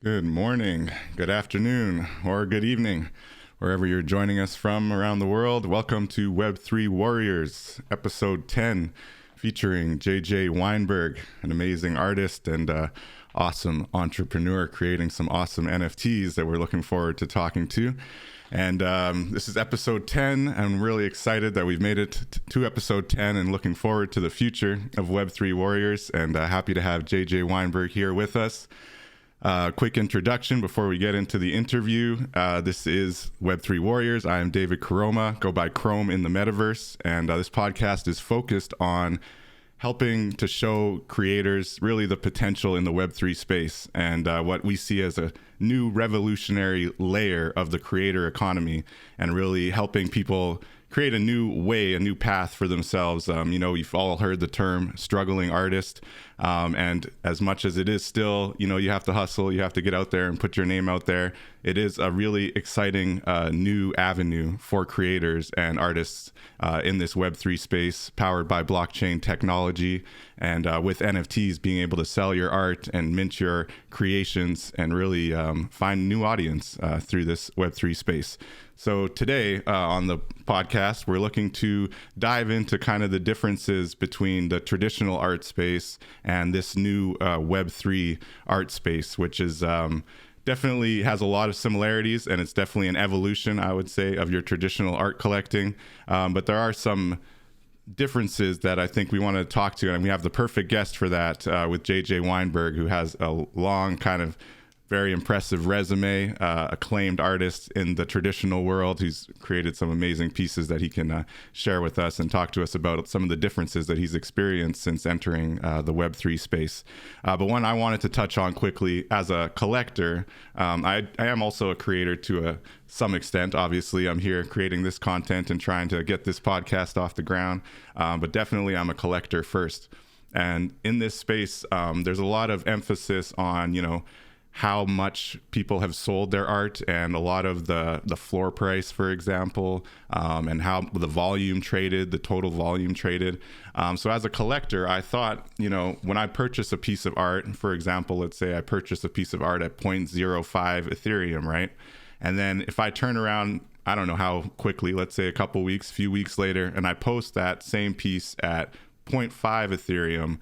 Good morning, good afternoon, or good evening, wherever you're joining us from around the world. Welcome to Web3 Warriors, episode 10, featuring J Weinberg, an amazing artist and awesome entrepreneur creating some awesome NFTs that we're looking forward to talking to. And this is episode 10. I'm really excited that we've made it to episode 10 and looking forward to the future of Web3 Warriors, and happy to have J Weinberg here with us. Quick introduction before we get into the interview. This is Web3 Warriors. I am David Krome, go by Krome in the metaverse, and this podcast is focused on helping to show creators really the potential in the Web3 space and what we see as a new revolutionary layer of the creator economy, and really helping people create a new way, a new path for themselves. You've all heard the term struggling artist. And as much as it is still, you have to hustle, you have to get out there and put your name out there. It is a really exciting new avenue for creators and artists in this Web3 space, powered by blockchain technology, and with NFTs being able to sell your art and mint your creations and really find a new audience through this Web3 space. So today on the podcast, we're looking to dive into kind of the differences between the traditional art space and this new Web3 art space, which is definitely has a lot of similarities, and it's definitely an evolution, I would say, of your traditional art collecting. But there are some differences that I think we want to talk to, and we have the perfect guest for that with J Weinberg, who has a long kind of very impressive resume, acclaimed artist in the traditional world who's created some amazing pieces that he can share with us and talk to us about some of the differences that he's experienced since entering the Web3 space. But one I wanted to touch on quickly as a collector, I am also a creator to some extent. Obviously, I'm here creating this content and trying to get this podcast off the ground, but definitely I'm a collector first. And in this space, there's a lot of emphasis on, how much people have sold their art, and a lot of the floor price, for example, and how the volume traded, the total volume traded. So as a collector, I thought, when I purchase a piece of art, for example, let's say I purchase a piece of art at 0.05 Ethereum, right? And then if I turn around, I don't know how quickly, let's say a few weeks later, and I post that same piece at 0.5 Ethereum,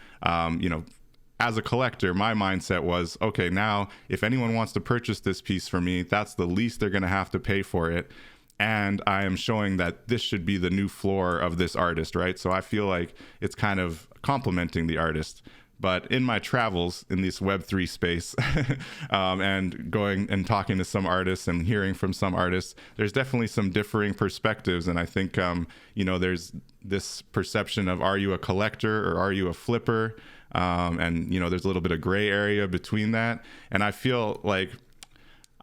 as a collector, my mindset was, okay, now if anyone wants to purchase this piece for me, that's the least they're going to have to pay for it. And I am showing that this should be the new floor of this artist, right? So I feel like it's kind of complimenting the artist. But in my travels in this Web3 space and going and talking to some artists and hearing from some artists, there's definitely some differing perspectives. And I think, there's this perception of, are you a collector or are you a flipper? And there's a little bit of gray area between that. And I feel like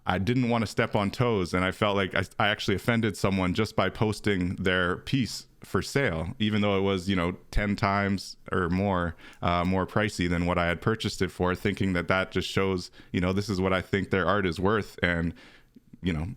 I didn't want to step on toes, and I felt like I actually offended someone just by posting their piece for sale, even though it was 10 times or more pricey than what I had purchased it for, thinking that just shows this is what I think their art is worth. And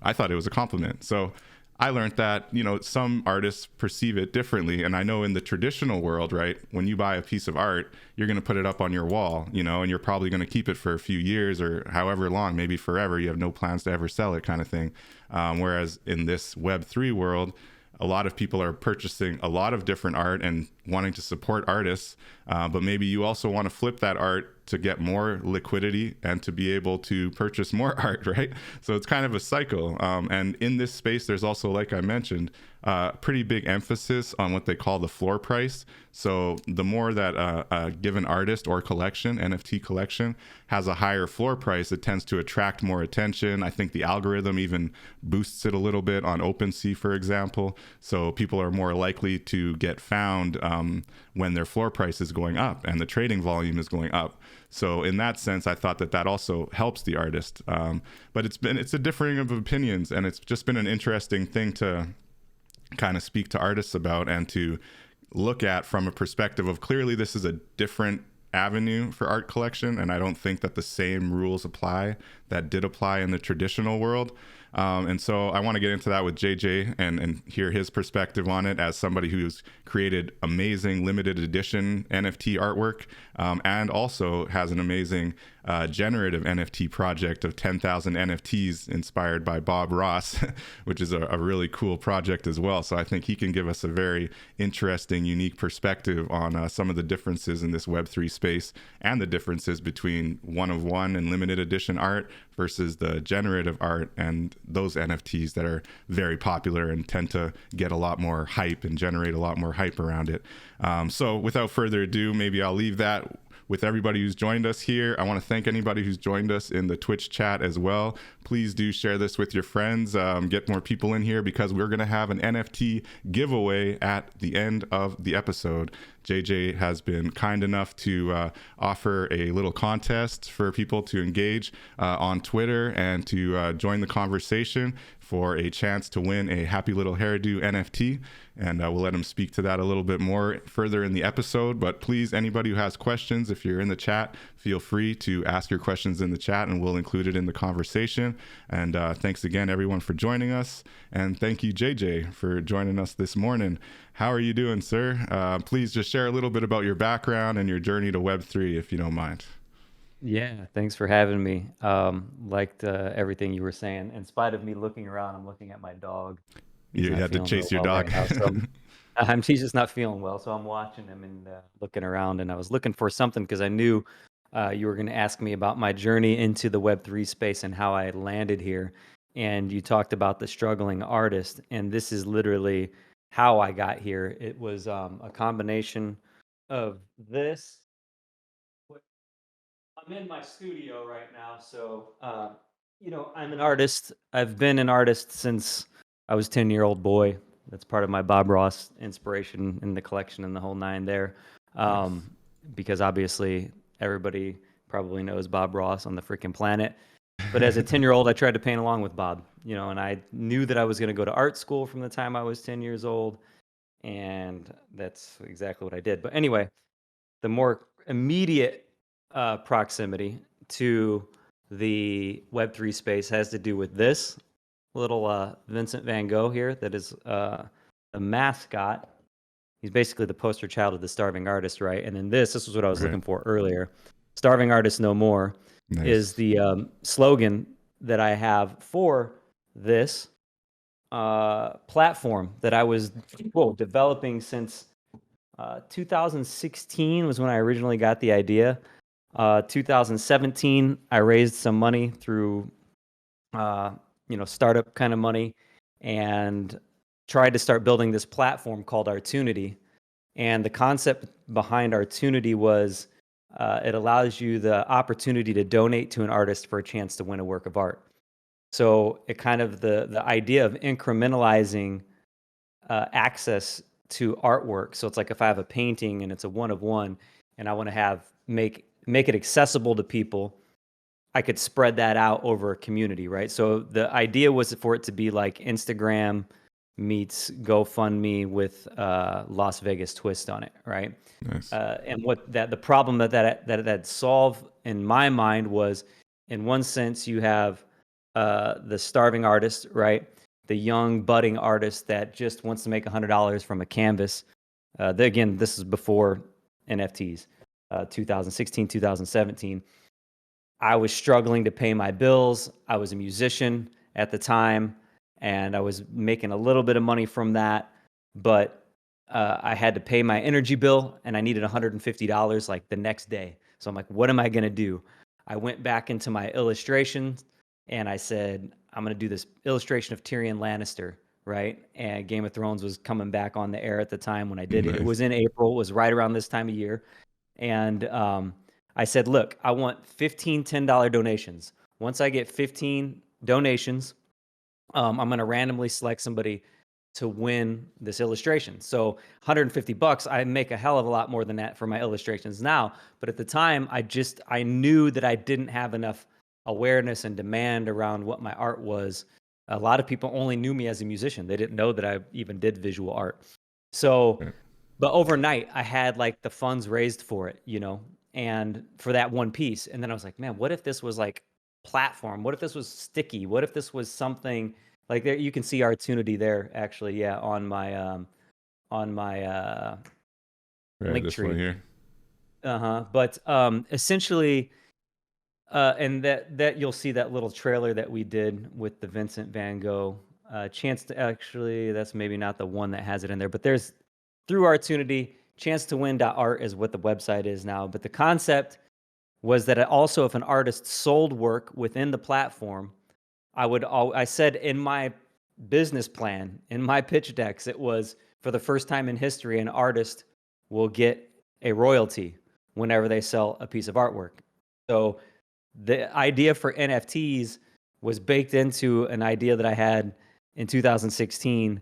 I thought it was a compliment. So I learned that, some artists perceive it differently. And I know in the traditional world, right, when you buy a piece of art, you're going to put it up on your wall, and you're probably going to keep it for a few years or however long, maybe forever. You have no plans to ever sell it, kind of thing. Whereas in this Web3 world, a lot of people are purchasing a lot of different art and wanting to support artists, but maybe you also want to flip that art to get more liquidity and to be able to purchase more art, right? So it's kind of a cycle. And in this space, there's also, like I mentioned, pretty big emphasis on what they call the floor price. So the more that a given artist or collection, NFT collection, has a higher floor price, it tends to attract more attention. I think the algorithm even boosts it a little bit on OpenSea, for example. So people are more likely to get found when their floor price is going up and the trading volume is going up. So in that sense, I thought that also helps the artist. But it's a differing of opinions, and it's just been an interesting thing to kind of speak to artists about and to look at from a perspective of, clearly this is a different avenue for art collection, and I don't think that the same rules apply that did apply in the traditional world. And so I want to get into that with JJ and hear his perspective on it as somebody who's created amazing limited edition NFT artwork, and also has an amazing generative NFT project of 10,000 NFTs inspired by Bob Ross, which is a really cool project as well. So I think he can give us a very interesting, unique perspective on some of the differences in this Web3 space and the differences between one of one and limited edition art versus the generative art and those NFTs that are very popular and tend to get a lot more hype and generate a lot more hype around it. So without further ado, maybe I'll leave that with everybody who's joined us here. I want to thank anybody who's joined us in the Twitch chat as well. Please do share this with your friends, get more people in here, because we're going to have an NFT giveaway at the end of the episode. JJ has been kind enough to offer a little contest for people to engage on Twitter and to join the conversation for a chance to win a Happy Little Hairdo NFT. And we'll let him speak to that a little bit more further in the episode. But please, anybody who has questions, if you're in the chat, feel free to ask your questions in the chat and we'll include it in the conversation. And thanks again, everyone, for joining us. And thank you, JJ, for joining us this morning. How are you doing, sir? Please just share a little bit about your background and your journey to Web3, if you don't mind. Yeah, thanks for having me. Liked everything you were saying. In spite of me looking around, I'm looking at my dog. He's You not had to feeling real chase your well dog. right now, so he's just not feeling well. So I'm watching him and looking around, and I was looking for something because I knew you were going to ask me about my journey into the Web3 space and how I landed here. And you talked about the struggling artist, and this is literally how I got here. It was a combination of this. I'm in my studio right now, so I'm an artist. I've been an artist since I was 10-year-old boy. That's part of my Bob Ross inspiration in the collection and the whole nine there. Nice. Because obviously everybody probably knows Bob Ross on the freaking planet. But as a 10-year-old, I tried to paint along with Bob, and I knew that I was going to go to art school from the time I was 10 years old, and that's exactly what I did. But anyway, the more immediate proximity to the Web3 space has to do with this little Vincent van Gogh here that is a mascot. He's basically the poster child of the starving artist, right? And then this was what I was Right. looking for earlier. Starving artist no more is Nice. the slogan that I have for this platform that I was developing since 2016 was when I originally got the idea. 2017, I raised some money through, startup kind of money, and tried to start building this platform called Artunity. And the concept behind Artunity was it allows you the opportunity to donate to an artist for a chance to win a work of art. So it kind of the idea of incrementalizing access to artwork. So it's like if I have a painting and it's a one of one, and I want to make it accessible to people, I could spread that out over a community, right? So the idea was for it to be like Instagram meets GoFundMe with Las Vegas twist on it, right? Nice. And what the problem that solved in my mind was, in one sense, you have the starving artist, right? The young budding artist that just wants to make $100 from a canvas. Again, this is before NFTs, 2016, 2017. I was struggling to pay my bills. I was a musician at the time, and I was making a little bit of money from that, but I had to pay my energy bill, and I needed $150 like the next day. So I'm like, what am I going to do? I went back into my illustrations, and I said, I'm going to do this illustration of Tyrion Lannister, right? And Game of Thrones was coming back on the air at the time when I did it. It Nice. was in April. It was right around this time of year. And I said, look, I want 15 $10 donations. Once I get 15 donations, I'm going to randomly select somebody to win this illustration. So $150, I make a hell of a lot more than that for my illustrations now. But at the time, I knew that I didn't have enough awareness and demand around what my art was. A lot of people only knew me as a musician. They didn't know that I even did visual art. So, Right. but overnight, I had like the funds raised for it, and for that one piece. And then I was like, man, what if this was like platform? What if this was sticky? What if this was something like there? You can see Artunity there, actually, yeah, on my Right, link this one tree. here. But essentially, and that you'll see that little trailer that we did with the Vincent Van Gogh. Chance to actually, that's maybe not the one that has it in there, but there's through Artunity, chance to win.art is what the website is now. But the concept was that also if an artist sold work within the platform, I said in my business plan, in my pitch decks, it was for the first time in history, an artist will get a royalty whenever they sell a piece of artwork. So the idea for NFTs was baked into an idea that I had in 2016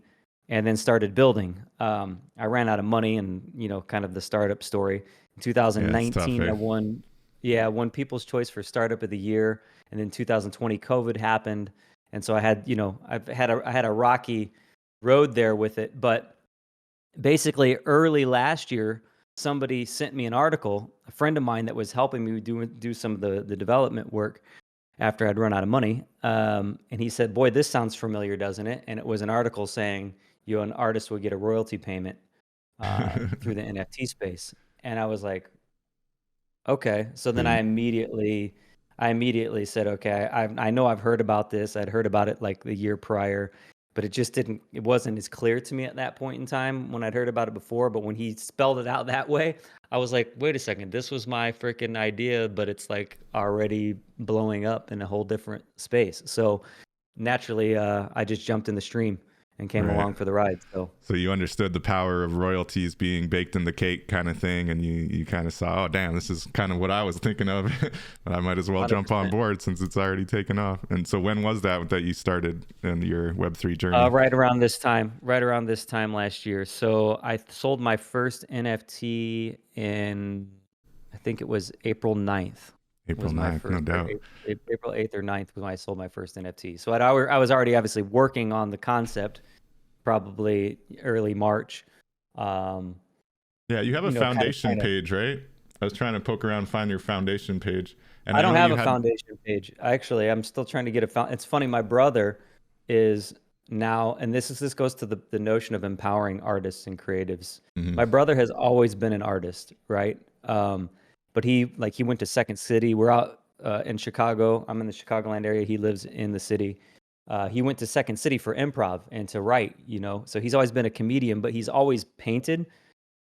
and then started building. I ran out of money and, kind of the startup story. In Yeah, it's tough, 2019, eh? I won People's Choice for Startup of the Year. And then 2020, COVID happened. And so I had a rocky road there with it. But basically early last year, somebody sent me an article, a friend of mine that was helping me do some of the development work after I'd run out of money. And he said, "Boy, this sounds familiar, doesn't it?" And it was an article saying, an artist would get a royalty payment through the NFT space. And I was like, okay. So then I Dude, immediately said, okay, I know I've heard about this. I'd heard about it like the year prior, but it wasn't as clear to me at that point in time when I'd heard about it before. But when he spelled it out that way, I was like, wait a second, this was my freaking idea, but it's like already blowing up in a whole different space. So naturally, I just jumped in the stream and came right. along for the ride. So So you understood the power of royalties being baked in the cake kind of thing, and you kind of saw, oh damn, this is kind of what I was thinking of. But I might as well jump on 100%. board since it's already taken off. And so when was that you started in your Web3 journey? Right around this time last year. So I sold my first NFT in, I think it was April 9th April was my 9th, no first, or doubt. April 8th or 9th was when I sold my first NFT. So I was already obviously working on the concept, probably early March. Um, Yeah, you have a kind of foundation page, right? I was trying to poke around and find your foundation page. And I I don't know have you a had, foundation page. Actually, I'm still trying to get It's funny, my brother is now, and this goes to the notion of empowering artists and creatives. mhm. My brother has always been an artist, right? But he went to Second City. We're out in Chicago. I'm in the Chicagoland area. He lives in the city. He went to Second City for improv and to write, So he's always been a comedian, but he's always painted.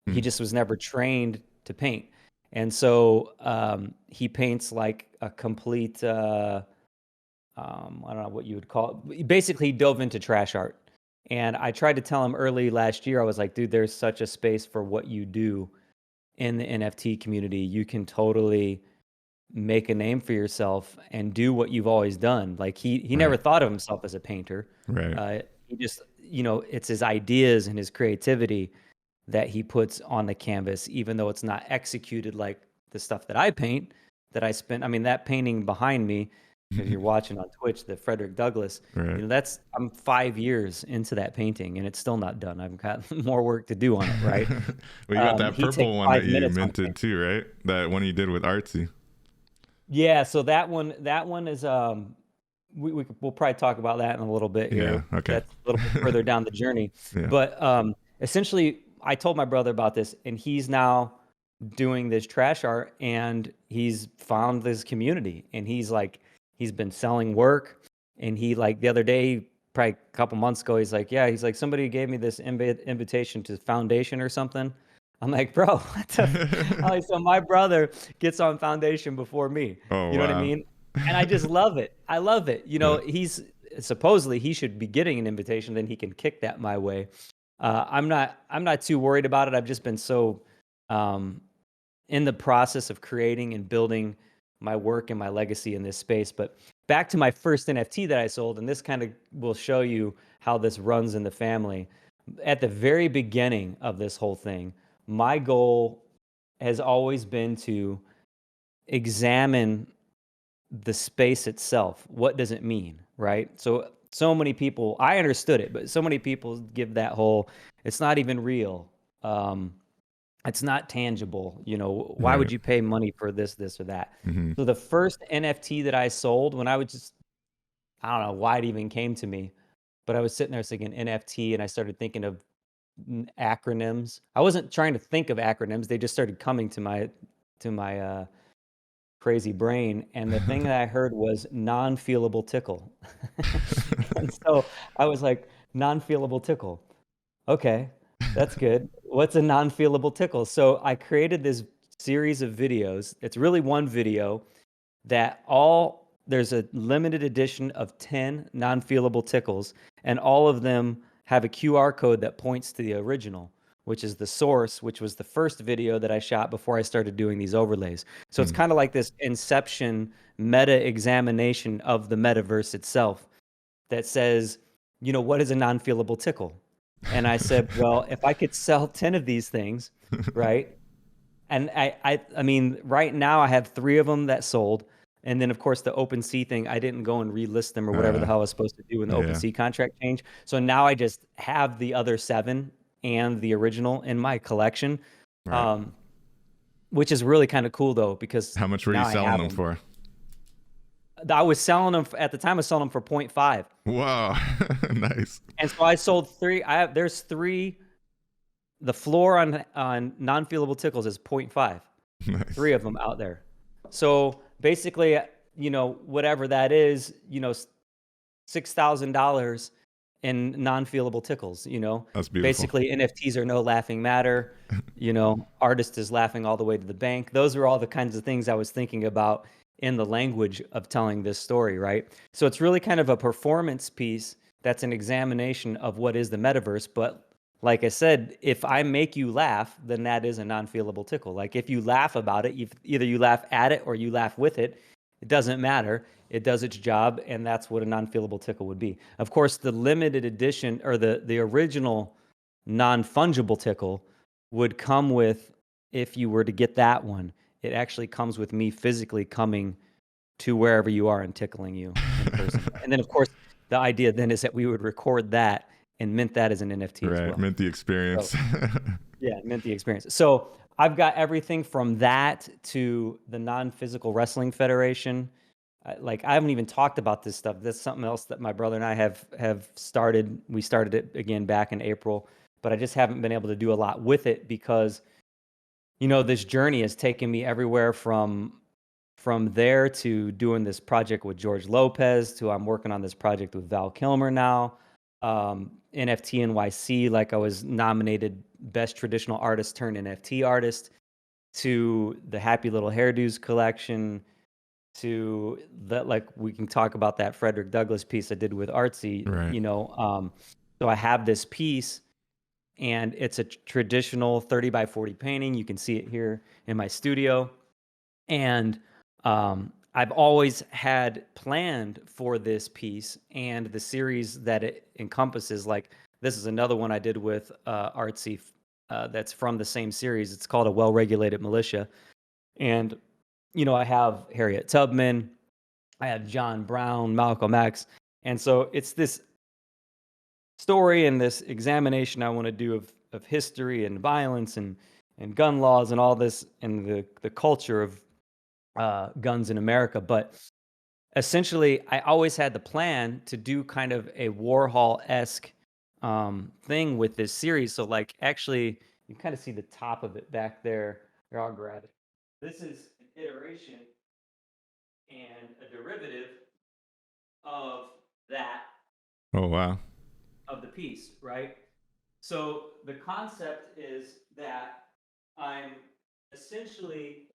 He Mm. just was never trained to paint. And so he paints like a complete, I don't know what you would call it. Basically, he dove into trash art. And I tried to tell him early last year, I was like, dude, there's such a space for what you do in the NFT community. You can totally make a name for yourself and do what you've always done. Like he never Right, thought of himself as a painter. right. He just, it's his ideas and his creativity that he puts on the canvas, even though it's not executed like the stuff that I paint that I spent. I mean, that painting behind me, if you're watching on Twitch, the Frederick Douglass, Right. I'm 5 years into that painting and it's still not done. I've got more work to do on it, right? Well, you got that He takes purple one that 5 you minutes on minted paint. too, right? That one you did with Artsy. Yeah, so that one is we'll probably talk about that in a little bit Yeah, here. okay. That's a little bit further down the journey. Yeah. But essentially, I told my brother about this, and he's now doing this trash art, and he's found this community, and he's been selling work, and he like the other day, probably a couple months ago, he's like somebody gave me this invitation to Foundation or something. I'm like, bro, what the I'm like, so my brother gets on Foundation before me. Oh, You know what I wow. mean? And I just love it. I love it. Yeah. He's supposedly he should be getting an invitation, then he can kick that my way. I'm not too worried about it. I've just been so um, in the process of creating and building my work and my legacy in this space. But back to my first NFT that I sold, and this kind of will show you how this runs in the family. At the very beginning of this whole thing, my goal has always been to examine the space itself. What does it mean, right? So many people, I understood it, but so many people give that whole, it's not even real. Um, it's not tangible. Why would Right. you pay money for this, or that? Hmm. So the first NFT that I sold, when I would just, I don't know why it even came to me, but I was sitting there thinking NFT, and I started thinking of acronyms. I wasn't trying to think of acronyms; they just started coming to my crazy brain. And the thing that I heard was non-feelable tickle, and so I was like, non-feelable tickle. Okay, that's good. What's a non-feelable tickle? So I created this series of videos. It's really one video that there's a limited edition of 10 non-feelable tickles, and all of them have a QR code that points to the original, which is the source, which was the first video that I shot before I started doing these overlays. So it's kind of like this inception meta examination of the metaverse itself that says, what is a non-feelable tickle? And I said, well, if I could sell 10 of these things, right? And I mean, right now I have 3 of them that sold. And then of course the OpenSea thing, I didn't go and relist them or whatever the hell I was supposed to do when the Yeah. OpenSea contract changed. So now I just have the other 7 and the original in my collection. Right. Um, which is really kind of cool though, because How much were you now I selling have them them. for? I was selling them at the time. I was selling them for 0.5. Wow. Nice. And so I sold 3. There's 3. The floor on non-feelable tickles is 0.5. Nice. 3 of them out there. So basically, whatever that is, $6,000 in non-feelable tickles. That's beautiful. Basically NFTs are no laughing matter. Artist is laughing all the way to the bank. Those are all the kinds of things I was thinking about in the language of telling this story, right? So it's really kind of a performance piece that's an examination of what is the metaverse. But like I said, if I make you laugh, then that is a non-feelable tickle. Like if you laugh about it, either you laugh at it or you laugh with it. It doesn't matter. It does its job, and that's what a non-feelable tickle would be. Of course, the limited edition or the original non-fungible tickle would come with, if you were to get that one, it actually comes with me physically coming to wherever you are and tickling you in person. And then, of course, the idea then is that we would record that and mint that as an NFT as Right. well. Meant the So, experience. yeah, mint the experience. So I've got everything from that to the Non-Physical Wrestling Federation. Like I haven't even talked about this stuff. That's something else that my brother and I have started. We started it again back in April, but I just haven't been able to do a lot with it because this journey has taken me everywhere from there to doing this project with George Lopez to I'm working on this project with Val Kilmer now. NFT NYC, like I was nominated Best Traditional Artist turned NFT Artist, to the Happy Little Hairdos collection, to that, like we can talk about that Frederick Douglass piece I did with Artsy. Right. So I have this piece, and it's a traditional 30 by 40 painting. You can see it here in my studio. And I've always had planned for this piece and the series that it encompasses. Like this is another one I did with Artsy that's from the same series. It's called A Well-Regulated Militia. And, I have Harriet Tubman, I have John Brown, Malcolm X. And so it's this story and this examination I want to do of history and violence and gun laws and all this and the culture of guns in America. But essentially, I always had the plan to do kind of a Warhol-esque thing with this series. So like actually, you kind of see the top of it back there. Here, I'll grab it. This is an iteration and a derivative of that, Oh, wow. of the piece, right? So the concept is that I'm essentially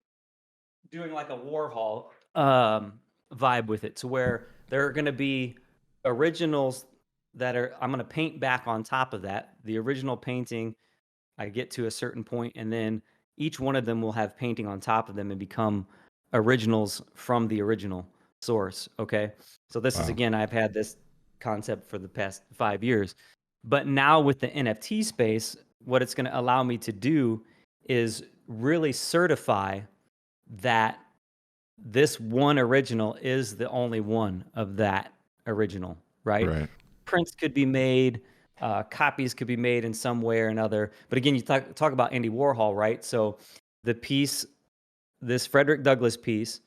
doing like a Warhol vibe with it, to where there are going to be originals that I'm going to paint back on top of that. The original painting, I get to a certain point, and then each one of them will have painting on top of them and become originals from the original source. Okay. So this is, Wow. again, I've had this concept for the past 5 years. But now with the NFT space, what it's going to allow me to do is really certify that this one original is the only one of that original, right? Right. Prints could be made, copies could be made in some way or another. But again, you talk about Andy Warhol, right? So the piece, this Frederick Douglass piece,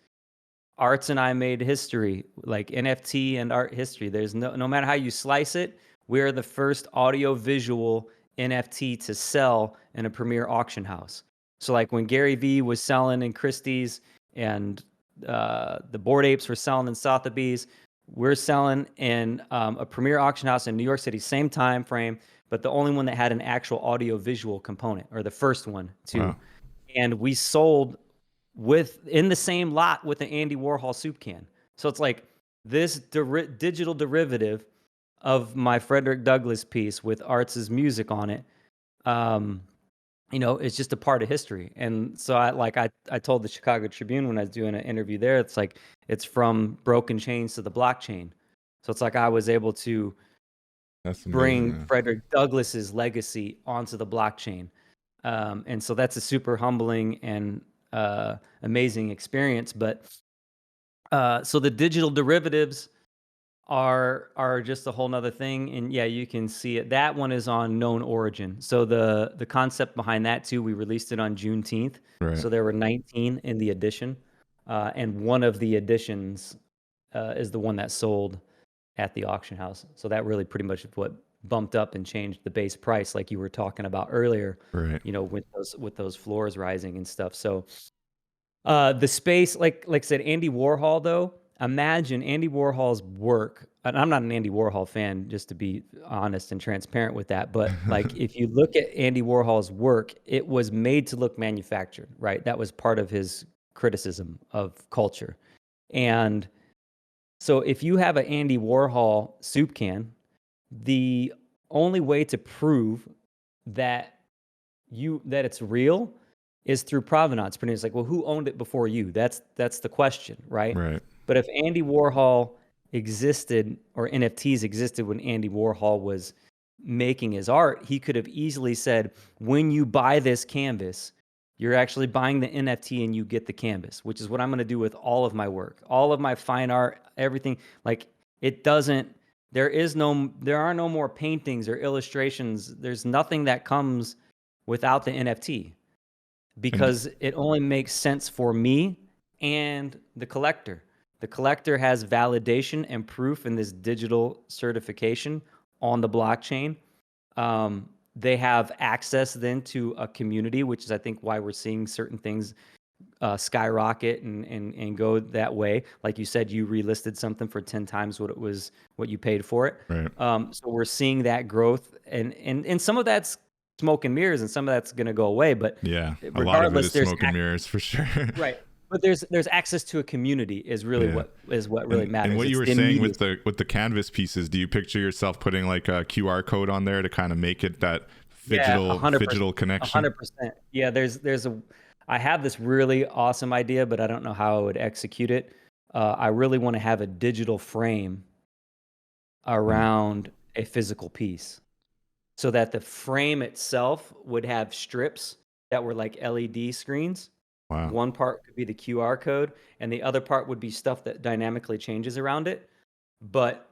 Arts and I made history, like NFT and art history. There's no matter how you slice it, we're the first audio visual NFT to sell in a premier auction house. So like when Gary Vee was selling in Christie's and the Bored Apes were selling in Sotheby's, we're selling in a premier auction house in New York City, same time frame, but the only one that had an actual audio visual component, or the first one too. Wow. And we sold in the same lot with the Andy Warhol soup can. So it's like this digital derivative of my Frederick Douglass piece with Arts' music on it. It's just a part of history. And so I told the Chicago Tribune when I was doing an interview there, it's like, it's from broken chains to the blockchain. So it's like I was able to bring Frederick Douglass's legacy onto the blockchain. And so that's a super humbling and amazing experience. But so the digital derivatives are just a whole nother thing. And yeah, you can see it. That one is on known origin. So the concept behind that too, we released it on Juneteenth. Right. So there were 19 in the edition. And one of the editions is the one that sold at the auction house. So that really pretty much is what bumped up and changed the base price, like you were talking about earlier. Right. With those floors rising and stuff. So the space, like I said, Andy Warhol though. Imagine Andy Warhol's work. And I'm not an Andy Warhol fan, just to be honest and transparent with that. But like, if you look at Andy Warhol's work, it was made to look manufactured, right? That was part of his criticism of culture. And so if you have an Andy Warhol soup can, the only way to prove that it's real is through provenance. It's like, well, who owned it before you? That's the question, right? Right. But if Andy Warhol existed, or NFTs existed when Andy Warhol was making his art, he could have easily said, when you buy this canvas, you're actually buying the NFT and you get the canvas, which is what I'm going to do with all of my work, all of my fine art, everything. Like, there are no more paintings or illustrations. There's nothing that comes without the NFT, because it only makes sense for me and the collector. The collector has validation and proof in this digital certification on the blockchain. They have access then to a community, which is, I think, why we're seeing certain things skyrocket and go that way. Like you said, you relisted something for 10 times what you paid for it. Right. So we're seeing that growth, and some of that's smoke and mirrors, and some of that's going to go away. But yeah, a lot of it is smoke and mirrors for sure. Right. But there's access to a community is really what really matters. And what you were saying with the canvas pieces, do you picture yourself putting like a QR code on there to kind of make it that digital connection? 100%. Yeah, I have this really awesome idea, but I don't know how I would execute it. I really want to have a digital frame around a physical piece, so that the frame itself would have strips that were like LED screens. Wow. One part could be the QR code, and the other part would be stuff that dynamically changes around it. But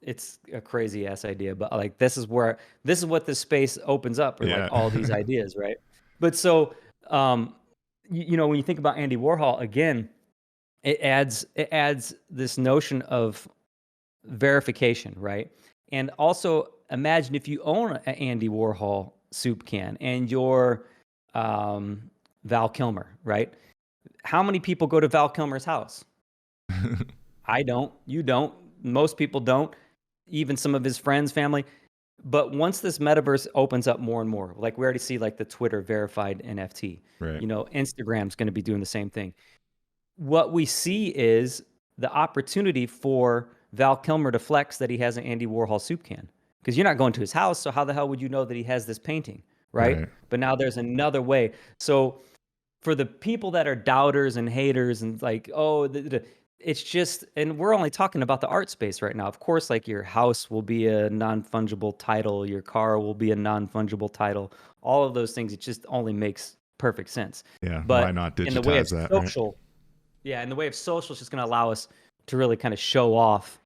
it's a crazy ass idea, but like, this is what this space opens up, or like all these ideas, right? But so, when you think about Andy Warhol, again, it adds this notion of verification, right? And also, imagine if you own an Andy Warhol soup can and you're Val Kilmer, right? How many people go to Val Kilmer's house? I don't. You don't. Most people don't. Even some of his friends, family. But once this metaverse opens up more and more, like we already see, like the Twitter verified NFT, right? Instagram's going to be doing the same thing. What we see is the opportunity for Val Kilmer to flex that he has an Andy Warhol soup can, because you're not going to his house, so how the hell would you know that he has this painting, right? But now there's another way. So for the people that are doubters and haters and like, it's just, and we're only talking about the art space right now. Of course, like, your house will be a non-fungible title, your car will be a non-fungible title, all of those things. It just only makes perfect sense. Yeah, but why not digitize in the way of that? Social, right? Yeah, in the way of social, it's just going to allow us to really kind of show off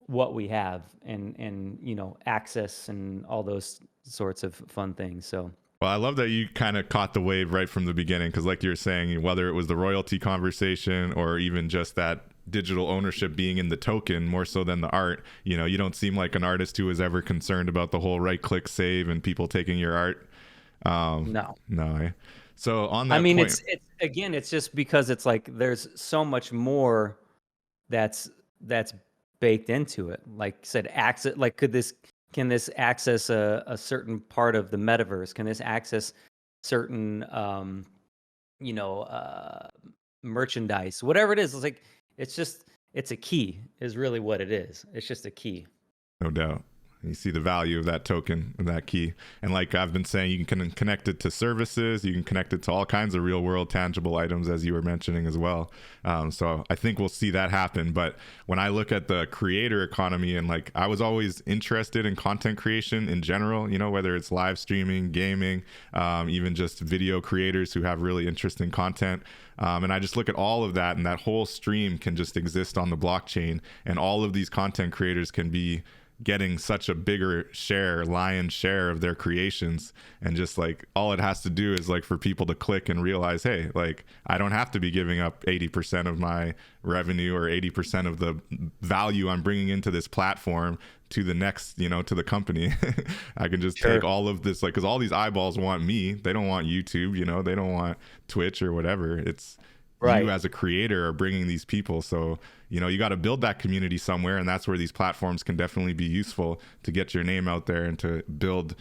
what we have and access and all those sorts of fun things. So Well, I love that you kind of caught the wave right from the beginning, because like you were saying, whether it was the royalty conversation or even just that digital ownership being in the token more so than the art, you don't seem like an artist who was ever concerned about the whole right click save and people taking your art. no. No. So on I that mean, point, it's just because it's like there's so much more that's baked into it. Like I said, access. Like, can this access a certain part of the metaverse? Can this access certain you know uh, merchandise? Whatever it is, it's like it's a key. Is really what it is. It's just a key. no doubt. You see the value of that token, of that key. And like I've been saying, you can connect it to services. You can connect it to all kinds of real world tangible items, as you were mentioning as well. So I think we'll see that happen. But when I look at the creator economy, and like I was always interested in content creation in general, whether it's live streaming, gaming, even just video creators who have really interesting content. And I just look at all of that, and that whole stream can just exist on the blockchain. And all of these content creators can be getting such a bigger lion's share of their creations, and just like all it has to do is like for people to click and realize, hey, like I don't have to be giving up 80% of my revenue or 80% of the value I'm bringing into this platform to the next, to the company. I can just take all of this, like, because all these eyeballs want me. They don't want YouTube, they don't want Twitch or whatever. It's you as a creator are bringing these people. So you got to build that community somewhere, and that's where these platforms can definitely be useful to get your name out there and to build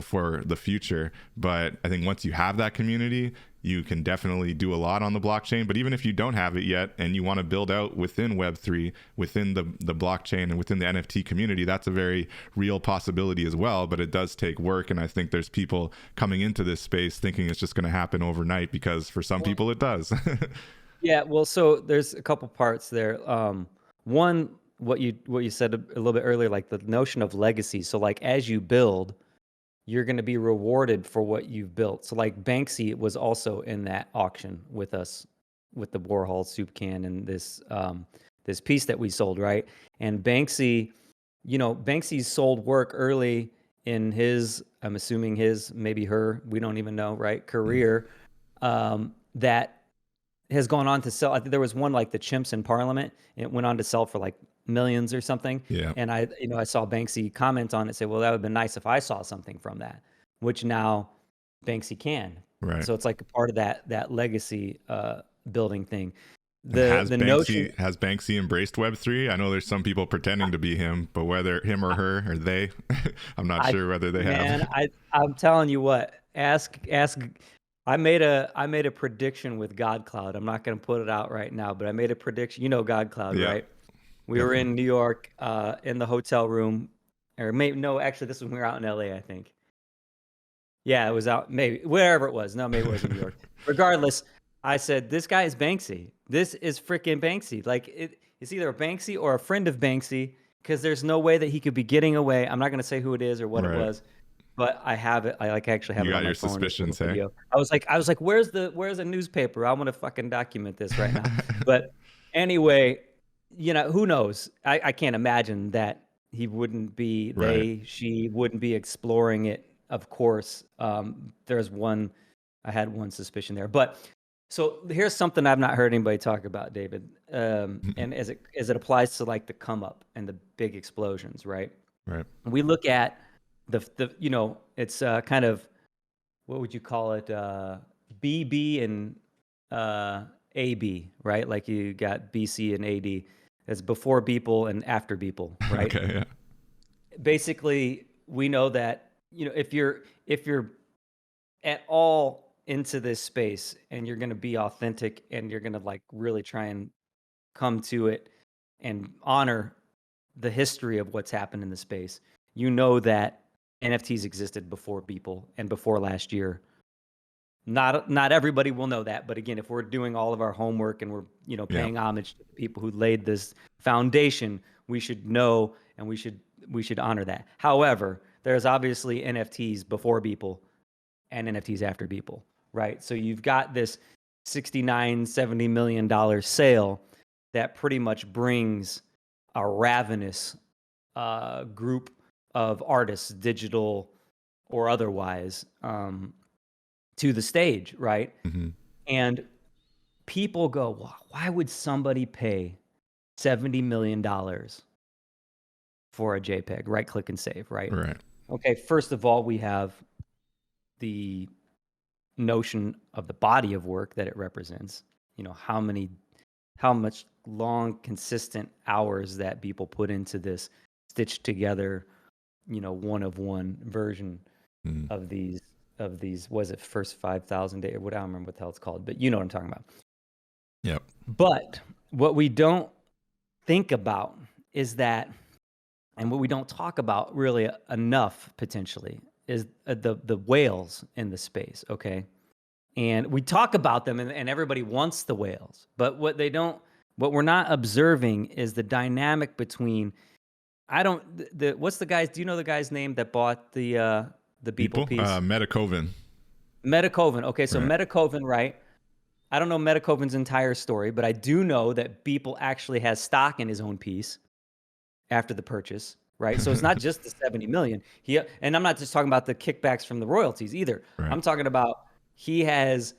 for the future. But I think once you have that community, you can definitely do a lot on the blockchain. But even if you don't have it yet and you want to build out within Web3, within the blockchain and within the NFT community, that's a very real possibility as well. But it does take work. And I think there's people coming into this space thinking it's just going to happen overnight, because for some people it does. Yeah, well, so there's a couple parts there. One, what you said a little bit earlier, like the notion of legacy. So like as you build, you're going to be rewarded for what you've built. So like Banksy was also in that auction with us, with the Warhol soup can and this piece that we sold, right? And Banksy, Banksy's sold work early in his, I'm assuming his, maybe her, we don't even know, right? Career, that has gone on to sell. I think there was one like the Chimps in Parliament, and it went on to sell for like millions or something. Yeah. And I saw Banksy comment on it, say, well, that would have been nice if I saw something from that, which now Banksy can. Right. So it's like a part of that legacy building thing. Has The notion Banksy embraced Web3? I know there's some people pretending to be him, but whether him or her or they, I'm not sure whether they have. Man, I'm telling you what, ask. I made a prediction with God Cloud. I'm not going to put it out right now, but I made a prediction. God Cloud, Yeah. right? We were in New York, in the hotel room, or maybe no, actually, this was when we were out in LA, I think. Yeah, it was out, maybe wherever it was. No, maybe it was in New York. Regardless, I said, this guy is Banksy. This is freaking Banksy. Like it's either a Banksy or a friend of Banksy, because there's no way that he could be getting away. I'm not going to say who it is or what it was. But I have it. I actually have it on my phone. You got your suspicions, hey? I was like, where's the newspaper? I want to fucking document this right now. But anyway, who knows? I can't imagine that he wouldn't be, she wouldn't be exploring it. Of course, I had one suspicion there. But so here's something I've not heard anybody talk about, David. And as it applies to like the come up and the big explosions, right? Right. We look at it's kind of, what would you call it, BB and AB, right? Like you got BC and AD. It's before Beeple and after Beeple, right? Okay, yeah. Basically, we know that if you're at all into this space and you're going to be authentic and you're going to like really try and come to it and honor the history of what's happened in the space, that NFTs existed before Beeple and before last year. Not everybody will know that, but again, if we're doing all of our homework and we're paying homage to the people who laid this foundation, we should know and we should honor that. However, there's obviously NFTs before Beeple and NFTs after Beeple, right? So you've got this $69-70 million sale that pretty much brings a ravenous group of artists, digital or otherwise, to the stage, right? Mm-hmm. And people go, why would somebody pay $70 million for a JPEG? Right click and save, right? Right. Okay, first of all, we have the notion of the body of work that it represents. You know, how much long, consistent hours that people put into this stitched together, one of one version Mm. of these, was it first 5,000 days? I don't remember what the hell it's called, but you know what I'm talking about. Yep. But what we don't think about is that, and what we don't talk about really enough potentially, is the whales in the space, okay? And we talk about them, and everybody wants the whales, but what we're not observing is the dynamic between, what's the guy's, do you know the guy's name that bought the Beeple piece? Metacoven. Metacoven. Okay, so Right. Metacoven, right? I don't know Metacoven's entire story, but I do know that Beeple actually has stock in his own piece after the purchase, right? So it's not just the 70 million. And I'm not just talking about the kickbacks from the royalties either. Right. I'm talking about he has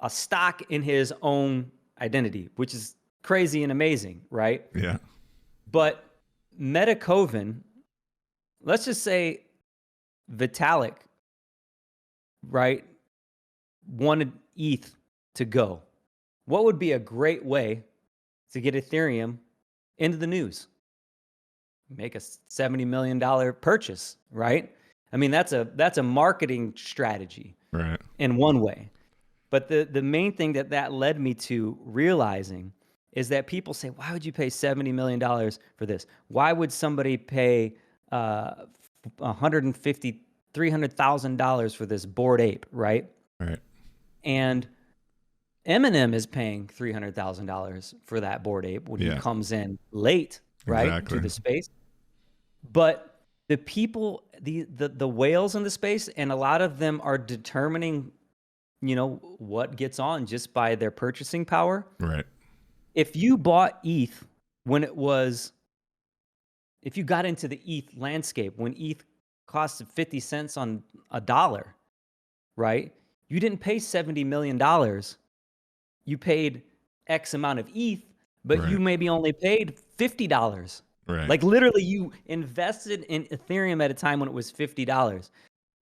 a stock in his own identity, which is crazy and amazing, right? Yeah. But Metacoven, let's just say Vitalik, right, wanted ETH to go. What would be a great way to get Ethereum into the news? Make a $70 million purchase, right? I mean, that's a marketing strategy, Right. in one way. But the main thing that led me to realizing is that people say, why would you pay $70 million for this? Why would somebody pay $150,000, $300,000 for this Bored Ape, right? Right. And Eminem is paying $300,000 for that Bored Ape when he comes in late, right, Exactly. to the space. But the people, the whales in the space, and a lot of them are determining, what gets on just by their purchasing power. Right. If you bought ETH if you got into the ETH landscape when ETH cost 50 cents on a dollar, right? You didn't pay $70 million. You paid X amount of ETH, but you maybe only paid $50. Right. Like literally you invested in Ethereum at a time when it was $50.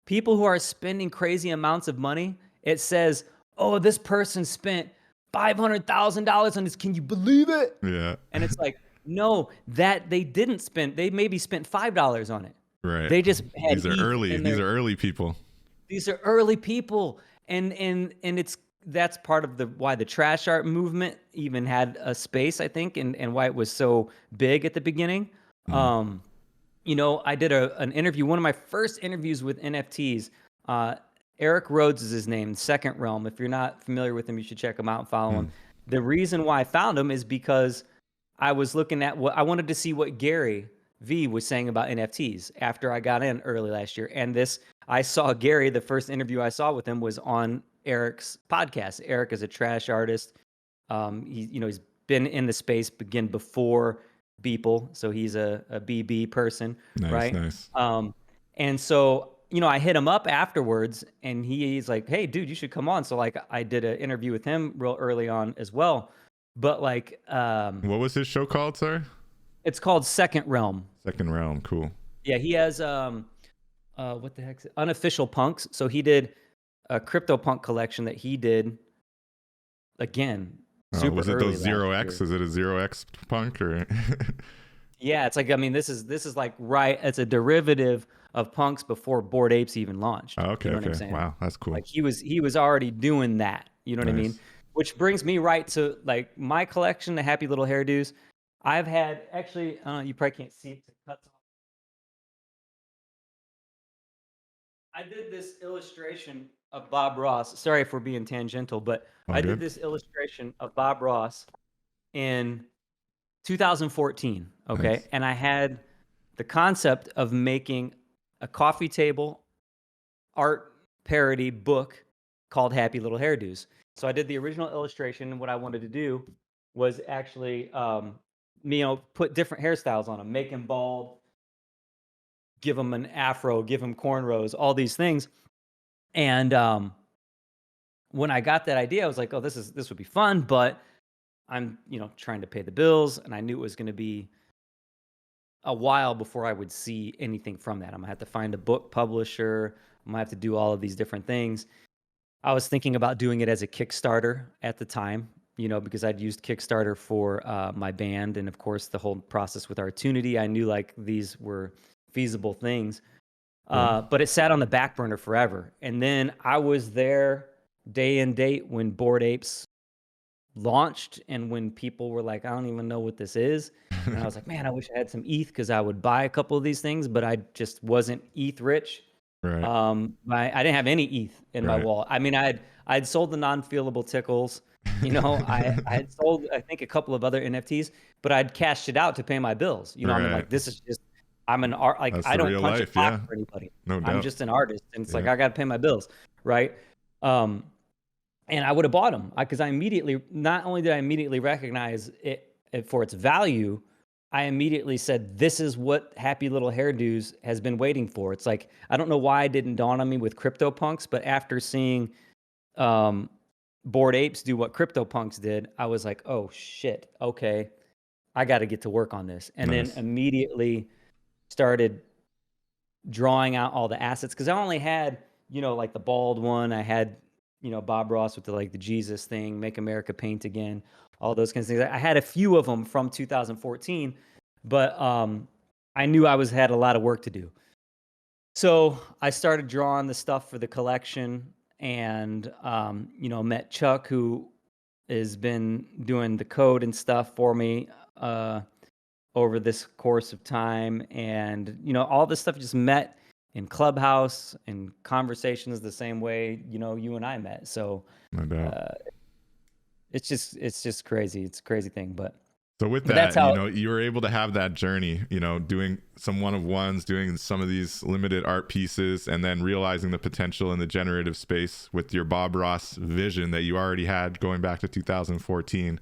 People who are spending crazy amounts of money, it says, oh, this person spent $500,000 on this. Can you believe it? Yeah. And it's like, no, that they didn't spend. They maybe spent $5 on it. Right. They just had These are early. These are early people. These are early people, and that's part of why the trash art movement even had a space, I think, and why it was so big at the beginning. I did an interview, one of my first interviews with NFTs. Eric Rhodes is his name, Second Realm. If you're not familiar with him, you should check him out and follow him. The reason why I found him is because I was looking at I wanted to see what Gary V was saying about NFTs after I got in early last year. And I saw Gary, the first interview I saw with him was on Eric's podcast. Eric is a trash artist. He's been in the space before Beeple, so he's a BB person, right? Nice. And so I hit him up afterwards, and he's like, "Hey, dude, you should come on." So like, I did an interview with him real early on as well. But like, what was his show called, sir? It's called Second Realm. Second Realm, cool. Yeah, he has what the heck's it? Unofficial Punks. So he did a CryptoPunk collection that he did again. Super was it early those 0x? Is it a 0x punk or? Yeah, it's like, I mean, this is like it's a derivative of punks before Bored Apes even launched. Oh, okay, you know what I'm saying? Wow, that's cool. Like he was already doing that. You know what I mean? Which brings me right to like my collection, the Happy Little Hairdos. I've had actually, you probably can't see it. I did this illustration of Bob Ross. Sorry if we're being tangential, but I did this illustration of Bob Ross in 2014. Okay. Nice. And I had the concept of making a coffee table art parody book called Happy Little Hairdos. So I did the original illustration, and what I wanted to do was actually, put different hairstyles on them, make him bald, give him an afro, give him cornrows, all these things. And when I got that idea, I was like, oh, this would be fun, but I'm, trying to pay the bills, and I knew it was going to be a while before I would see anything from that. I'm gonna have to find a book publisher. I'm gonna have to do all of these different things. I was thinking about doing it as a Kickstarter at the time, because I'd used Kickstarter for my band, and of course the whole process with Artunity. I knew like these were feasible things, but it sat on the back burner forever. And then I was there day and date when Bored Apes launched, and when people were like, I don't even know what this is. And I was like, man, I wish I had some ETH, because I would buy a couple of these things, but I just wasn't ETH rich. Right. I didn't have any ETH in my wallet. I mean, I'd sold the non-feelable tickles. I had sold, I think, a couple of other NFTs, but I'd cashed it out to pay my bills. I mean, like, this is just, I'm an art, like, That's I the don't real punch life, a clock yeah. for anybody. No doubt. I'm just an artist, and it's like, I got to pay my bills, right? And I would have bought them, because not only did I immediately recognize it for its value, I immediately said, this is what Happy Little Hairdos has been waiting for. It's like, I don't know why it didn't dawn on me with CryptoPunks, but after seeing Bored Apes do what CryptoPunks did, I was like, oh shit, okay, I got to get to work on this. And then immediately started drawing out all the assets, because I only had, like the bald one. I had, Bob Ross with the Jesus thing, Make America Paint Again, all those kinds of things. I had a few of them from 2014, but I knew I had a lot of work to do. So I started drawing the stuff for the collection, and met Chuck, who has been doing the code and stuff for me over this course of time. And all this stuff just met in Clubhouse and conversations the same way you and I met. So it's just crazy. It's a crazy thing. But so with that, that's how, you were able to have that journey, doing some one-of-ones, doing some of these limited art pieces, and then realizing the potential in the generative space with your Bob Ross vision that you already had going back to 2014.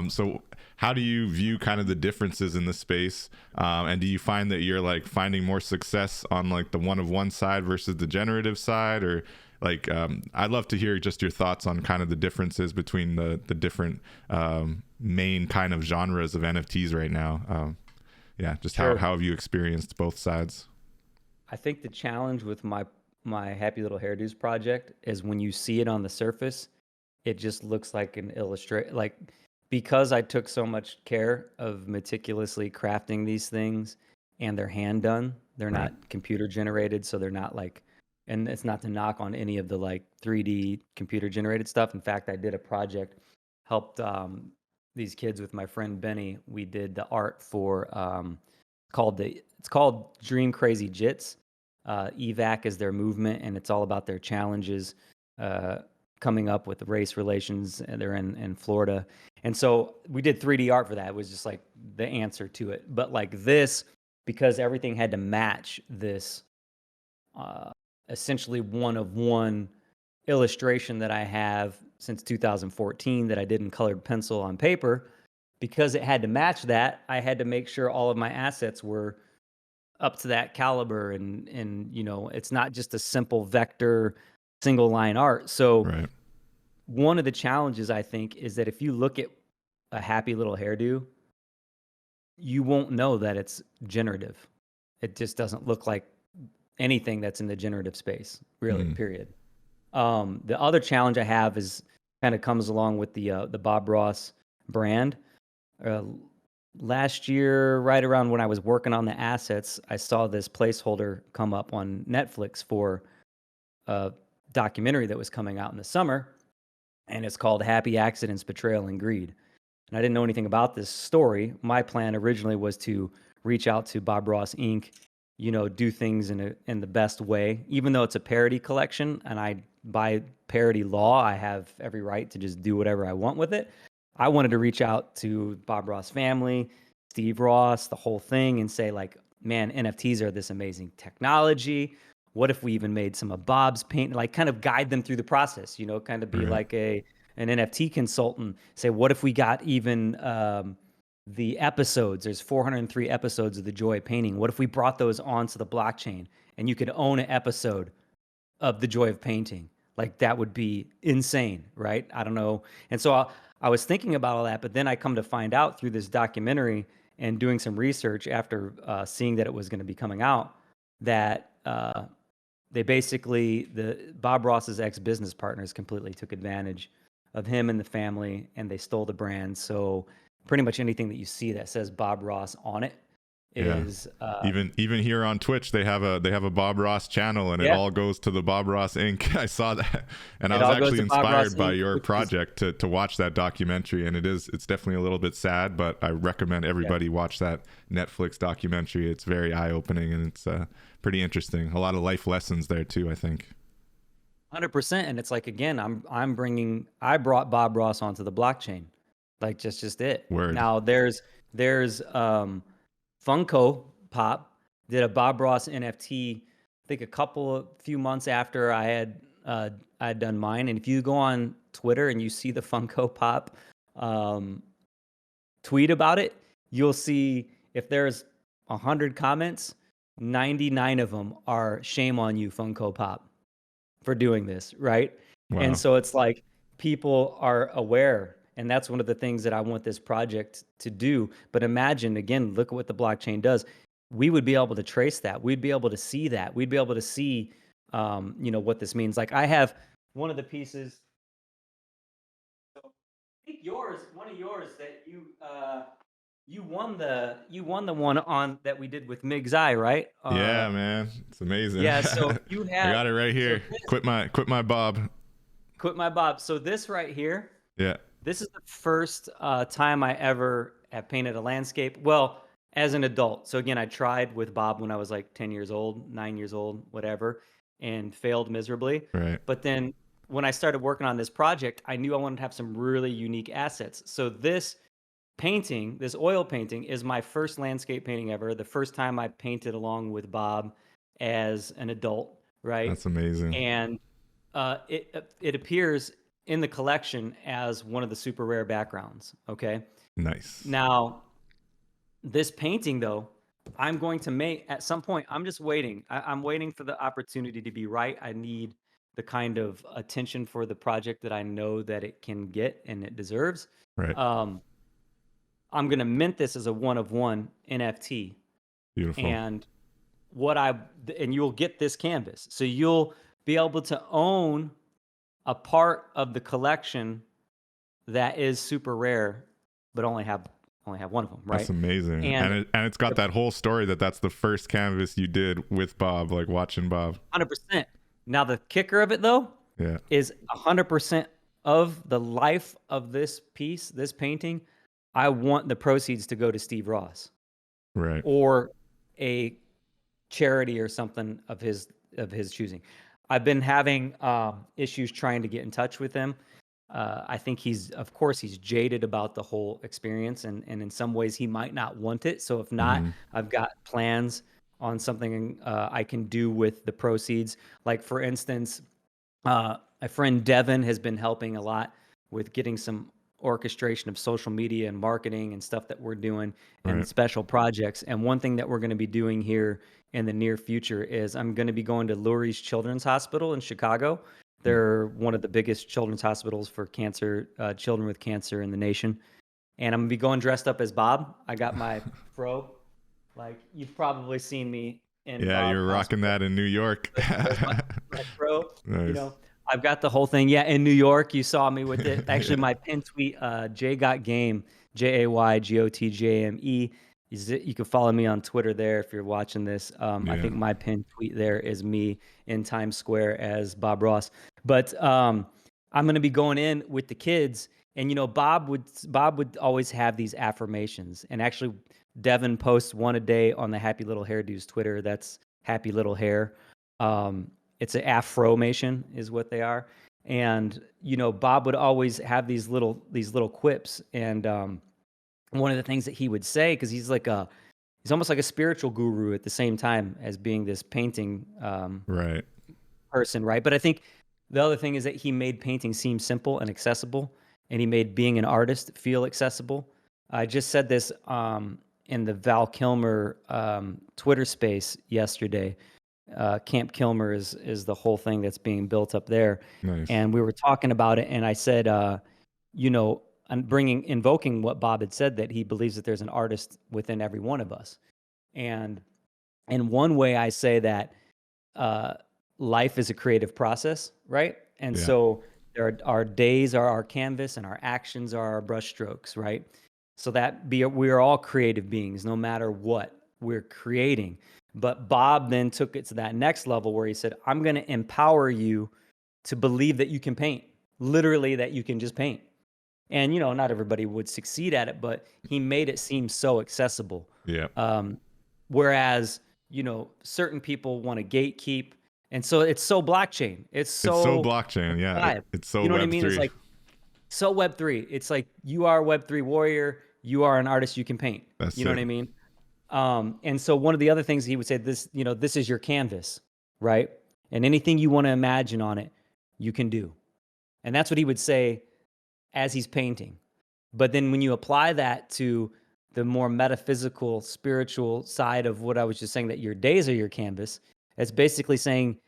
So how do you view kind of the differences in the space? And do you find that you're like finding more success on like the one-of-one side versus the generative side? Or like, I'd love to hear just your thoughts on kind of the differences between the different main kind of genres of NFTs right now. How have you experienced both sides? I think the challenge with my Happy Little Hairdos project is when you see it on the surface, it just looks like an because I took so much care of meticulously crafting these things, and they're hand done. They're not computer generated, so they're not like, and it's not to knock on any of the like 3D computer generated stuff. In fact, I did a project, helped these kids with my friend Benny. We did the art for it's called Dream Crazy Jits. EVAC is their movement, and it's all about their challenges coming up with race relations. And they're in Florida. And so we did 3D art for that. It was just like the answer to it. But like this, because everything had to match this essentially one-of-one illustration that I have since 2014 that I did in colored pencil on paper, because it had to match that, I had to make sure all of my assets were up to that caliber. And it's not just a simple vector single line art. So one of the challenges, I think, is that if you look at a Happy Little Hairdo, you won't know that it's generative. It just doesn't look like anything that's in the generative space, really, period. The other challenge I have is kind of comes along with the Bob Ross brand. Last year, right around when I was working on the assets, I saw this placeholder come up on Netflix for a documentary that was coming out in the summer, and it's called Happy Accidents, Betrayal, and Greed. And I didn't know anything about this story. My plan originally was to reach out to Bob Ross Inc., do things in the best way, even though it's a parody collection, and by parody law, I have every right to just do whatever I want with it. I wanted to reach out to Bob Ross family, Steve Ross, the whole thing, and say like, man, NFTs are this amazing technology. What if we even made some of Bob's paint, like kind of guide them through the process, kind of be like an NFT consultant. Say, what if we got even the episodes. There's 403 episodes of the Joy of Painting. What if we brought those onto the blockchain and you could own an episode of the Joy of Painting? Like, that would be insane, right? I don't know. And so I was thinking about all that, but then I come to find out through this documentary and doing some research after seeing that it was going to be coming out, that they basically, Bob Ross's ex-business partners completely took advantage of him and the family, and they stole the brand. So pretty much anything that you see that says Bob Ross on it is even here on Twitch they have a Bob Ross channel, and it all goes to the Bob Ross Inc. I saw that, and I was actually inspired by your project to watch that documentary, and it's definitely a little bit sad, but I recommend everybody watch that Netflix documentary. It's very eye-opening, and it's pretty interesting. A lot of life lessons there too, I think. 100%. And it's like, again, I brought Bob Ross onto the blockchain. Like, just it. Word. Now there's Funko Pop did a Bob Ross NFT, I think a few months after I had done mine. And if you go on Twitter and you see the Funko Pop tweet about it, you'll see if there's 100 comments, 99 of them are shame on you, Funko Pop, for doing this, right? Wow. And so it's like, people are aware, and that's one of the things that I want this project to do. But imagine, again, look at what the blockchain does. We would be able to trace that. We'd be able to see that. We'd be able to see, what this means. Like, I have one of the pieces. I think one of yours that you won the one on that we did with Mig's Eye, right? Yeah, man, it's amazing. Yeah, so you have. I got it right here. So quit my bob. Quit my bob. So this right here. Yeah. This is the first time I ever have painted a landscape. Well, as an adult. So again, I tried with Bob when I was like 10 years old, 9 years old, whatever, and failed miserably. Right. But then when I started working on this project, I knew I wanted to have some really unique assets. So this painting, this oil painting, is my first landscape painting ever. The first time I painted along with Bob as an adult, right? That's amazing. And it appears in the collection as one of the super rare backgrounds. Okay. Nice. Now, this painting, though, I'm going to make at some point. I'm just waiting. I'm waiting for the opportunity to be right. I need the kind of attention for the project that I know that it can get and it deserves. Right. I'm going to mint this as a 1-of-1 NFT. Beautiful. And you'll get this canvas. So you'll be able to own a part of the collection that is super rare, but only have one of them, right? That's amazing. And it's got that whole story that's the first canvas you did with Bob, like watching Bob. 100%. Now the kicker of it, though, is 100% of the life of this piece, this painting. I want the proceeds to go to Steve Ross, right, or a charity or something of his choosing. I've been having issues trying to get in touch with him. I think he's jaded about the whole experience, and in some ways he might not want it. So if not, I've got plans on something I can do with the proceeds. Like, for instance, my friend Devin has been helping a lot with getting some orchestration of social media and marketing and stuff that we're doing and special projects. And one thing that we're going to be doing here in the near future is I'm going to be going to Lurie's Children's Hospital in Chicago. They're one of the biggest children's hospitals for cancer, children with cancer in the nation. And I'm going to be going dressed up as Bob. I got my fro. Like, you've probably seen me in Bob you're rocking that in New York. my fro. Nice. You know, I've got the whole thing. Yeah, in New York, you saw me with it. Actually, my pin tweet, Jay Got Game, JAYGOTJAME. You can follow me on Twitter there if you're watching this. I think my pin tweet there is me in Times Square as Bob Ross. But I'm going to be going in with the kids, and Bob would always have these affirmations. And actually, Devin posts one a day on the Happy Little Hairdos Twitter. That's Happy Little Hair. It's an Afromation is what they are. And Bob would always have these little quips. And one of the things that he would say, because he's almost like a spiritual guru at the same time as being this painting person, right? But I think the other thing is that he made painting seem simple and accessible, and he made being an artist feel accessible. I just said this in the Val Kilmer Twitter space yesterday. Camp Kilmer is the whole thing that's being built up there, Nice. and we were talking about it, and I said, you know, I'm invoking what Bob had said, that he believes that there's an artist within every one of us, and in one way, I say that uh, life is a creative process, right? And Yeah. so our days are our canvas, and our actions are our brushstrokes, right? So we are all creative beings, no matter what we're creating. But Bob then took it to that next level where he said, I'm going to empower you to believe that you can paint, literally, that you can just paint. And, not everybody would succeed at it, but he made it seem so accessible. Yeah. Whereas, certain people want to gatekeep. And so it's so blockchain. It's so blockchain. Yeah. It's so you know what I Web3. mean? It's like, so Web3. It's like, you are a Web3 warrior. You are an artist. You can paint. You know what I mean? And so one of the other things he would say, this is your canvas, right? And anything you want to imagine on it, you can do. And that's what he would say as he's painting. But then when you apply that to the more metaphysical, spiritual side of what I was just saying, that your days are your canvas, it's basically saying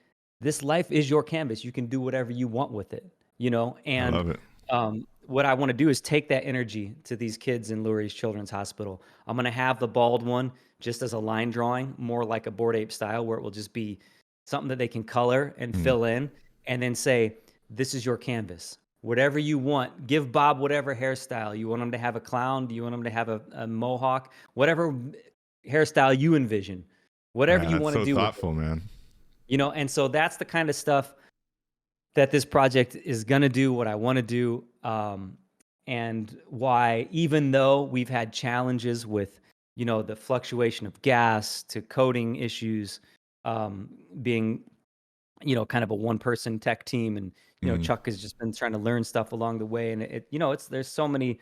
this life is your canvas. You can do whatever you want with it, And I love it. What I want to do is take that energy to these kids in Lurie's Children's Hospital. I'm going to have the bald one just as a line drawing, more like a Bored Ape style, where it will just be something that they can color and fill in, and then say, this is your canvas. Whatever you want, give Bob whatever hairstyle. You want him to have a clown? Do you want him to have a mohawk? Whatever hairstyle you envision. Whatever you want to do. That's so thoughtful, man. And so that's the kind of stuff that this project is going to do, what I want to do, and why, even though we've had challenges with, the fluctuation of gas to coding issues, being, kind of a one-person tech team, and Chuck has just been trying to learn stuff along the way, and there's so many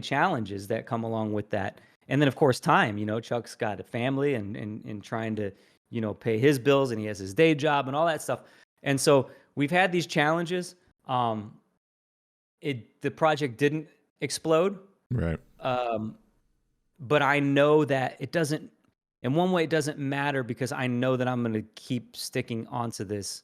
challenges that come along with that, and then of course time. Chuck's got a family and trying to pay his bills, and he has his day job and all that stuff, and so we've had these challenges. The project didn't explode, right? But I know that it doesn't. In one way, it doesn't matter, because I know that I'm going to keep sticking onto this.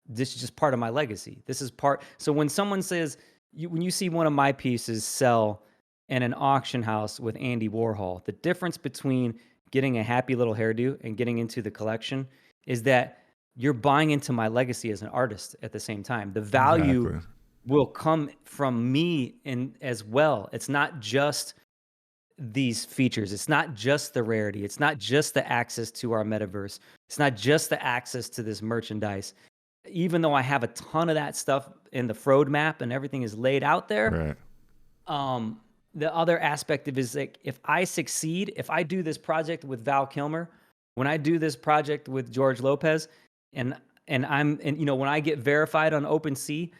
This is just part of my legacy. This is part. So when someone says, when you see one of my pieces sell in an auction house with Andy Warhol, the difference between getting a Happy Little Hairdo and getting into the collection is that you're buying into my legacy as an artist at the same time. The value will come from me as well. It's not just these features. It's not just the rarity. It's not just the access to our metaverse. It's not just the access to this merchandise. Even though I have a ton of that stuff in the roadmap and everything is laid out there, right. The other aspect of it is, like, if I succeed, if I do this project with Val Kilmer, when I do this project with George Lopez, and when I get verified on OpenSea,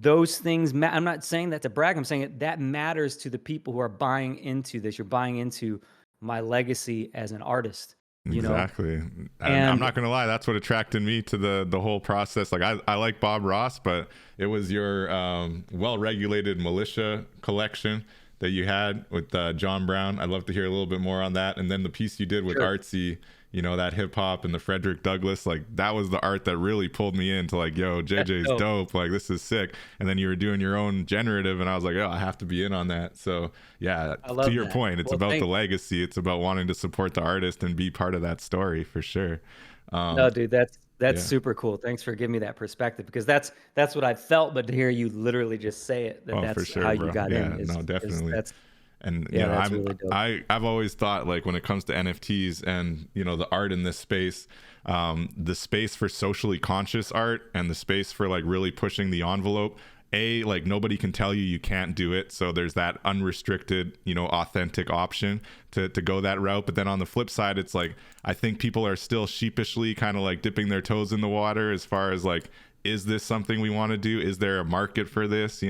those things, I'm not saying that to brag, I'm saying that matters to the people who are buying into this. You're buying into my legacy as an artist. Exactly. And I'm not going to lie, that's what attracted me to the whole process. Like, I like Bob Ross, but it was your well-regulated militia collection that you had with John Brown. I'd love to hear a little bit more on that. And then the piece you did with Artsy, that hip hop and the Frederick Douglass, like, that was the art that really pulled me into, like, yo, JJ's dope. Like, this is sick. And then you were doing your own generative, and I was like, oh, I have to be in on that. So yeah, to your point, it's about the legacy. It's about wanting to support the artist and be part of that story, for sure. No, dude, that's super cool. Thanks for giving me that perspective, because that's what I felt, but to hear you literally just say it, that's for sure, how you got in. No, definitely. And really I've always thought, like, when it comes to NFTs and the art in this space, the space for socially conscious art and the space for, like, really pushing the envelope, like, nobody can tell you can't do it, so there's that unrestricted authentic option to go that route. But then on the flip side, it's like, I think people are still sheepishly kind of like dipping their toes in the water as far as, like, is this something we want to do? Is there a market for this?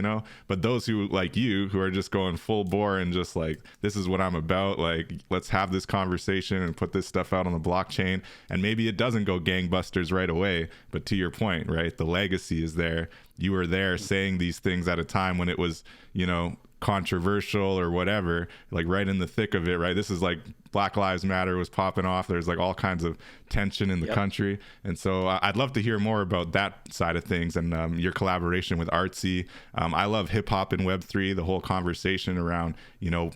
But those who, like you, who are just going full bore and just like, this is what I'm about, like, let's have this conversation and put this stuff out on the blockchain. And maybe it doesn't go gangbusters right away, but to your point, right, the legacy is there. You were there saying these things at a time when it was controversial or whatever, like right in the thick of it, right? This is like Black Lives Matter was popping off. There's like all kinds of tension in the country. And so I'd love to hear more about that side of things and your collaboration with Artsy. I love hip hop and Web3, the whole conversation around, you know,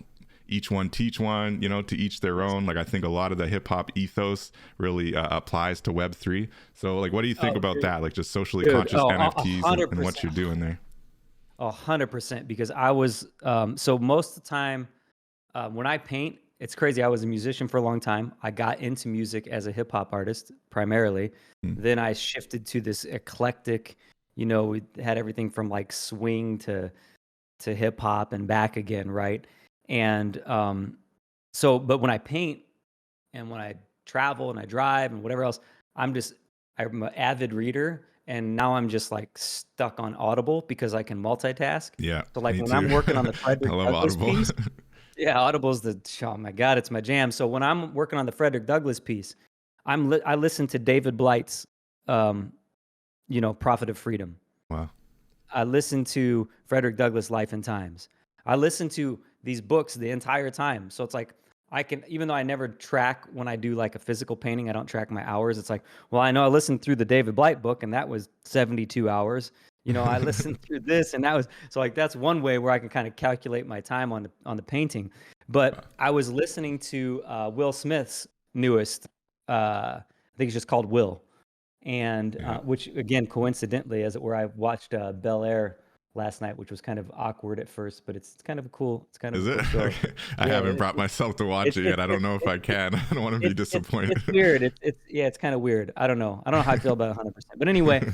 each one teach one, you know, to each their own. Like I think a lot of the hip hop ethos really applies to Web3. So like, what do you think about that? Like just socially conscious NFTs and what you're doing there? 100%, because I was so most of the time when I paint, it's crazy. I was a musician for a long time. I got into music as a hip hop artist primarily. Then I shifted to this eclectic, you know, we had everything from like swing to hip hop and back again, right? And but when I paint and when I travel and I drive and whatever else, I'm an avid reader. And now I'm just like stuck on Audible because I can multitask. Yeah. So like when I'm working on the Frederick Douglass Audible. piece, yeah, Audible's oh my God, it's my jam. So when I'm working on the Frederick Douglass piece, I listen to David Blight's, you know, Prophet of Freedom. Wow. I listen to Frederick Douglass' Life and Times. I listen to these books the entire time. So it's like I can, even though I never track when I do like a physical painting, I don't track my hours. It's like, well, I know I listened through the David Blight book and that was 72 hours. You know, I listened through this and that was, so like that's one way where I can kind of calculate my time on the painting. But I was listening to Will Smith's newest, I think it's just called Will. And which again, coincidentally, as it were, I watched Bel Air last night, which was kind of awkward at first, but it's kind of a cool. It's kind of a cool show. I haven't brought myself to watch it yet. I don't know if I can. I don't want to be disappointed. It's weird. It's kind of weird. I don't know how I feel about it 100%. But anyway,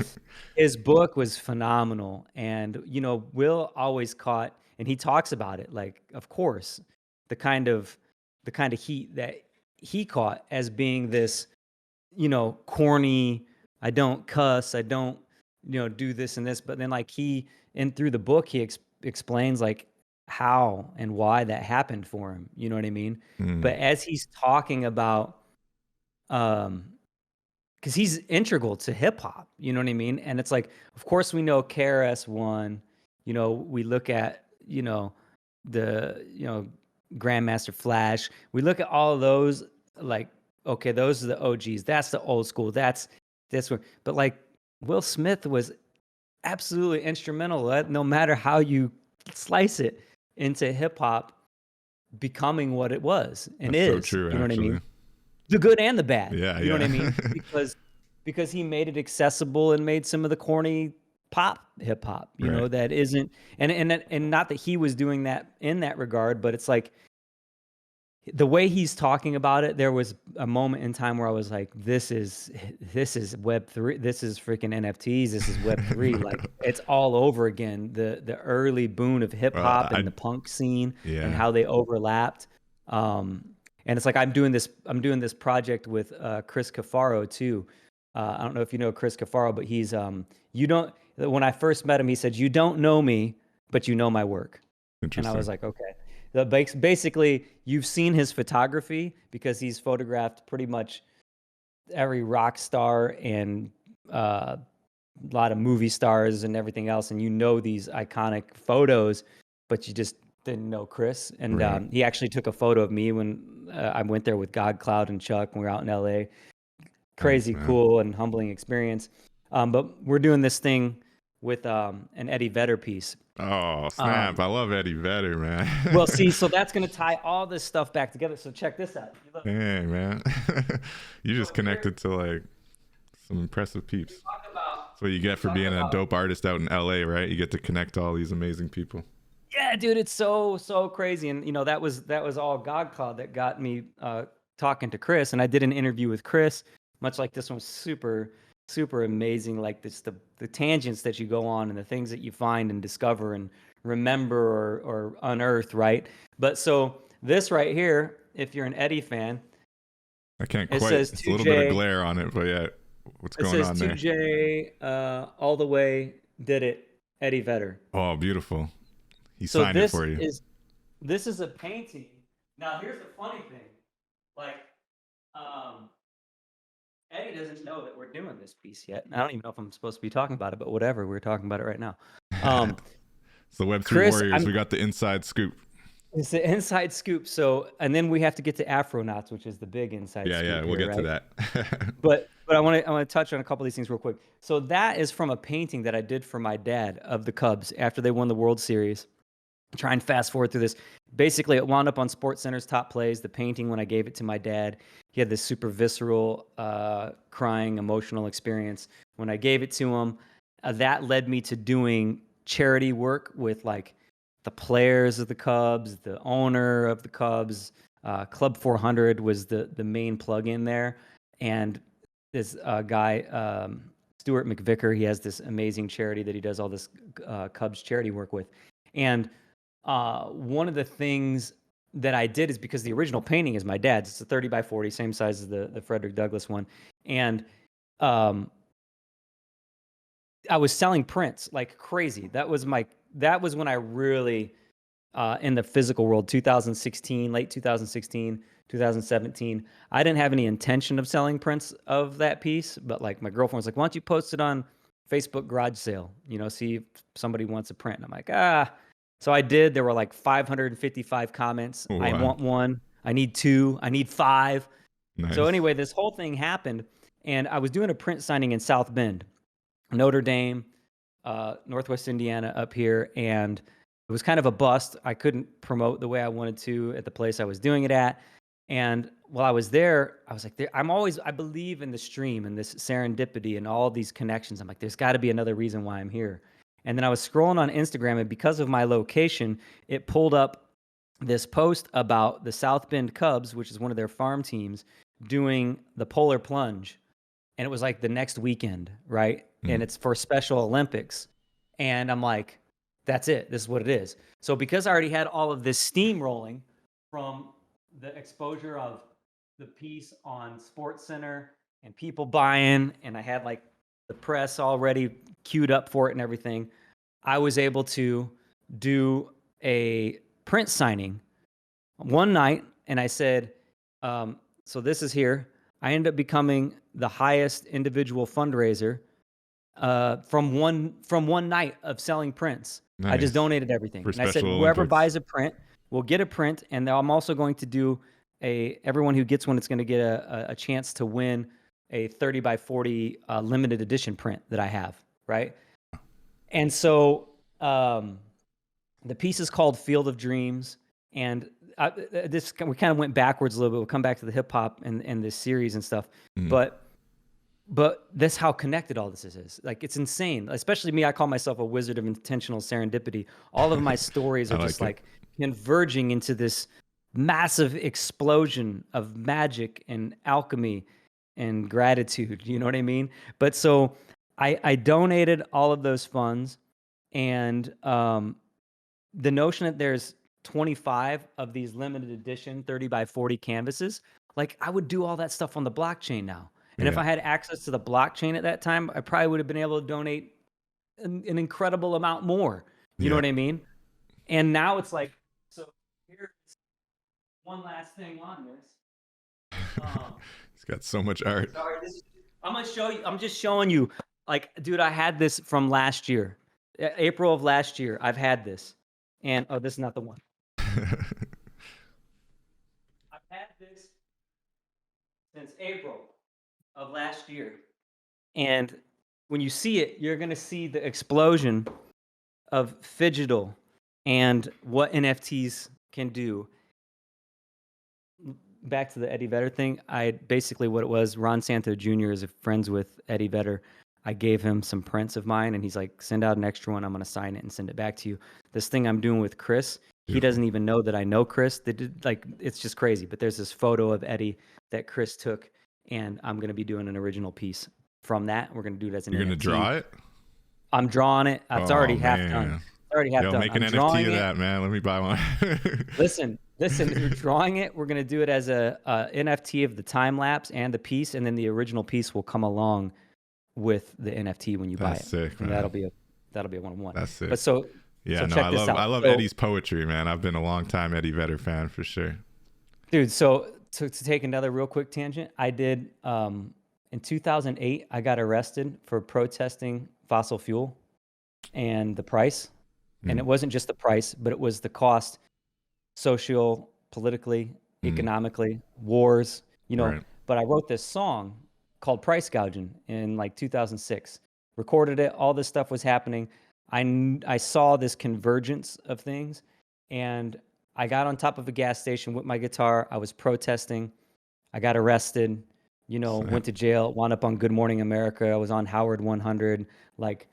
his book was phenomenal, and you know, Will always caught, and he talks about it. Like, of course, the kind of heat that he caught as being this, you know, corny. I don't cuss. I don't, you know, do this and this. But then like through the book, he explains like how and why that happened for him. You know what I mean? But as he's talking about, because he's integral to hip hop, you know what I mean? And it's like, of course we know KRS-One, you know, we look at, you know, Grandmaster Flash. We look at all of those like, okay, those are the OGs. That's the old school. That's this one. But like Will Smith was absolutely instrumental, no matter how you slice it, into hip hop becoming what it was and That's is. So true, you know actually. what I mean? The good and the bad. Yeah, you know what I mean? Because he made it accessible and made some of the corny pop hip hop, you know, that isn't, and not that he was doing that in that regard, but it's like the way he's talking about it, there was a moment in time where I was like, this is Web3. This is freaking NFTs. This is Web3. Like it's all over again. The early boon of hip hop and the punk scene and how they overlapped. And it's like, I'm doing this project with Chris Cafaro too. I don't know if you know Chris Cafaro, but he's, when I first met him, he said, you don't know me, but you know my work. And I was like, okay. Basically, you've seen his photography because he's photographed pretty much every rock star and a lot of movie stars and everything else. And you know these iconic photos, but you just didn't know Chris. And he actually took a photo of me when I went there with God, Cloud, and Chuck when we were out in LA. Crazy, cool, and humbling experience. But we're doing this thing with an Eddie Vedder piece. Oh, snap. I love Eddie Vedder, man. Well, see, so that's going to tie all this stuff back together. So check this out. Hey, man. You just connected to like some impressive peeps. That's what you get for being a dope artist out in LA, right? You get to connect to all these amazing people. Yeah, dude, it's so crazy. And, you know, that was all God Cloud that got me talking to Chris. And I did an interview with Chris, much like this one was super amazing, like this the tangents that you go on and the things that you find and discover and remember or unearth, right? But so this right here, if you're an Eddie fan, I can't quite. It's a little bit of glare on it, but yeah, what's going on there? It says 2J, all the way, did it, Eddie Vedder. Oh, beautiful. He signed it for you. This is a painting. Now here's the funny thing, like, Eddie doesn't know that we're doing this piece yet. I don't even know if I'm supposed to be talking about it, but whatever. We're talking about it right now. So Web3 Chris, Warriors, we got the inside scoop. it's the inside scoop. So, and then we have to get to Afronauts, which is the big inside scoop. Yeah, we'll here, get to that. But I want to touch on a couple of these things real quick. So that is from a painting that I did for my dad of the Cubs after they won the World Series. Try and fast forward through this. Basically, it wound up on SportsCenter's top plays. The painting, when I gave it to my dad, he had this super visceral, crying, emotional experience. When I gave it to him, that led me to doing charity work with like the players of the Cubs, the owner of the Cubs. Club 400 was the main plug-in there, and this guy, Stuart McVicker, he has this amazing charity that he does all this Cubs charity work with. And one of the things that I did is because the original painting is my dad's. It's a 30 by 40, same size as the Frederick Douglass one. And I was selling prints like crazy. That was when I really, in the physical world, 2016, late 2016, 2017. I didn't have any intention of selling prints of that piece, but like my girlfriend was like, why don't you post it on Facebook garage sale, see if somebody wants a print. And I'm like, So I did. There were like 555 comments. Oh, I wow. want one. I need two. I need five. Nice. So anyway, this whole thing happened, and I was doing a print signing in South Bend, Notre Dame, Northwest Indiana up here, and it was kind of a bust. I couldn't promote the way I wanted to at the place I was doing it at. And while I was there, I was like, I believe in the stream and this serendipity and all these connections. I'm like, there's got to be another reason why I'm here. And then I was scrolling on Instagram, and because of my location, it pulled up this post about the South Bend Cubs, which is one of their farm teams, doing the polar plunge. And it was like the next weekend, right? And it's for Special Olympics. And I'm like, that's it. This is what it is. So because I already had all of this steam rolling from the exposure of the piece on SportsCenter and people buying, and I had like the press already queued up for it and everything, I was able to do a print signing one night. And I said, so this is here. I ended up becoming the highest individual fundraiser from one night of selling prints. Nice. I just donated everything. And I said, whoever buys a print will get a print. And I'm also going to do everyone who gets one, it's going to get a chance to win a 30 by 40 limited edition print that I have, right? And so the piece is called Field of Dreams. And we kind of went backwards a little bit. We'll come back to the hip hop and this series and stuff. But that's how connected all this is. Like, it's insane. Especially me, I call myself a wizard of intentional serendipity. All of my stories are just like converging into this massive explosion of magic and alchemy and gratitude. You know what I mean? But so I donated all of those funds, and the notion that there's 25 of these limited edition 30 by 40 canvases, like I would do all that stuff on the blockchain now. And if I had access to the blockchain at that time, I probably would have been able to donate an incredible amount more. You know what I mean? And now it's like, so here's one last thing on this. It's got so much art. Sorry, I'm gonna show you. I'm just showing you. Like, dude, I had this from last year, April of last year. I've had this, and this is not the one. I've had this since April of last year. And when you see it, you're going to see the explosion of Phygital and what NFTs can do. Back to the Eddie Vedder thing, basically what it was, Ron Santo Jr. is friends with Eddie Vedder. I gave him some prints of mine, and he's like, send out an extra one. I'm going to sign it and send it back to you. This thing I'm doing with Chris, he doesn't even know that I know Chris. It's just crazy. But there's this photo of Eddie that Chris took, and I'm going to be doing an original piece from that. We're going to do it as an NFT. You're going to draw it? I'm drawing it. It's already half done. It's already half done. Make an NFT of that, man. Let me buy one. Listen, we're drawing it. We're going to do it as a NFT of the time lapse and the piece, and then the original piece will come along with the NFT when you buy it. Sick, man. That'll be a one-on-one. That's sick. But so I love Eddie's poetry, man. I've been a long time Eddie Vedder fan for sure. Dude, so to take another real quick tangent, I did in 2008, I got arrested for protesting fossil fuel and the price. And it wasn't just the price, but it was the cost, social, politically, economically, wars, Right. but I wrote this song called Price Gouging in like 2006, recorded it. All this stuff was happening. I saw this convergence of things, and I got on top of a gas station with my guitar. I was protesting. I got arrested, went to jail, wound up on Good Morning America. I was on Howard 100, like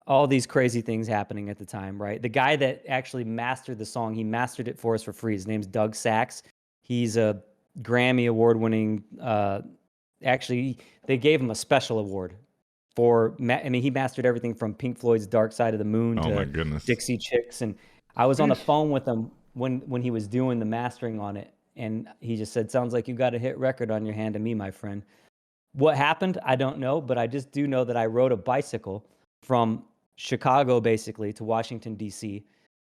all these crazy things happening at the time, right? The guy that actually mastered the song, he mastered it for us for free. His name's Doug Sachs. He's a Grammy award-winning, actually, they gave him a special award for, he mastered everything from Pink Floyd's Dark Side of the Moon Oh my to goodness. Dixie Chicks. And I was on the phone with him when he was doing the mastering on it. And he just said, sounds like you got a hit record on your hand to me, my friend. What happened? I don't know, but I just do know that I rode a bicycle from Chicago, basically, to Washington, D.C.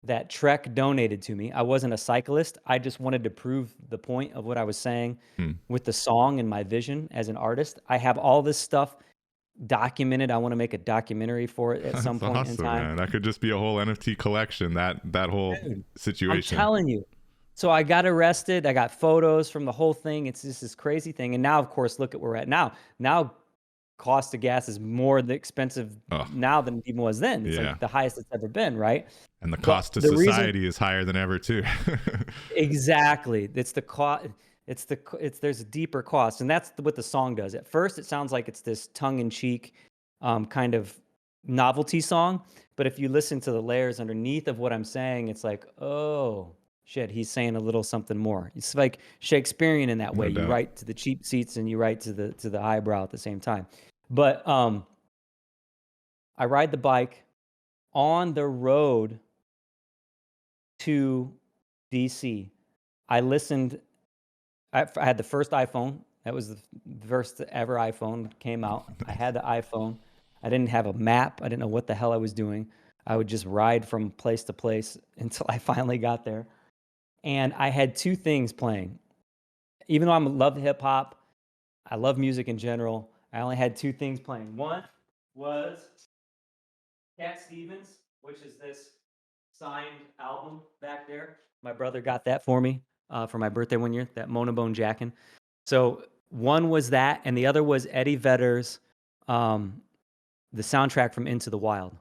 that Trek donated to me. I wasn't a cyclist. I just wanted to prove the point of what I was saying with the song and my vision as an artist. I have all this stuff documented. I want to make a documentary for it at some That's point in awesome, time. man. That could just be a whole NFT collection, that whole Dude, situation. I'm telling you. So I got arrested. I got photos from the whole thing. It's just this crazy thing. And now, of course, look at where we're at now. Now, cost of gas is more expensive now than it even was then. It's like the highest it's ever been, right? And the cost to society is higher than ever too. Exactly. It's the cost. There's a deeper cost, and that's what the song does. At first, it sounds like it's this tongue-in-cheek kind of novelty song, but if you listen to the layers underneath of what I'm saying, it's like, oh shit, he's saying a little something more. It's like Shakespearean in that way. You write to the cheap seats and you write to the highbrow at the same time. But I ride the bike on the road to DC. I listened. I had the first iPhone. That was the first ever iPhone came out. I had the iPhone. I didn't have a map. I didn't know what the hell I was doing. I would just ride from place to place until I finally got there. And I had two things playing. Even though I love hip hop, I love music in general, I only had two things playing. One was Cat Stevens, which is this signed album back there. My brother got that for me for my birthday one year, that Monobone Jackin'. So one was that, and the other was Eddie Vedder's, the soundtrack from Into the Wild.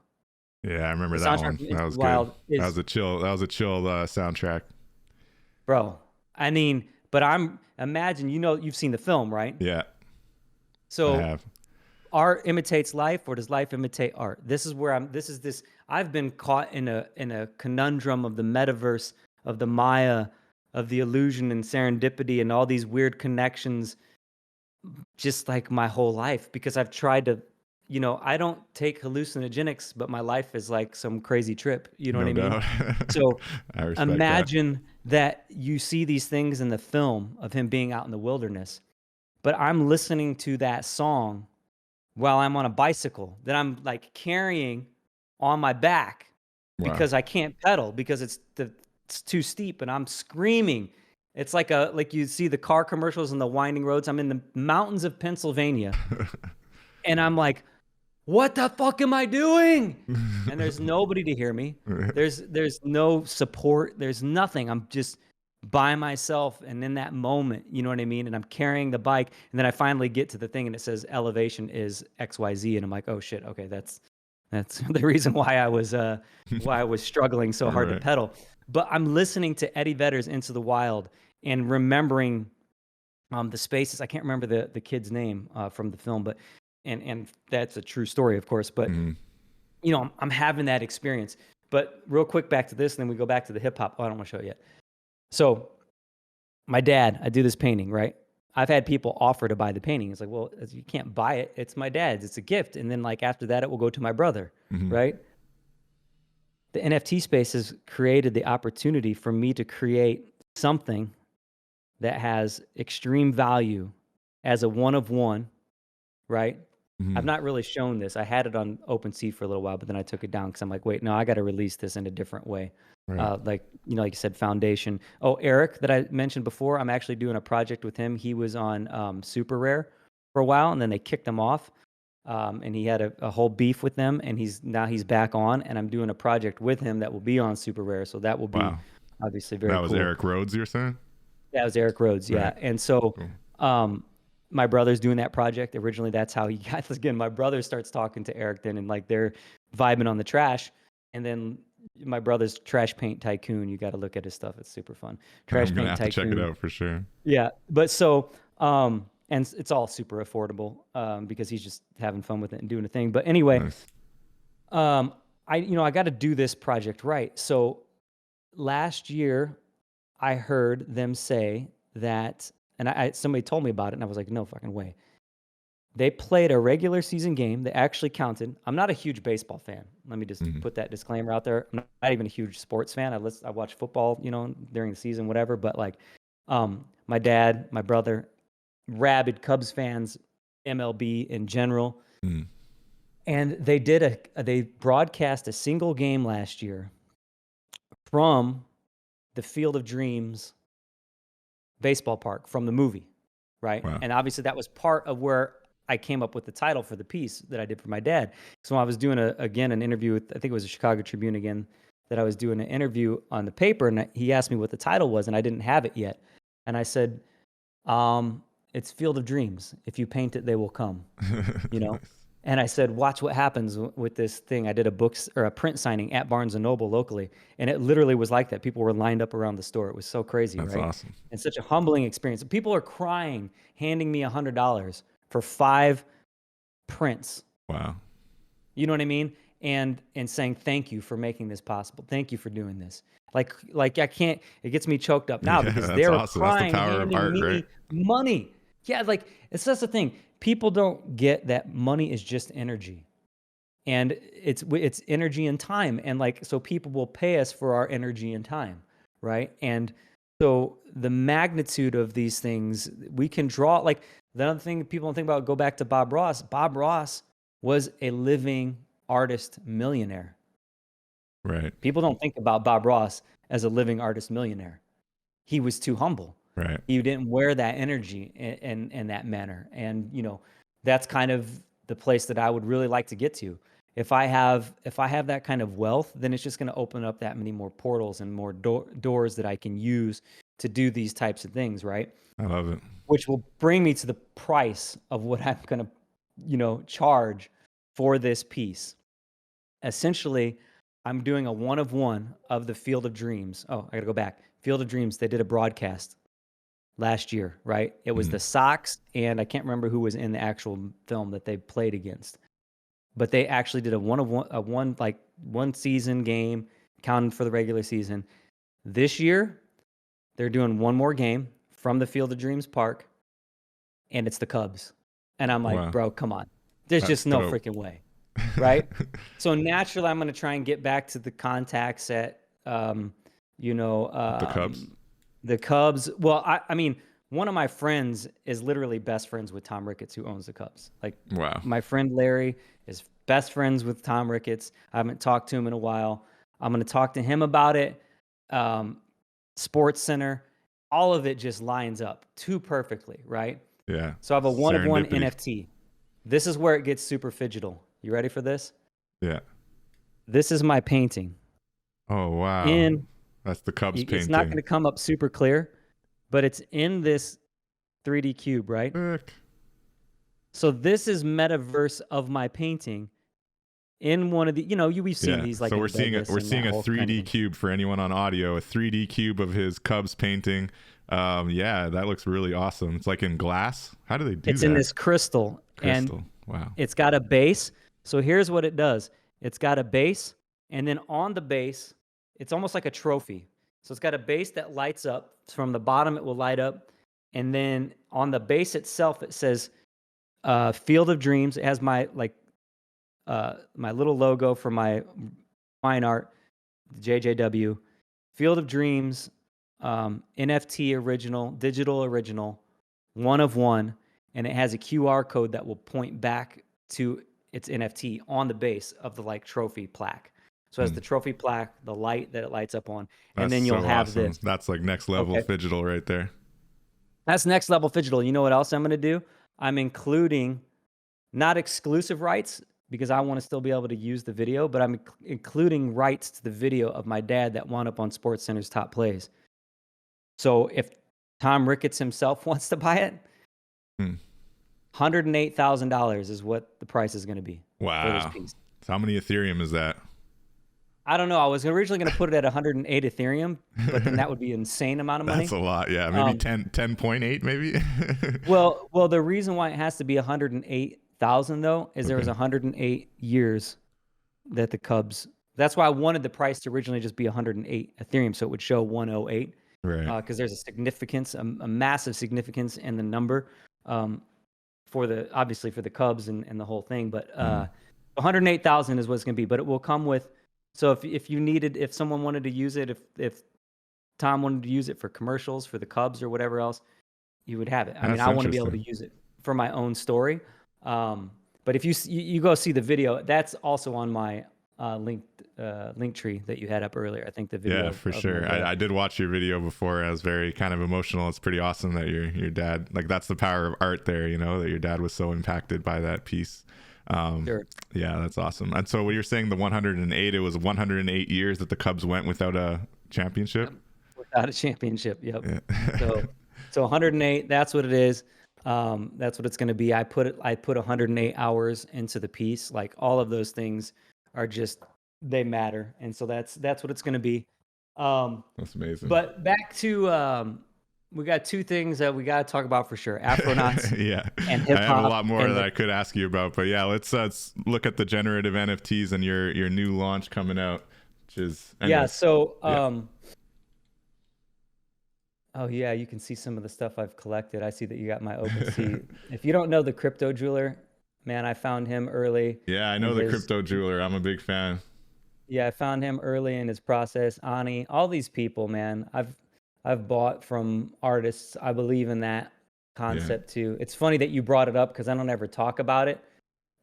Yeah, I remember that one. That was good. That was a chill soundtrack. Bro, I mean, but imagine, you've seen the film, right? Yeah. So I have. Art imitates life, or does life imitate art? This is where I've been caught in a conundrum of the metaverse, of the Maya, of the illusion and serendipity and all these weird connections just like my whole life, because I've tried to, I don't take hallucinogenics, but my life is like some crazy trip. You know what I mean? So imagine that you see these things in the film of him being out in the wilderness, but I'm listening to that song while I'm on a bicycle that I'm like carrying on my back because I can't pedal because it's too steep, and I'm screaming. It's like you see the car commercials and the winding roads. I'm in the mountains of Pennsylvania and I'm like, what the fuck am I doing? And there's nobody to hear me. There's no support. There's nothing. I'm just by myself. And in that moment, you know what I mean? And I'm carrying the bike. And then I finally get to the thing and it says elevation is XYZ. And I'm like, oh shit. Okay. That's the reason why I was struggling so hard to pedal. But I'm listening to Eddie Vedder's Into the Wild and remembering the spaces. I can't remember the kid's name from the film, but and that's a true story, of course. But I'm having that experience. But real quick, back to this, and then we go back to the hip hop. Oh, I don't want to show it yet. So my dad, I do this painting, right? I've had people offer to buy the painting. It's like, well, you can't buy it. It's my dad's. It's a gift. And then like after that, it will go to my brother, right? The NFT space has created the opportunity for me to create something that has extreme value as a one of one, right? I've not really shown this. I had it on OpenSea for a little while, but then I took it down because I'm like, wait, no, I got to release this in a different way. Like you said, foundation. Oh, Eric that I mentioned before, I'm actually doing a project with him. He was on Super Rare for a while, and then they kicked him off. and he had a whole beef with them, and he's back on, and I'm doing a project with him that will be on Super Rare, so that will be obviously very cool. That was Eric Rhodes, you're saying? That was Eric Rhodes, yeah. Right. And so my brother's doing that project. Originally, that's how he got this. Again, my brother starts talking to Eric then, and like they're vibing on the trash, and then my brother's Trash Paint Tycoon. You got to look at his stuff. It's super fun. Trash Paint Tycoon. I'm gonna have to check it out for sure. Yeah, but so and it's all super affordable because he's just having fun with it and doing a thing. But anyway, nice. I got to do this project right. So last year, I heard them say that, and somebody told me about it, and I was like, no fucking way. They played a regular season game. They actually counted. I'm not a huge baseball fan. Let me just put that disclaimer out there. I'm not even a huge sports fan. I watch football, during the season, whatever. But like, my dad, my brother, rabid Cubs fans, MLB in general, and they broadcast a single game last year from the Field of Dreams baseball park from the movie, right? Wow. And obviously that was part of where I came up with the title for the piece that I did for my dad. So I was doing an interview with, I think it was a Chicago Tribune again, that I was doing an interview on the paper, and he asked me what the title was, and I didn't have it yet. And I said, it's Field of Dreams. If you paint it, they will come, Nice. And I said, watch what happens with this thing. I did a print signing at Barnes & Noble locally, and it literally was like that. People were lined up around the store. It was so crazy, That's right? Awesome. And such a humbling experience. People are crying, handing me $100 for 5 prints. Wow. You know what I mean? And saying, thank you for making this possible. Thank you for doing this. Like I can't, it gets me choked up now because they're awesome. Crying, that's the power handing of art, me right? money. Yeah, like it's just the thing. People don't get that money is just energy, and it's energy and time, and like so people will pay us for our energy and time, right? And so the magnitude of these things we can draw. Like the other thing people don't think about, go back to Bob Ross. Bob Ross was a living artist millionaire. Right. People don't think about Bob Ross as a living artist millionaire. He was too humble. Right. He didn't wear that energy in that manner. And, that's kind of the place that I would really like to get to. If I have that kind of wealth, then it's just going to open up that many more portals and more doors that I can use to do these types of things, right? I love it. Which will bring me to the price of what I'm going to, charge for this piece. Essentially, I'm doing a 1-of-1 of the Field of Dreams. Oh, I got to go back. Field of Dreams, they did a broadcast last year, right? It was the Sox, and I can't remember who was in the actual film that they played against. But they actually did a 1-of-1, one season game, counted for the regular season. This year, they're doing one more game from the Field of Dreams Park, and it's the Cubs. And I'm like, wow. Bro, come on. There's just no freaking way, right? So naturally, I'm going to try and get back to the contacts at, the Cubs. The Cubs. Well, I mean, one of my friends is literally best friends with Tom Ricketts, who owns the Cubs. Like, wow. My friend Larry is best friends with Tom Ricketts. I haven't talked to him in a while. I'm going to talk to him about it. Sports Center, all of it just lines up too perfectly, right? Yeah. So I have a 1-of-1 NFT. This is where it gets super fidgetal. You ready for this? Yeah. This is my painting. Oh, wow. That's the Cubs painting. It's not going to come up super clear, but it's in this 3D cube, right? Heck. So this is metaverse of my painting in one of the, we've seen these like. So we're seeing a 3D cube for anyone on audio, a 3D cube of his Cubs painting. That looks really awesome. It's like in glass. How do they do that? It's in this crystal. And wow. It's got a base. So here's what it does. It's got a base, and then on the base, it's almost like a trophy. So it's got a base that lights up. From the bottom, it will light up. And then on the base itself, it says Field of Dreams. It has my my little logo for my fine art, JJW. Field of Dreams, NFT original, digital original, 1-of-1. And it has a QR code that will point back to its NFT on the base of the trophy plaque. So it has the trophy plaque, the light that it lights up on, and then you'll have this. That's like next level phygital right there. That's next level phygital. You know what else I'm going to do? I'm including not exclusive rights because I want to still be able to use the video, but I'm including rights to the video of my dad that wound up on SportsCenter's top plays. So if Tom Ricketts himself wants to buy it, Hmm. $108,000 is what the price is going to be for this Wow. piece. So how many Ethereum is that? I don't know. I was originally going to put it at 108 Ethereum, but then that would be an insane amount of money. That's a lot. Yeah, maybe 10.8 maybe. Well, the reason why it has to be 108,000 though is there was 108 years that the Cubs. That's why I wanted the price to originally just be 108 Ethereum, so it would show 108. Right. Because there's a significance, a massive significance in the number, for the obviously for the Cubs and the whole thing. But 108,000 is what it's going to be. But it will come with. So if you needed, if someone wanted to use it, if Tom wanted to use it for commercials for the Cubs or whatever else, you would have it. I mean, I want to be able to use it for my own story. But if you go see the video, that's also on my link tree that you had up earlier. I think the video. Yeah, for sure. I did watch your video before. I was very kind of emotional. It's pretty awesome that your dad, like, that's the power of art there, you know, that your dad was so impacted by that piece. Sure. Yeah, that's awesome. And so when you're saying the 108, it was 108 years that the Cubs went without a championship? Without a championship. Yep. Yeah. So 108, that's what it is. That's what it's going to be. I put 108 hours into the piece. Like, all of those things are just, they matter. And so that's what it's going to be. That's amazing. But back to, we got two things that we got to talk about for sure. Afronauts yeah. and hip hop. I have a lot more that I could ask you about, but yeah, let's look at the generative NFTs and your new launch coming out, which is Oh yeah, you can see some of the stuff I've collected. I see that you got my OpenSea. If you don't know the crypto jeweler, man, I found him early. Yeah, I know the crypto jeweler. I'm a big fan. Yeah, I found him early in his process. Ani, all these people, man. I've bought from artists. I believe in that concept too. It's funny that you brought it up because I don't ever talk about it.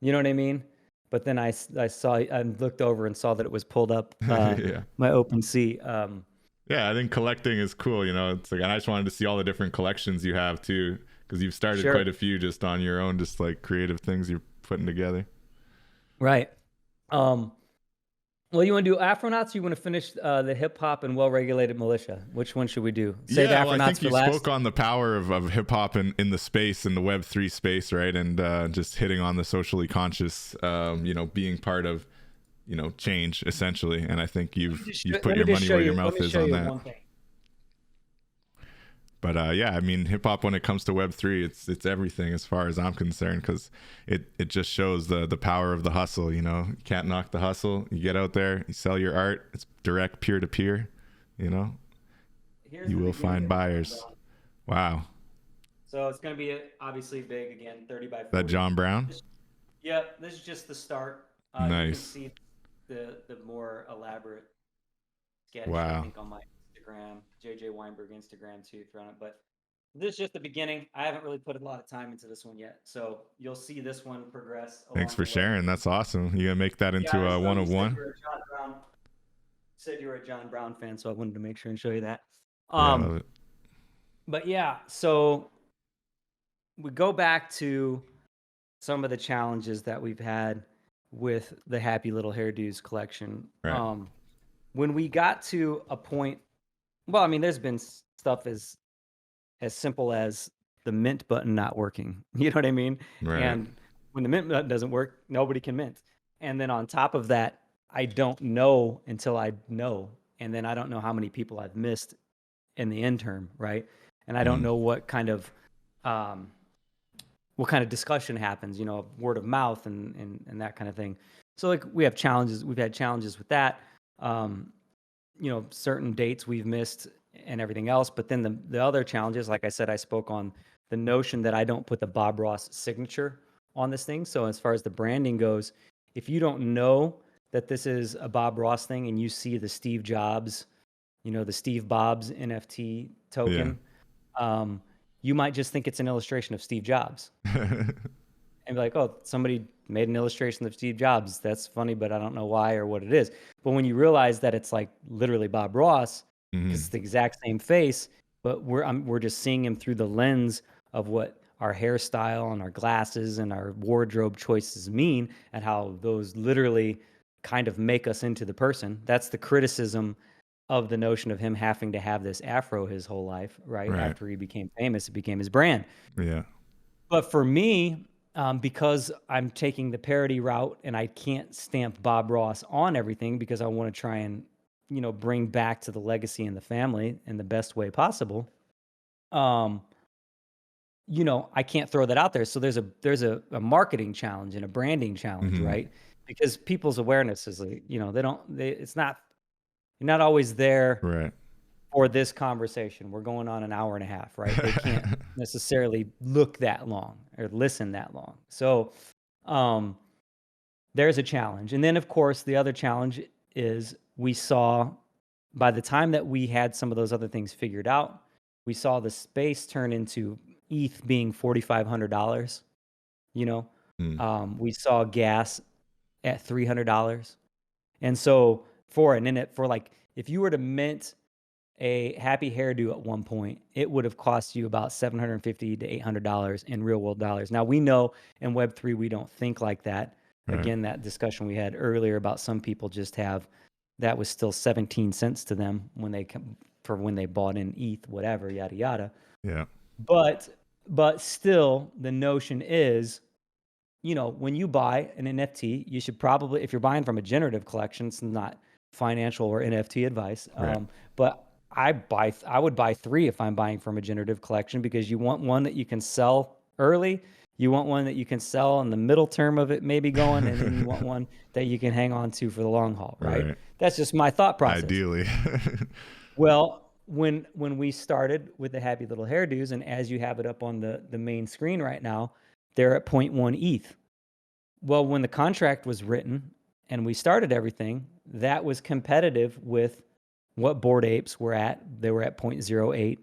You know what I mean? But then I looked over and saw that it was pulled up my OpenSea. Yeah, I think collecting is cool. You know, it's like, and I just wanted to see all the different collections you have too, because you've started quite a few just on your own, just like creative things you're putting together. Right. Well, you want to do Afronauts? Or you want to finish the hip hop and well-regulated militia? Which one should we do? Save Afronauts I think you for last? spoke on the power of hip hop in the space, in the Web3 space, right? And just hitting on the socially conscious, being part of, change essentially. And I think you've put your money where your mouth is on that. But I mean, hip hop, when it comes to Web3, it's everything as far as I'm concerned, because it just shows the power of the hustle. You can't knock the hustle. You get out there, you sell your art. It's direct, peer to peer. You will find buyers. Wow. So it's going to be obviously big again, 30 by 40. That John Brown? This is just the start. Nice. You can see the more elaborate sketch. Wow. I think on my Instagram, J Weinberg Instagram too, thrown it. But this is just the beginning. I haven't really put a lot of time into this one yet, so you'll see this one progress. Thanks for sharing. That's awesome. You gonna make that into a 101? Said you were a John Brown fan, so I wanted to make sure and show you that. I love it. But yeah, so we go back to some of the challenges that we've had with the Happy Little Hairdos collection. Right. When we got to a point, well, I mean, there's been stuff as simple as the mint button not working. You know what I mean? Right. And when the mint button doesn't work, nobody can mint. And then on top of that, I don't know until I know. And then I don't know how many people I've missed in the interim, right? And I don't know what kind of discussion happens, word of mouth and that kind of thing. So like we have challenges. We've had challenges with that. Certain dates we've missed and everything else. But then the other challenges, like I said, I spoke on the notion that I don't put the Bob Ross signature on this thing. So as far as the branding goes, if you don't know that this is a Bob Ross thing and you see the Steve Jobs, the Steve Bob's NFT token, you might just think it's an illustration of Steve Jobs. And be like, oh, somebody made an illustration of Steve Jobs. That's funny, but I don't know why or what it is. But when you realize that it's like literally Bob Ross, because it's the exact same face, but we're just seeing him through the lens of what our hairstyle and our glasses and our wardrobe choices mean, and how those literally kind of make us into the person. That's the criticism of the notion of him having to have this afro his whole life, right? Right. After he became famous, it became his brand. Yeah. But for me, because I'm taking the parody route and I can't stamp Bob Ross on everything because I want to try and, bring back to the legacy and the family in the best way possible. I can't throw that out there. So there's a marketing challenge and a branding challenge, Mhm. right? Because people's awareness is like, it's not, you're not always there Right. for this conversation. We're going on an hour and a half, right? They can't necessarily look that long or listen that long. So there's a challenge. And then, of course, the other challenge is we saw by the time that we had some of those other things figured out, we saw the space turn into ETH being $4,500. Mm. We saw gas at $300. And so for like, if you were to mint a happy hairdo at one point, it would have cost you about $750 to $800 in real world dollars. Now we know in Web3 we don't think like that. Right. Again, that discussion we had earlier about some people just have that was still 17 cents to them when they bought in ETH, whatever, yada yada. Yeah. But still, the notion is, when you buy an NFT, you should probably, if you're buying from a generative collection, it's not financial or NFT advice. Right. But I would buy 3 if I'm buying from a generative collection, because you want one that you can sell early. You want one that you can sell in the middle term of it maybe going, and then you want one that you can hang on to for the long haul, right? Right. That's just my thought process. Ideally. Well, when we started with the Happy Little Hairdos, and as you have it up on the main screen right now, they're at 0.1 ETH. Well, when the contract was written and we started everything, that was competitive with what Bored Apes were at. They were at 0.08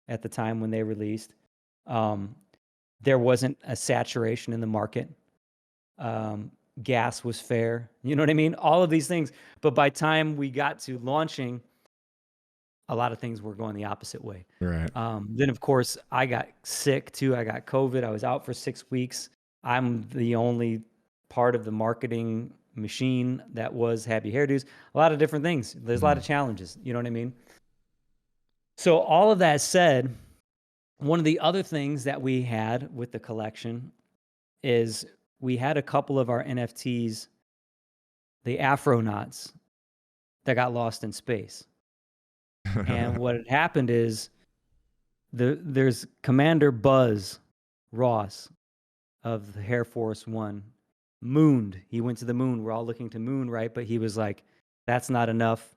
at the time when they released. There wasn't a saturation in the market. Gas was fair. You know what I mean? All of these things. But by time we got to launching, a lot of things were going the opposite way. Right. Then, of course, I got sick too. I got COVID. I was out for 6 weeks. I'm the only part of the marketing machine that was Happy Hairdos. A lot of different things. There's a lot of challenges. You know what I mean? So all of that said, one of the other things that we had with the collection is we had a couple of our NFTs, the Afronauts, that got lost in space. And what had happened is there's Commander Buzz Ross of the Air Force One mooned. He went to the moon. We're all looking to moon, right? But he was like, that's not enough.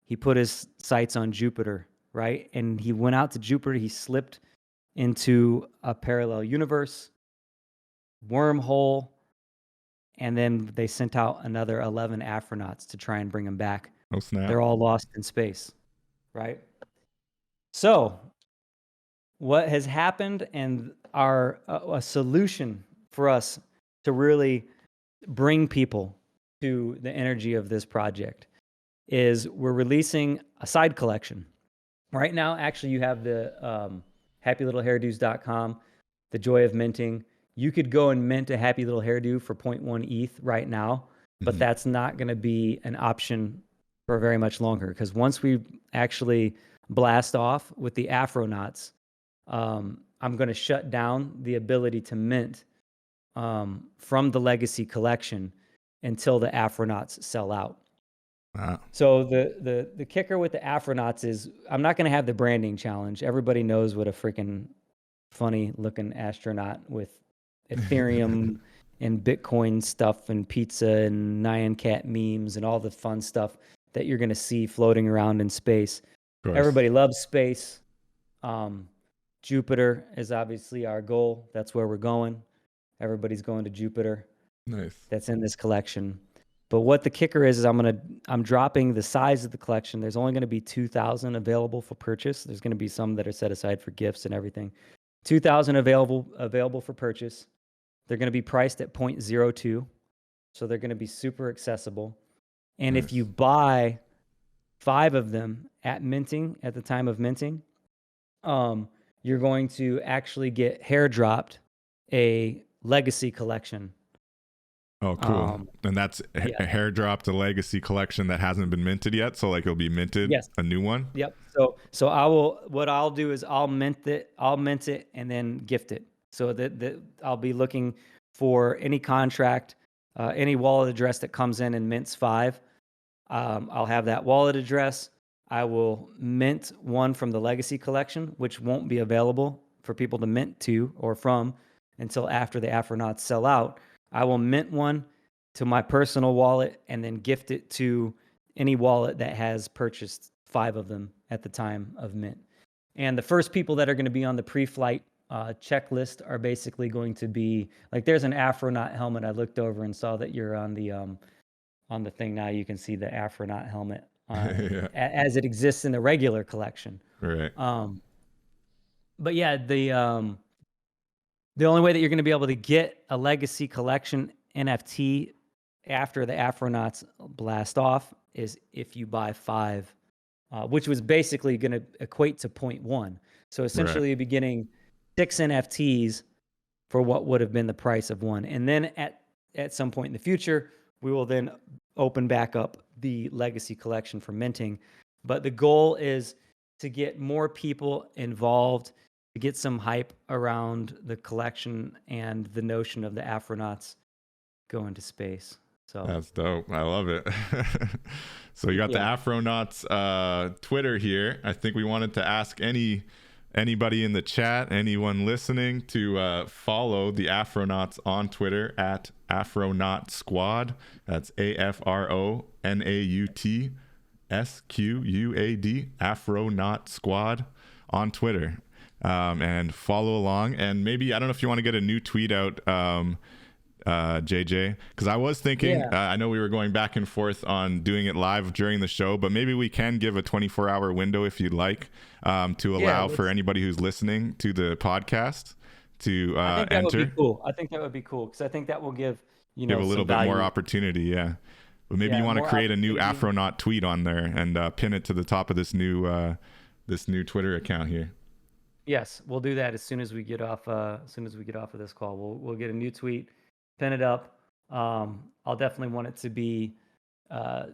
He put his sights on Jupiter, right? And he went out to Jupiter. He slipped into a parallel universe, wormhole, and then they sent out another 11 astronauts to try and bring him back. Oh, snap. They're all lost in space, right? So what has happened, and a solution for us to really bring people to the energy of this project is we're releasing a side collection. Right now, actually, you have the happylittlehairdos.com, the joy of minting. You could go and mint a Happy Little Hairdo for 0.1 ETH right now, but that's not going to be an option for very much longer, because once we actually blast off with the Afronauts, I'm going to shut down the ability to mint from the legacy collection until the Afronauts sell out. Wow. So the kicker with the Afronauts is I'm not going to have the branding challenge. Everybody knows what a freaking funny looking astronaut with Ethereum and Bitcoin stuff and pizza and Nyan Cat memes and all the fun stuff that you're going to see floating around in space. Everybody loves space. Jupiter is obviously our goal. That's where we're going. Everybody's going to Jupiter. Nice. That's in this collection. But what the kicker is I'm dropping the size of the collection. There's only going to be 2,000 available for purchase. There's going to be some that are set aside for gifts and everything. 2,000 available for purchase. They're going to be priced at 0.02. So they're going to be super accessible. And if you buy 5 of them at minting, at the time of minting, you're going to actually get hair dropped a legacy collection. Oh, cool. And that's Yeah. a hair dropped a legacy collection that hasn't been minted yet. So like it'll be minted, Yes. a new one. Yep. So what I'll do is I'll mint it and then gift it. So that I'll be looking for any contract, any wallet address that comes in and mints 5. I'll have that wallet address. I will mint one from the legacy collection, which won't be available for people to mint to or from until after the Afronauts sell out. I will mint one to my personal wallet and then gift it to any wallet that has purchased 5 of them at the time of mint. And the first people that are going to be on the pre-flight checklist are basically going to be like, there's an Afronaut helmet. I looked over and saw that you're on the thing now. You can see the Afronaut helmet Yeah. as it exists in the regular collection. Right. But yeah, the only way that you're going to be able to get a legacy collection NFT after the Afronauts blast off is if you buy 5, which was basically going to equate to 0.1. So essentially, you'd be getting 6 NFTs for what would have been the price of 1. And then at some point in the future, we will then open back up the legacy collection for minting. But the goal is to get more people involved, to get some hype around the collection and the notion of the Afronauts going to space. So that's dope. I love it. So you got the Afronauts Twitter here. I think we wanted to ask anybody in the chat, anyone listening, to follow the Afronauts on Twitter at Afronaut Squad. That's AFRONAUT SQUAD, Afronaut Squad on Twitter. And follow along. And maybe, I don't know if you want to get a new tweet out, JJ, because I was thinking, I know we were going back and forth on doing it live during the show, but maybe we can give a 24-hour window if you'd like, to allow for anybody who's listening to the podcast to I think that enter. would be cool. I think that would be cool because I think that will give a little bit more opportunity. Yeah. But maybe you want to create a new Afronaut tweet on there and pin it to the top of this new Twitter account here. Yes, we'll do that as soon as we get off. As soon as we get off of this call, we'll get a new tweet, pin it up. I'll definitely want it to be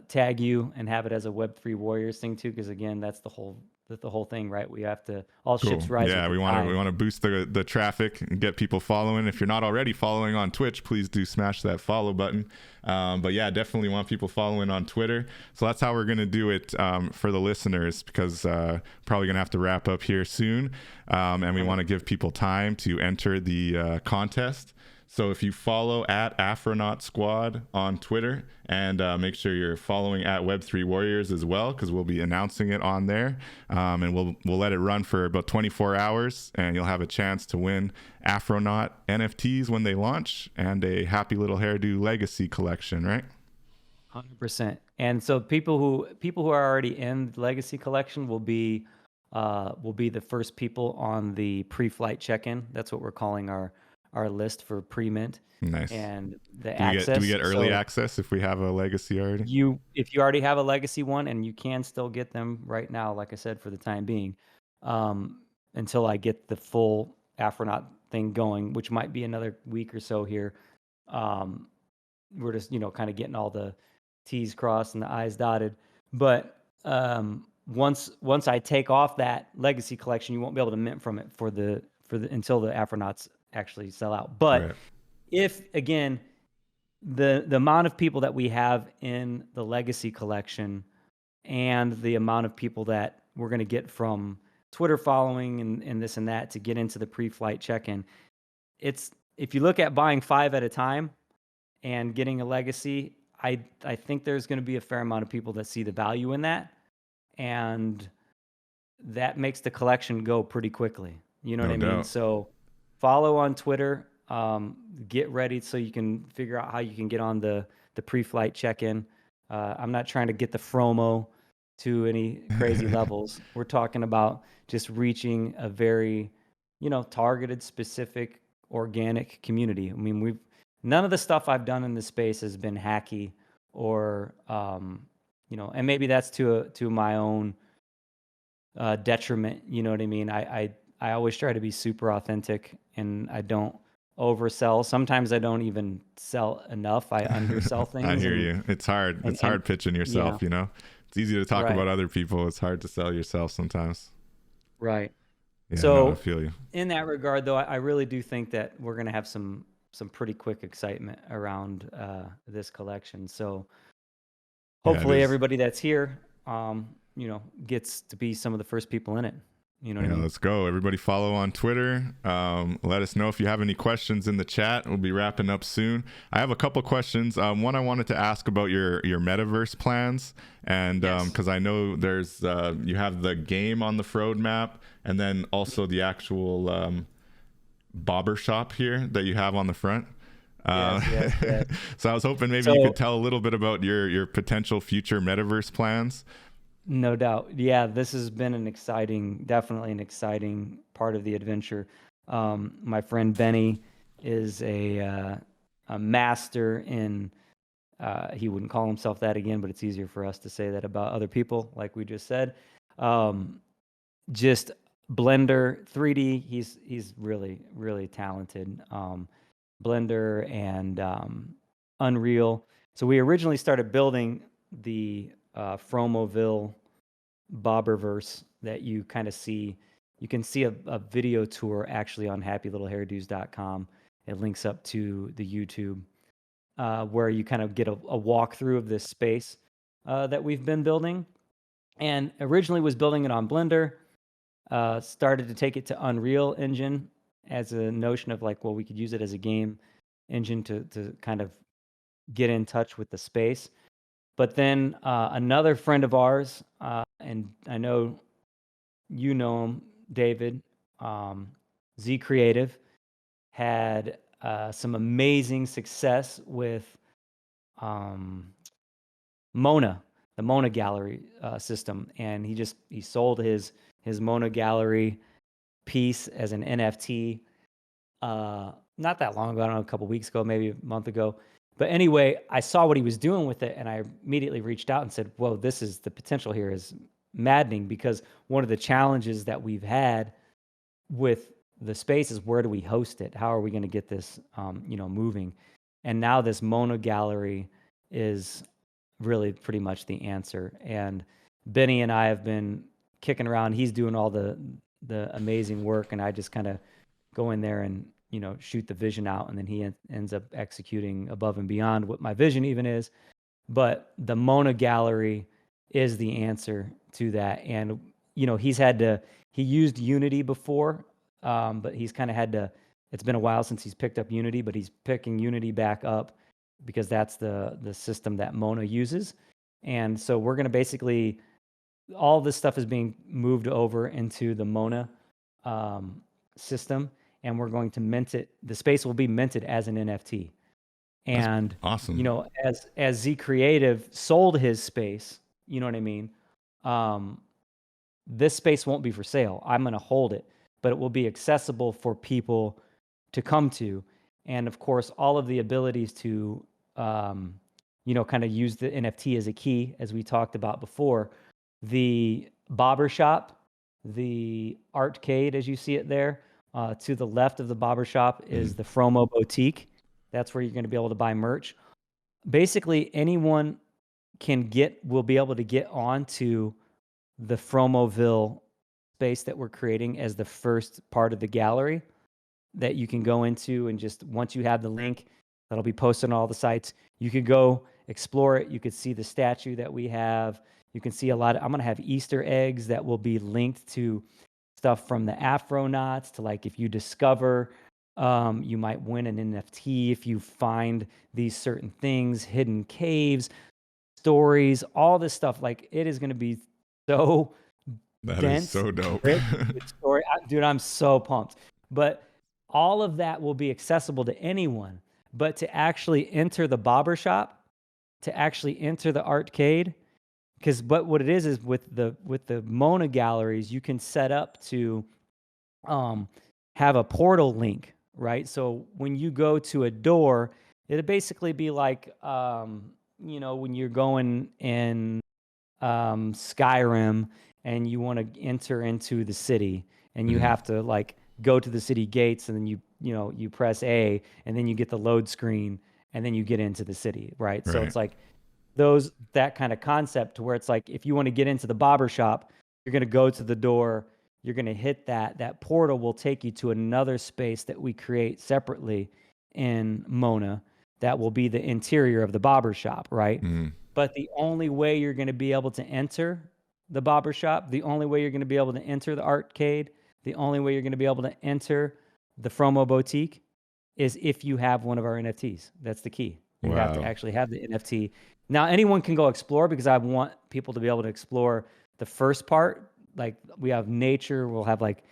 tag you and have it as a Web3 Warriors thing too, because again, that's the whole thing, right? We have to all ships rise. Yeah, we want to boost the traffic and get people following. If you're not already following on Twitch, please do smash that follow button. But yeah, definitely want people following on Twitter. So that's how we're going to do it for the listeners, because probably going to have to wrap up here soon. And we want to give people time to enter the contest. So if you follow at Afronaut Squad on Twitter, and make sure you're following at Web3 Warriors as well, because we'll be announcing it on there, and we'll let it run for about 24 hours, and you'll have a chance to win Afronaut NFTs when they launch and a Happy Little Hairdo Legacy collection, right? 100%. And so people who are already in the Legacy collection will be the first people on the pre-flight check-in. That's what we're calling our list for pre-mint. Nice. And the do we get early access if we have a legacy already? If you already have a legacy one, and you can still get them right now, like I said, for the time being, until I get the full Afronaut thing going, which might be another week or so here. We're just kind of getting all the T's crossed and the I's dotted. But once I take off that legacy collection, you won't be able to mint from it for the until the Afronauts actually sell out. But if again, the amount of people that we have in the legacy collection and the amount of people that we're going to get from Twitter following and this and that to get into the pre-flight check-in, if you look at buying 5 at a time and getting a legacy, I think there's going to be a fair amount of people that see the value in that, and that makes the collection go pretty quickly. You know what I mean? So follow on Twitter, get ready so you can figure out how you can get on the pre-flight check-in. I'm not trying to get the FROMO to any crazy levels. We're talking about just reaching a very, targeted, specific, organic community. I mean, none of the stuff I've done in this space has been hacky or, and maybe that's to my own detriment. You know what I mean? I always try to be super authentic, and I don't oversell. Sometimes I don't even sell enough. I undersell I things, hear you. It's hard. and It's hard pitching yeah, yourself, you know? It's easy to talk right, about other people. It's hard to sell yourself sometimes. right. Yeah, no, I So feel you. in that regard, though, I really do think that we're going to have some pretty quick excitement around this collection. So Yeah, it hopefully is. everybody that's here, gets to be some of the first people in it. You know what I Yeah, mean? let's go. Everybody follow on Twitter. Let us know if you have any questions in the chat. We'll be wrapping up soon. I have a couple questions. One, I wanted to ask about your metaverse plans, and Yes. because I know there's you have the game on the roadmap, and then also the actual bobber shop here that you have on the front. Uh, Yes, yes, yes. so I was hoping maybe you could So tell a little bit about your potential future metaverse plans. no doubt. Yeah, this has been definitely an exciting part of the adventure. My friend Benny is a master in, he wouldn't call himself that again, but it's easier for us to say that about other people, like we just said. Um, just Blender 3D. He's really, really talented. Blender and Unreal. So we originally started building the Fromoville Bobberverse that you kind of see. You can see a video tour actually on happylittlehairdos.com. It links up to the YouTube where you kind of get a walkthrough of this space that we've been building. And originally was building it on Blender, started to take it to Unreal Engine as a notion of like, well, we could use it as a game engine to kind of get in touch with the space. But then another friend of ours, and I know you know him, David, Z Creative, had some amazing success with um, Mona, the Mona Gallery system, and he sold his Mona Gallery piece as an NFT not that long ago. I don't know, a couple weeks ago, maybe a month ago. But anyway, I saw what he was doing with it, and I immediately reached out and said, "Whoa, this is the potential here is maddening." Because one of the challenges that we've had with the space is where do we host it? How are we going to get this, moving? And now this Mona Gallery is really pretty much the answer. And Benny and I have been kicking around. He's doing all the amazing work, and I just kind of go in there and shoot the vision out, and then he ends up executing above and beyond what my vision even is. But the Mona Gallery is the answer to that. And he used Unity before, but he's kind of had to. It's been a while since he's picked up Unity, but he's picking Unity back up because that's the system that Mona uses. And so we're going to basically, all this stuff is being moved over into the Mona system, and we're going to mint it. The space will be minted as an NFT. That's And awesome. as Z Creative sold his space, you know what I mean? This space won't be for sale. I'm going to hold it, but it will be accessible for people to come to. And of course, all of the abilities to, kind of use the NFT as a key, as we talked about before. The Bobber Shop, the Artcade, as you see it there, to the left of the Bobber Shop is the Fromo Boutique. That's where you're going to be able to buy merch. Basically, anyone will be able to get onto the Fromoville space that we're creating as the first part of the gallery that you can go into, and just once you have the link that'll be posted on all the sites, you could go explore it. You could see the statue that we have. You can see I'm going to have Easter eggs that will be linked to stuff from the Afronauts, to like if you discover, you might win an NFT if you find these certain things, hidden caves, stories, all this stuff. Like, it is going to be so That is dense, so dope. rich with story. Dude, I'm so pumped. But all of that will be accessible to anyone. But to actually enter the Bobber Shop, to actually enter the Artcade, but what it is with the Mona galleries, you can set up to have a portal link, right? So when you go to a door, it'll basically be like when you're going in Skyrim and you want to enter into the city, and you have to like go to the city gates, and then you press A, and then you get the load screen, and then you get into the city, right? So Right. it's like that kind of concept to where it's like if you want to get into the barber shop, you're going to go to the door, you're going to hit that portal will take you to another space that we create separately in Mona that will be the interior of the barber shop, right? Mm. But the only way you're going to be able to enter the barber shop, the only way you're going to be able to enter the arcade, the only way you're going to be able to enter the Fromo boutique is if you have one of our NFTs. That's the key. You have to Wow. actually have the NFT. Now, anyone can go explore because I want people to be able to explore the first part. Like we have nature, we'll have like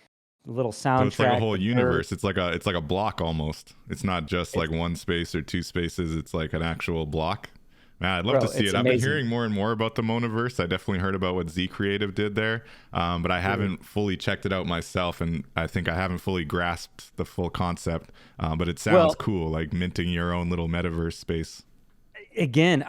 a little So it's like a soundtrack. whole The bird. universe. It's like a block almost. It's not just like It's, one space or two spaces. It's like an actual block. Man, I'd love bro, to see it's it. I've been amazing. hearing more and more about the Monaverse. I definitely heard about what Z Creative did there, but I haven't fully checked it out myself, and I think I haven't fully grasped the full concept. But it sounds Well, cool, like minting your own little metaverse space. again,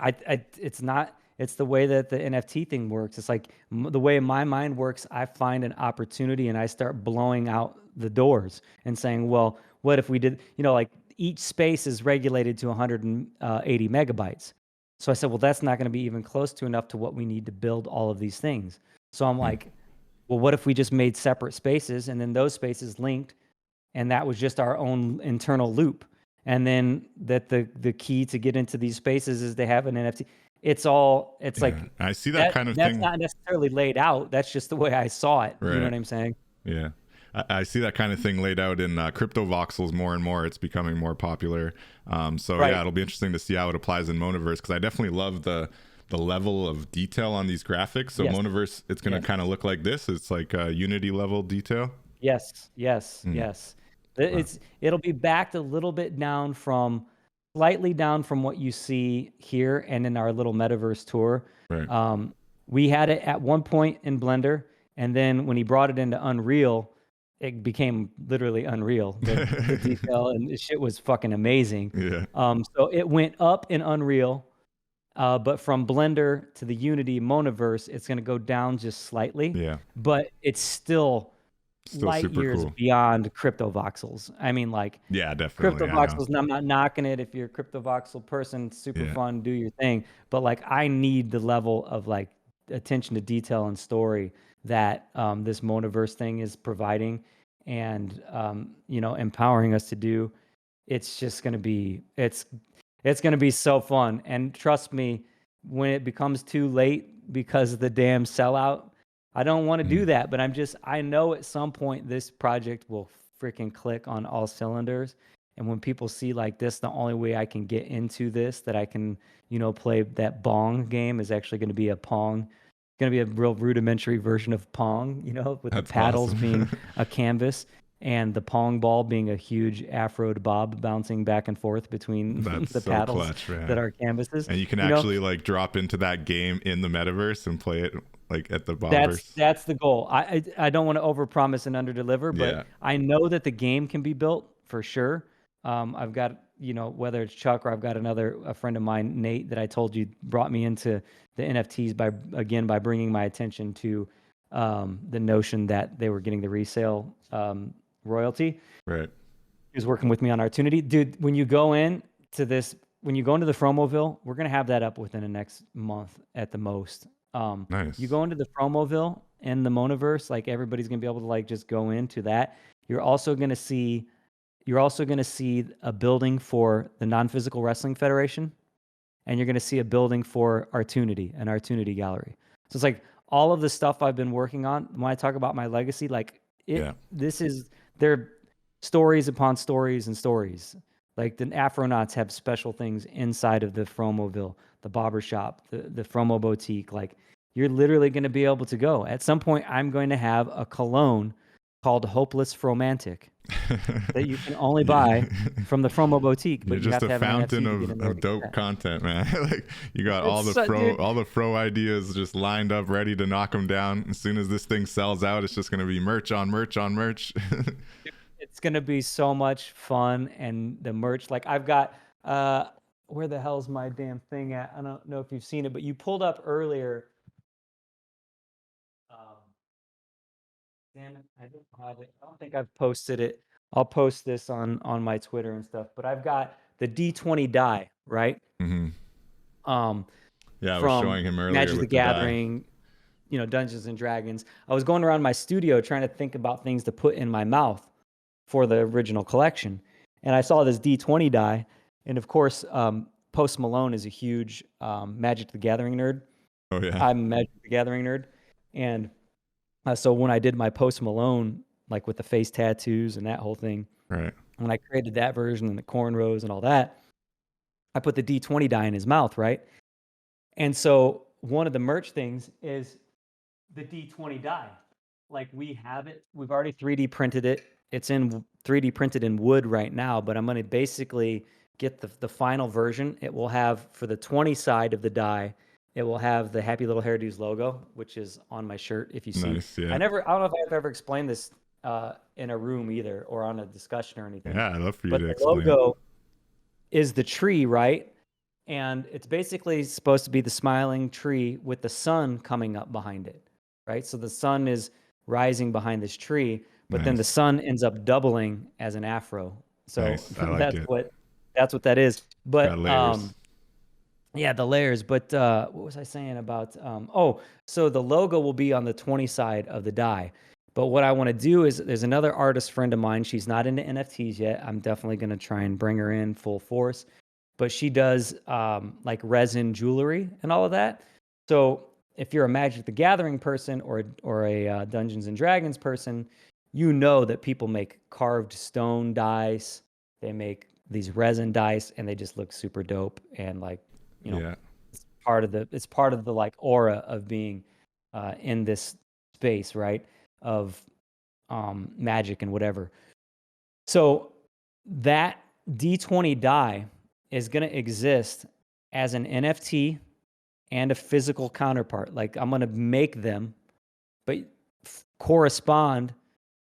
it's not. It's the way that the NFT thing works. It's like the way my mind works. I find an opportunity and I start blowing out the doors and saying, well, what if we did? Like each space is regulated to 180 megabytes. So I said, well, that's not going to be even close to enough to what we need to build all of these things. So I'm Hmm. like, well, what if we just made separate spaces and then those spaces linked, and that was just our own internal loop? And then that the key to get into these spaces is they have an NFT. It's Yeah, like I see that kind of that's thing. not necessarily laid out. That's just the way I saw it. You know Right. what I'm saying? Yeah. I see that kind of thing laid out in crypto voxels more and more. It's becoming more popular. So yeah, Right. it'll be interesting to see how it applies in Monaverse, because I definitely love the level of detail on these graphics. So Yes. Monaverse, it's going to Yes. kind of look like this. It's like Unity level detail. Yes. Yes. Mm, Yes. wow. It'll be backed a little bit down from slightly down from what you see here and in our little metaverse tour. Right. Um, we had it at one point in Blender, and then when he brought it into Unreal, it became literally unreal. The detail and the shit was fucking amazing. Yeah. So it went up in Unreal, but from Blender to the Unity Monaverse, it's going to go down just slightly, Yeah. but it's still Still light super years cool. beyond crypto voxels. I mean, like Yeah, crypto definitely. I know. voxels, and I'm not knocking it. If you're a crypto voxel person, super Yeah. fun, do your thing. But like, I need the level of like attention to detail and story that this Monaverse thing is providing, and empowering us to do. It's just gonna be it's gonna be so fun. And trust me, when it becomes too late because of the damn sellout, I don't want to do Mm. that. But I know at some point this project will freaking click on all cylinders. And when people see like this, the only way I can get into this, that I can, play that bong game, is actually going to be a Pong. Going to be a real rudimentary version of Pong, with the That's paddles awesome. being a canvas and the Pong ball being a huge afro bob bouncing back and forth between That's the so paddles clutch, that man. are canvases. And you can You know, actually like drop into that game in the metaverse and play it like at the that's Bobverse. that's the goal. I don't want to overpromise and underdeliver, but Yeah. I know that the game can be built for sure. I've got, whether it's Chuck or I've got a friend of mine, Nate, that I told you brought me into the NFTs by bringing my attention to the notion that they were getting the resale royalty. Right. He was working with me on Opportunity. Dude, when you go when you go into the Fromoville, we're gonna have that up within the next month at the most. You Nice. go into the Fromoville and the Monaverse, like everybody's gonna be able to like just go into that. You're also gonna see a building for the Non-Physical Wrestling Federation, and you're gonna see a building for Artunity, an Artunity gallery. So it's like all of the stuff I've been working on. When I talk about my legacy, like Yeah. this is they're stories upon stories and stories. Like the Afronauts have special things inside of the Fromoville, the barber shop, the Fromo boutique. Like you're literally going to be able to go. At some point, I'm going to have a cologne called Hopeless Fromantic that you can only buy from the Fromo boutique, You're but you just have a to have an fountain NFT to get in there of to get dope that. content, man. Like you got It's so, dude. all the fro ideas just lined up, ready to knock them down. As soon as this thing sells out, it's just gonna be merch on merch on merch. It's gonna be so much fun, and the merch. Like I've got, where the hell's my damn thing at? I don't know if you've seen it, but you pulled up earlier. Um, Damn it, I don't have it. I don't think I've posted it. I'll post this on my Twitter and stuff. But I've got the D20 die, right? Mm-hmm. Um, Yeah, I was from showing him earlier Magic the with the die. Gathering, Dungeons and Dragons. I was going around my studio trying to think about things to put in my mouth for the original collection, and I saw this D20 die, and of course, Post Malone is a huge Magic the Gathering nerd. Oh yeah. I'm a Magic the Gathering nerd, and so when I did my Post Malone, like with the face tattoos and that whole thing, Right. when I created that version and the cornrows and all that, I put the D20 die in his mouth, right? And so one of the merch things is the D20 die. Like we have it, we've already 3D printed it. It's in 3D printed in wood right now, but I'm going to basically get the final version. It will have, for the 20 side of the die, it will have the Happy Little Hairdos logo, which is on my shirt. If you see, Nice. Yeah. I don't know if I've ever explained this in a room either, or on a discussion or anything. Yeah, I'd love for you But to the explain it. logo is the tree, right? And it's basically supposed to be the smiling tree with the sun coming up behind it, right? So the sun is rising behind this tree, but then the Nice. sun ends up doubling as an afro. So Nice. I like it. that's what that is. Got But layers. yeah, the layers. But what was I saying about so the logo will be on the 20 side of the die. But what I want to do is, there's another artist friend of mine. She's not into NFTs yet. I'm definitely going to try and bring her in full force. But she does like resin jewelry and all of that. So if you're a Magic the Gathering person or a Dungeons and Dragons person, you know that people make carved stone dice. They make these resin dice, and they just look super dope. And like, Yeah. it's part of the like aura of being in this space, right? Of magic and whatever. So that D20 die is going to exist as an NFT and a physical counterpart. Like I'm going to make them, but correspond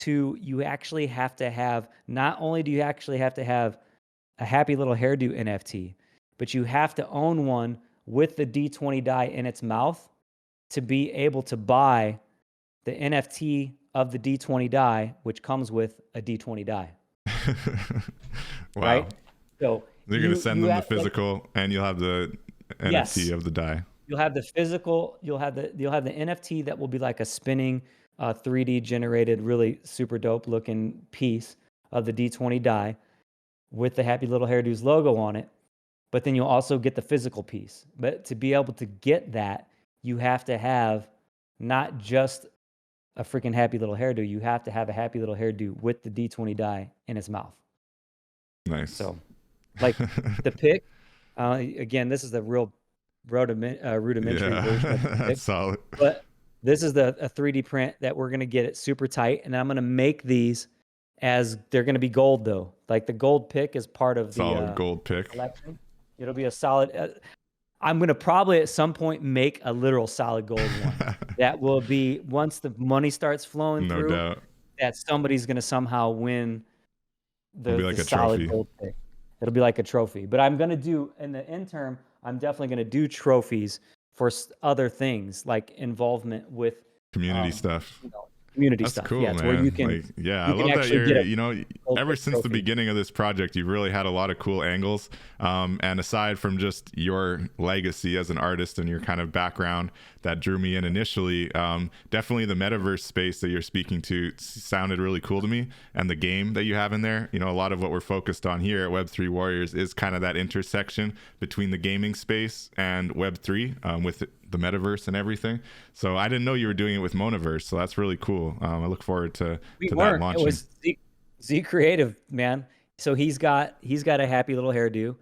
to, you actually have to have, not only do you actually have to have a Happy Little Hairdo NFT, but you have to own one with the D20 die in its mouth to be able to buy the NFT of the D20 die, which comes with a D20 die. Wow. Right? So They're going to send them the like, physical, and you'll have the yes, NFT of the die. you'll have the physical, you'll have the NFT that will be like a spinning 3D generated, really super dope looking piece of the D20 die with the Happy Little Hairdos logo on it. But then you'll also get the physical piece. But to be able to get that, you have to have not just a freaking Happy Little Hairdo, you have to have a Happy Little Hairdo with the D20 die in its mouth. Nice. So, like the pick, again, this is the real rudimentary version of the pick. Solid. But this is a 3D print that we're going to get it super tight. And I'm going to make these as, they're going to be gold though. Like the gold pick is part of the solid gold pick collection. It'll be a solid, I'm going to probably at some point make a literal solid gold one. That will be, once the money starts flowing no through, doubt. that somebody's going to somehow win It'll be like a solid trophy. gold pick. It'll be like a trophy. But I'm going to do, in the interim, I'm definitely going to do trophies for other things, like involvement with Community stuff. Community That's stuff. cool, yeah, man. where you can, like, yeah, you I can love that actually get you're, ever since the beginning of this project, you've really had a lot of cool angles. And aside from just your legacy as an artist and your kind of background that drew me in initially, definitely the metaverse space that you're speaking to sounded really cool to me. And the game that you have in there, a lot of what we're focused on here at Web3 Warriors is kind of that intersection between the gaming space and Web3 with the metaverse and everything. So I didn't know you were doing it with Monaverse, so that's really cool. I look forward to that launching. It was Z Creative, man. So he's got a Happy Little Hairdo.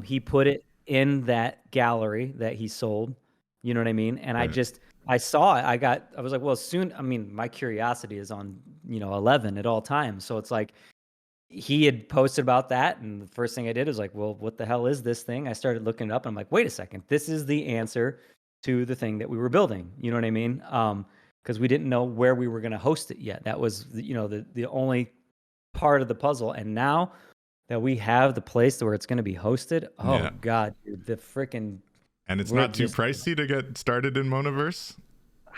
He put it in that gallery that he sold. You know what I mean? And I saw it. I was like, well, soon. I mean, my curiosity is on 11 at all times. So it's like, he had posted about that, and the first thing I did was like, well, what the hell is this thing? I started looking it up, and I'm like, wait a second, this is the answer to the thing that we were building. You know what I mean? Because we didn't know where we were going to host it yet. That was the only part of the puzzle. And now that we have the place where it's going to be hosted, God, dude, the freaking, and it's not too pricey to get started in Monaverse.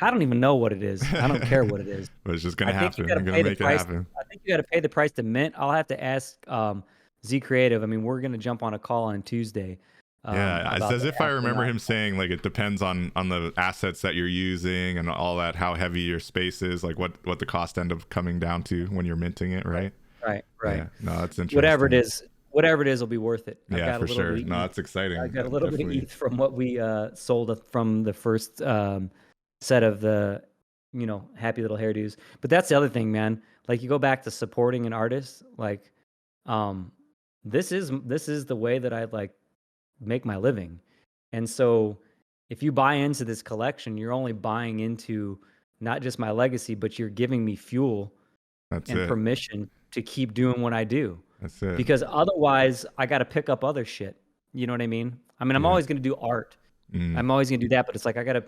I don't even know what it is. I don't care what it is. But it's just gonna I think you happen. got to You're gonna pay the make it price. happen. I think you got to pay the price to mint. I'll have to ask Z Creative. I mean, we're gonna jump on a call on Tuesday. Yeah, it's About as the if I remember Afronauts. him saying like it depends on the assets that you're using and all that, how heavy your space is, like what the cost end up coming down to when you're minting it, right? Right. Yeah, no, that's interesting. Whatever it is will be worth it. I've Yeah, got a for little sure. bit of No, ETH. that's exciting. I got a little bit of Definitely. ETH from what we sold from the first set of the, Happy Little Hairdos. But that's the other thing, man. Like you go back to supporting an artist, like um, this is the way that I like make my living. And so if you buy into this collection, you're only buying into not just my legacy, but you're giving me fuel That's and it. permission to keep doing what I do. That's it. Because otherwise I got to pick up other shit. You know what I mean? I mean, I'm Yeah. always going to do art. I'm always going to do that, but it's like I got to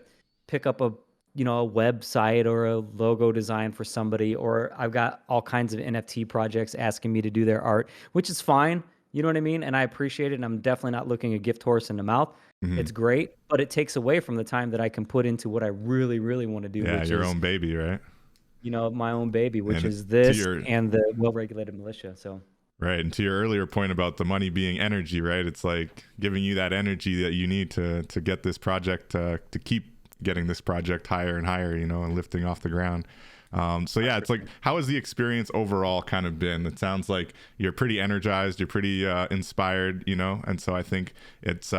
pick up a website or a logo design for somebody, or I've got all kinds of NFT projects asking me to do their art, which is fine. You know what I mean? And I appreciate it. And I'm definitely not looking a gift horse in the mouth. It's great, but it takes away from the time that I can put into what I really, really want to do, Yeah, which your is, own baby, right? my own baby, which And is this to your- and the well-regulated militia. So. Right. And to your earlier point about the money being energy, right? It's like giving you that energy that you need to get this project, to keep getting this project higher and higher, and lifting off the ground. So yeah, it's like, how has the experience overall kind of been? It sounds like you're pretty energized, you're pretty inspired, and so I think it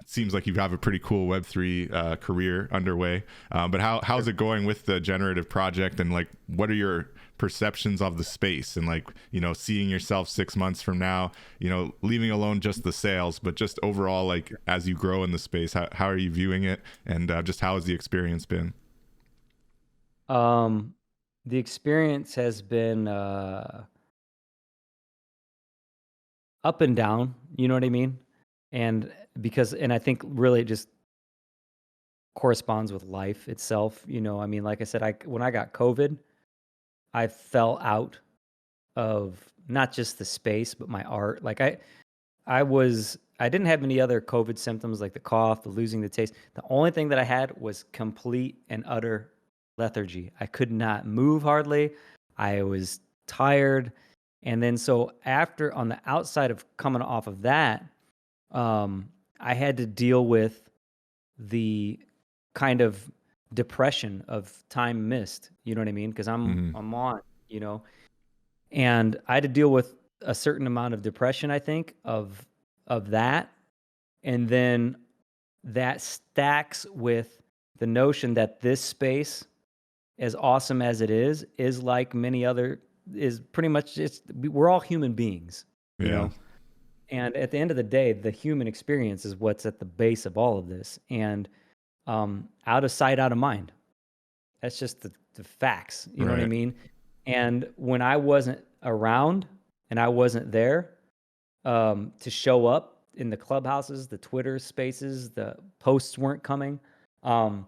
seems like you have a pretty cool Web3 career underway. But how's it going with the generative project, and like, what are your perceptions of the space, and like, seeing yourself 6 months from now, leaving alone just the sales, but just overall, like, as you grow in the space, how are you viewing it, and just how has the experience been? The experience has been up and down, you know what I mean? And I think really it just corresponds with life itself, I mean, like I said, when I got COVID, I fell out of not just the space, but my art. Like I didn't have any other COVID symptoms like the cough, the losing the taste. The only thing that I had was complete and utter lethargy. I could not move hardly. I was tired. And then so after, on the outside of coming off of that, I had to deal with the kind of depression of time missed. You know what I mean? Because I'm on, and I had to deal with a certain amount of depression, I think, of that. And then that stacks with the notion that this space, as awesome as it is like many other, is pretty much we're all human beings, you know? And at the end of the day, the human experience is what's at the base of all of this. And out of sight, out of mind. That's just the facts. You know what I mean? And when I wasn't around and I wasn't there to show up in the clubhouses, the Twitter spaces, the posts weren't coming, I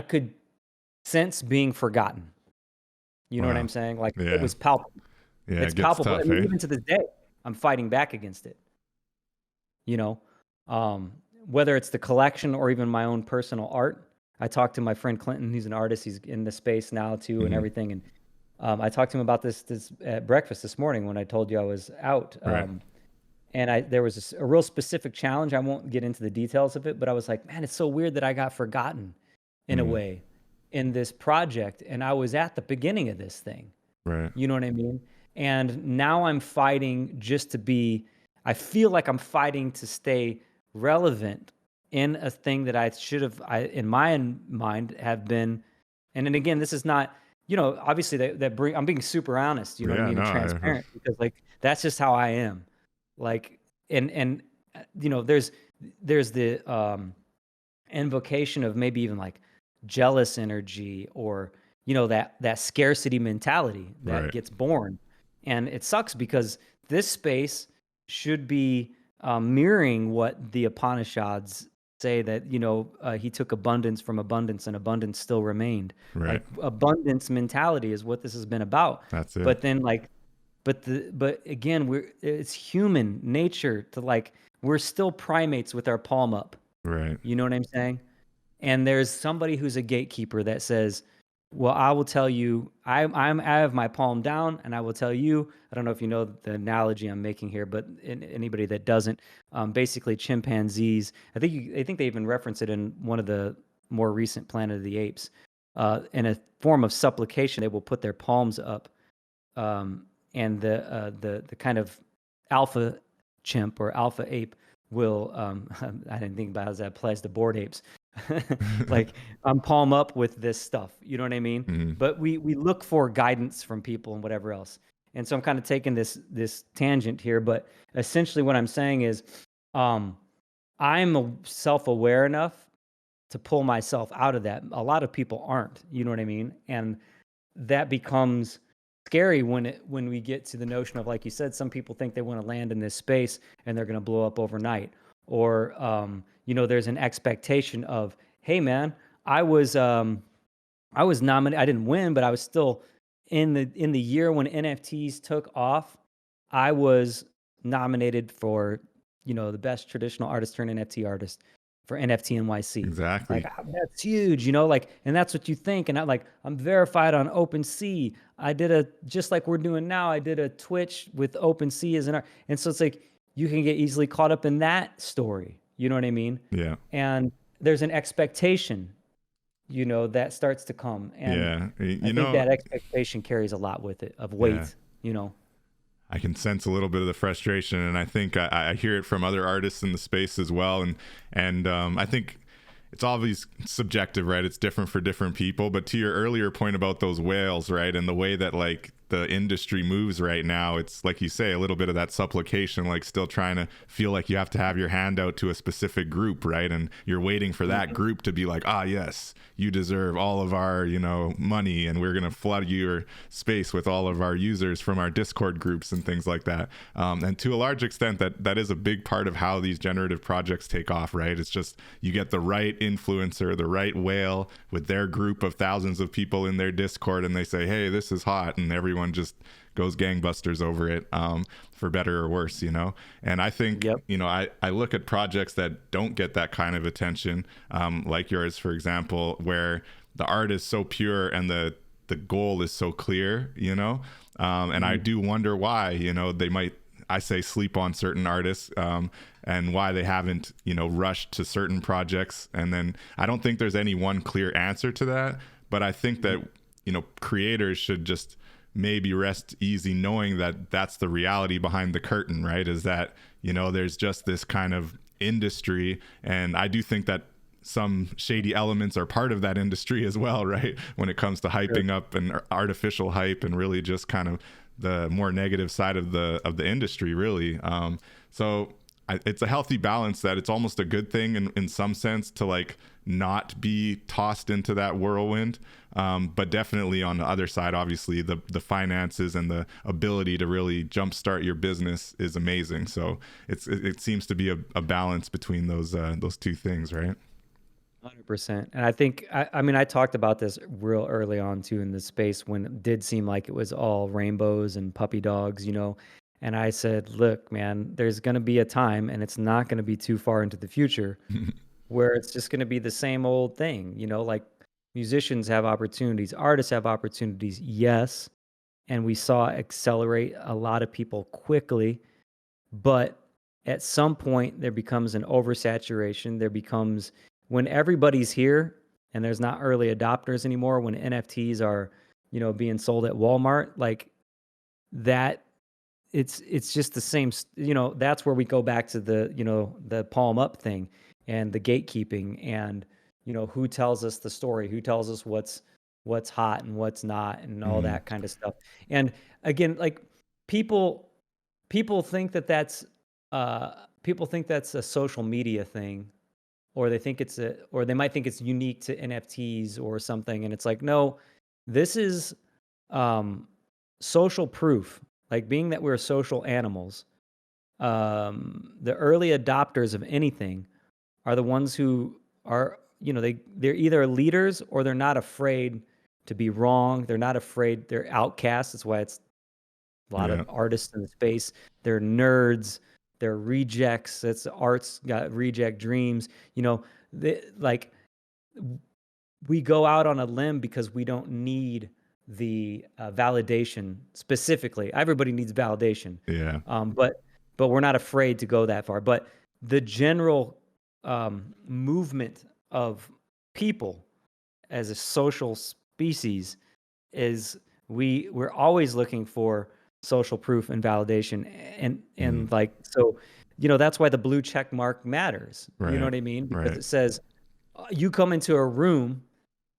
could sense being forgotten. You know what I'm saying? Like it was palpable. Yeah, it's it gets palpable. tough, And even to this day, I'm fighting back against it. Whether it's the collection or even my own personal art. I talked to my friend Clinton, who's an artist. He's in the space now too, and everything. And I talked to him about this at breakfast this morning when I told you I was out. And there was a real specific challenge. I won't get into the details of it, but I was like, man, it's so weird that I got forgotten in a way in this project. And I was at the beginning of this thing. Right. You know what I mean? And now I'm fighting just to be, I feel like I'm fighting to stay relevant in a thing that I should have, in my mind, have been. And then again, this is not, obviously I'm being super honest, you know what I mean, and transparent, because like, that's just how I am. Like, and there's the invocation of maybe even like jealous energy, or that scarcity mentality that gets born. And it sucks because this space should be mirroring what the Upanishads say, that he took abundance from abundance and abundance still remained. Like abundance mentality is what this has been about. That's it. But then but again, it's human nature to we're still primates with our palm up. Right. You know what I'm saying? And there's somebody who's a gatekeeper that says, well, I will tell you, I have my palm down, and I will tell you. I don't know if you know the analogy I'm making here, but anybody that doesn't, basically chimpanzees. I think they even reference it in one of the more recent Planet of the Apes. In a form of supplication, they will put their palms up, and the kind of alpha chimp or alpha ape will. I didn't think about how that applies to bored apes. Like I'm palm up with this stuff, you know what I mean? Mhm. But we look for guidance from people and whatever else. And so I'm kind of taking this tangent here, but essentially what I'm saying is, um, I'm self-aware enough to pull myself out of that. A lot of people aren't, you know what I mean? And that becomes scary when we get to the notion of, like you said, some people think they want to land in this space and they're going to blow up overnight. Or there's an expectation of, hey man, I was I was nominated. I didn't win, but I was still in the year when NFTs took off. I was nominated for the best traditional artist turned NFT artist for NFT NYC. Like Exactly. that's huge, like, and that's what you think. And I'm verified on OpenSea. I did just like we're doing now. I did a Twitch with OpenSea as an art, and so it's like you can get easily caught up in that story. You know what I mean? Yeah. And there's an expectation that starts to come. And Yeah. I think that expectation carries a lot with it of Yeah. weight. I can sense a little bit of the frustration, and I think I hear it from other artists in the space as well. And I think it's always subjective, right? It's different for different people. But to your earlier point about those whales, right, and the way that like the industry moves right now, it's like you say, a little bit of that supplication, like still trying to feel like you have to have your hand out to a specific group, right? And you're waiting for that group to be like, ah, yes, you deserve all of our, money, and we're going to flood your space with all of our users from our Discord groups and things like that. And to a large extent, that is a big part of how these generative projects take off, right? It's just you get the right influencer, the right whale with their group of thousands of people in their Discord, and they say, hey, this is hot, and everyone just goes gangbusters over it, for better or worse, And I think, Yep. I look at projects that don't get that kind of attention, like yours, for example, where the art is so pure and the goal is so clear, and I do wonder why, they might, I say, sleep on certain artists, and why they haven't, rushed to certain projects. And then I don't think there's any one clear answer to that, but I think that, creators should just maybe rest easy knowing that that's the reality behind the curtain, right? Is that, there's just this kind of industry. And I do think that some shady elements are part of that industry as well, right? When it comes to hyping up and artificial hype and really just kind of the more negative side of the industry, really. So it's a healthy balance that it's almost a good thing in some sense to like not be tossed into that whirlwind. But definitely on the other side, obviously the finances and the ability to really jumpstart your business is amazing. So it seems to be a balance between those two things, right? 100%. And I think, I mean, I talked about this real early on too in the space when it did seem like it was all rainbows and puppy dogs. And I said, look, man, there's going to be a time, and it's not going to be too far into the future, where it's just going to be the same old thing. Like musicians have opportunities, artists have opportunities, yes. And we saw accelerate a lot of people quickly. But at some point, there becomes an oversaturation. There becomes, when everybody's here and there's not early adopters anymore, when NFTs are, being sold at Walmart, like that, it's just the same, that's where we go back to the palm up thing and the gatekeeping and, who tells us the story, who tells us what's hot and what's not and all Mm, that kind of stuff. And again, like people people think that that's people think that's a social media thing, or they might think it's unique to NFTs or something, and it's like, no, this is um social proof. Like, being that we're social animals, the early adopters of anything are the ones who are, they're either leaders or they're not afraid to be wrong. They're not afraid. They're outcasts. That's why it's a lot yeah. of artists in the space. They're nerds. They're rejects. It's art's got reject dreams. They, like we go out on a limb because we don't need the validation specifically. Everybody needs validation, Yeah. but we're not afraid to go that far. But the general movement of people as a social species is we're always looking for social proof and validation, and like, so that's why the blue check mark matters. You know Right. what I mean? Because Right. it says you come into a room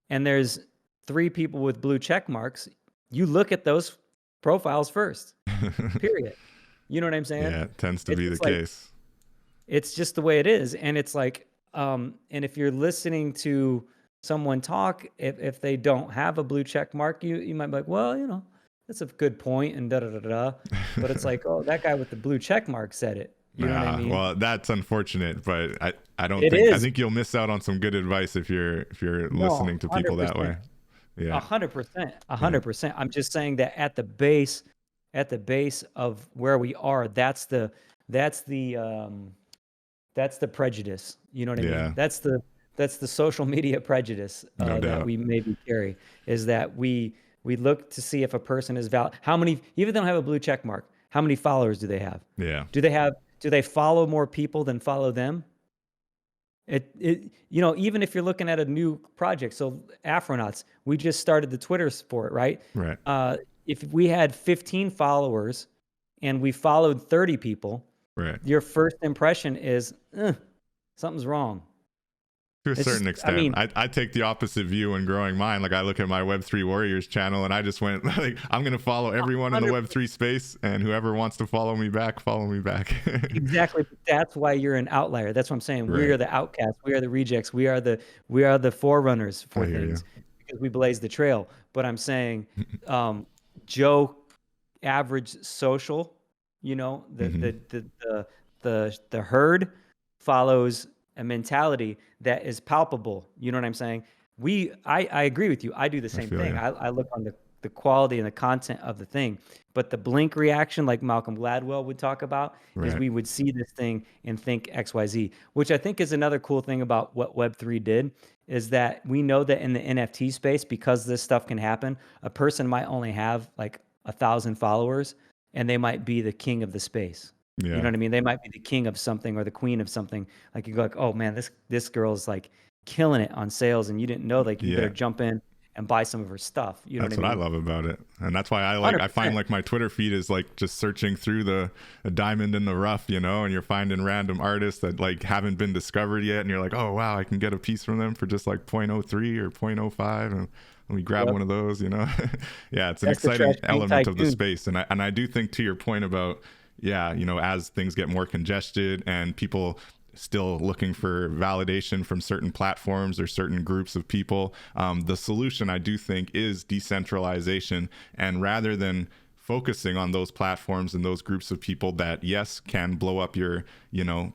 and there's 3 people with blue check marks, you look at those profiles first, period. You know what I'm saying? Yeah, it tends to It's be the just like, case. it's just the way it is. And it's like, and if you're listening to someone talk, if they don't have a blue check mark, you might be like, well, that's a good point, and da da da da. But it's like, oh, that guy with the blue check mark said it. You know what I mean? Well, that's unfortunate, but I don't It think I is. think you'll miss out on some good advice if you're No, listening to people that 100%. way. Yeah. 100%. Yeah. 100%. I'm just saying that at the base of where we are, that's the that's the prejudice. You know what I mean? Yeah. That's the social media prejudice No that doubt. we maybe carry, is that we look to see if a person is valid. How many, even if they don't have a blue check mark, how many followers do they have? Yeah. Do they follow more people than follow them? Even if you're looking at a new project, so Afronauts, we just started the Twitter for it, right? Right. If we had 15 followers and we followed 30 people, Right. your first impression is, something's wrong. To a It's just, certain I extent, mean, I take the opposite view when growing mine. Like I look at my Web3 Warriors channel and I just went like, I'm going to follow everyone in the 100. Web3 space, and whoever wants to follow me back, follow me back. Exactly. That's why you're an outlier. That's what I'm saying. We Right. are the outcasts. We are the rejects. We are the forerunners I for hear you. things because we blaze the trail. But I'm saying, Joe, average social, the Hmm. the the the the herd follows a mentality that is palpable. You know what I'm saying? I agree with you. I do the I same feel thing. you. I look on the quality and the content of the thing. But the blink reaction, like Malcolm Gladwell would talk about, is Right. we would see this thing and think XYZ, which I think is another cool thing about what Web3 did, is that we know that in the NFT space, because this stuff can happen, a person might only have like 1,000 followers and they might be the king of the space. You know Yeah. what I mean? They might be the king of something or the queen of something. Like you go like, oh man, this girl's like killing it on sales, and you didn't know, like you better Yeah. jump in and buy some of her stuff. You know what I That's what I mean? love about it. And that's why I find 100%. like my Twitter feed is like just searching through a diamond in the rough, and you're finding random artists that like haven't been discovered yet. And you're like, oh, wow, I can get a piece from them for just like 0.03 or 0.05. And let me grab Yep. one of those. Yeah, it's an That's the Trash exciting King element of the Tycoon. space. And I do think, to your point about, yeah, as things get more congested and people still looking for validation from certain platforms or certain groups of people, the solution, I do think, is decentralization. And rather than focusing on those platforms and those groups of people that, yes, can blow up your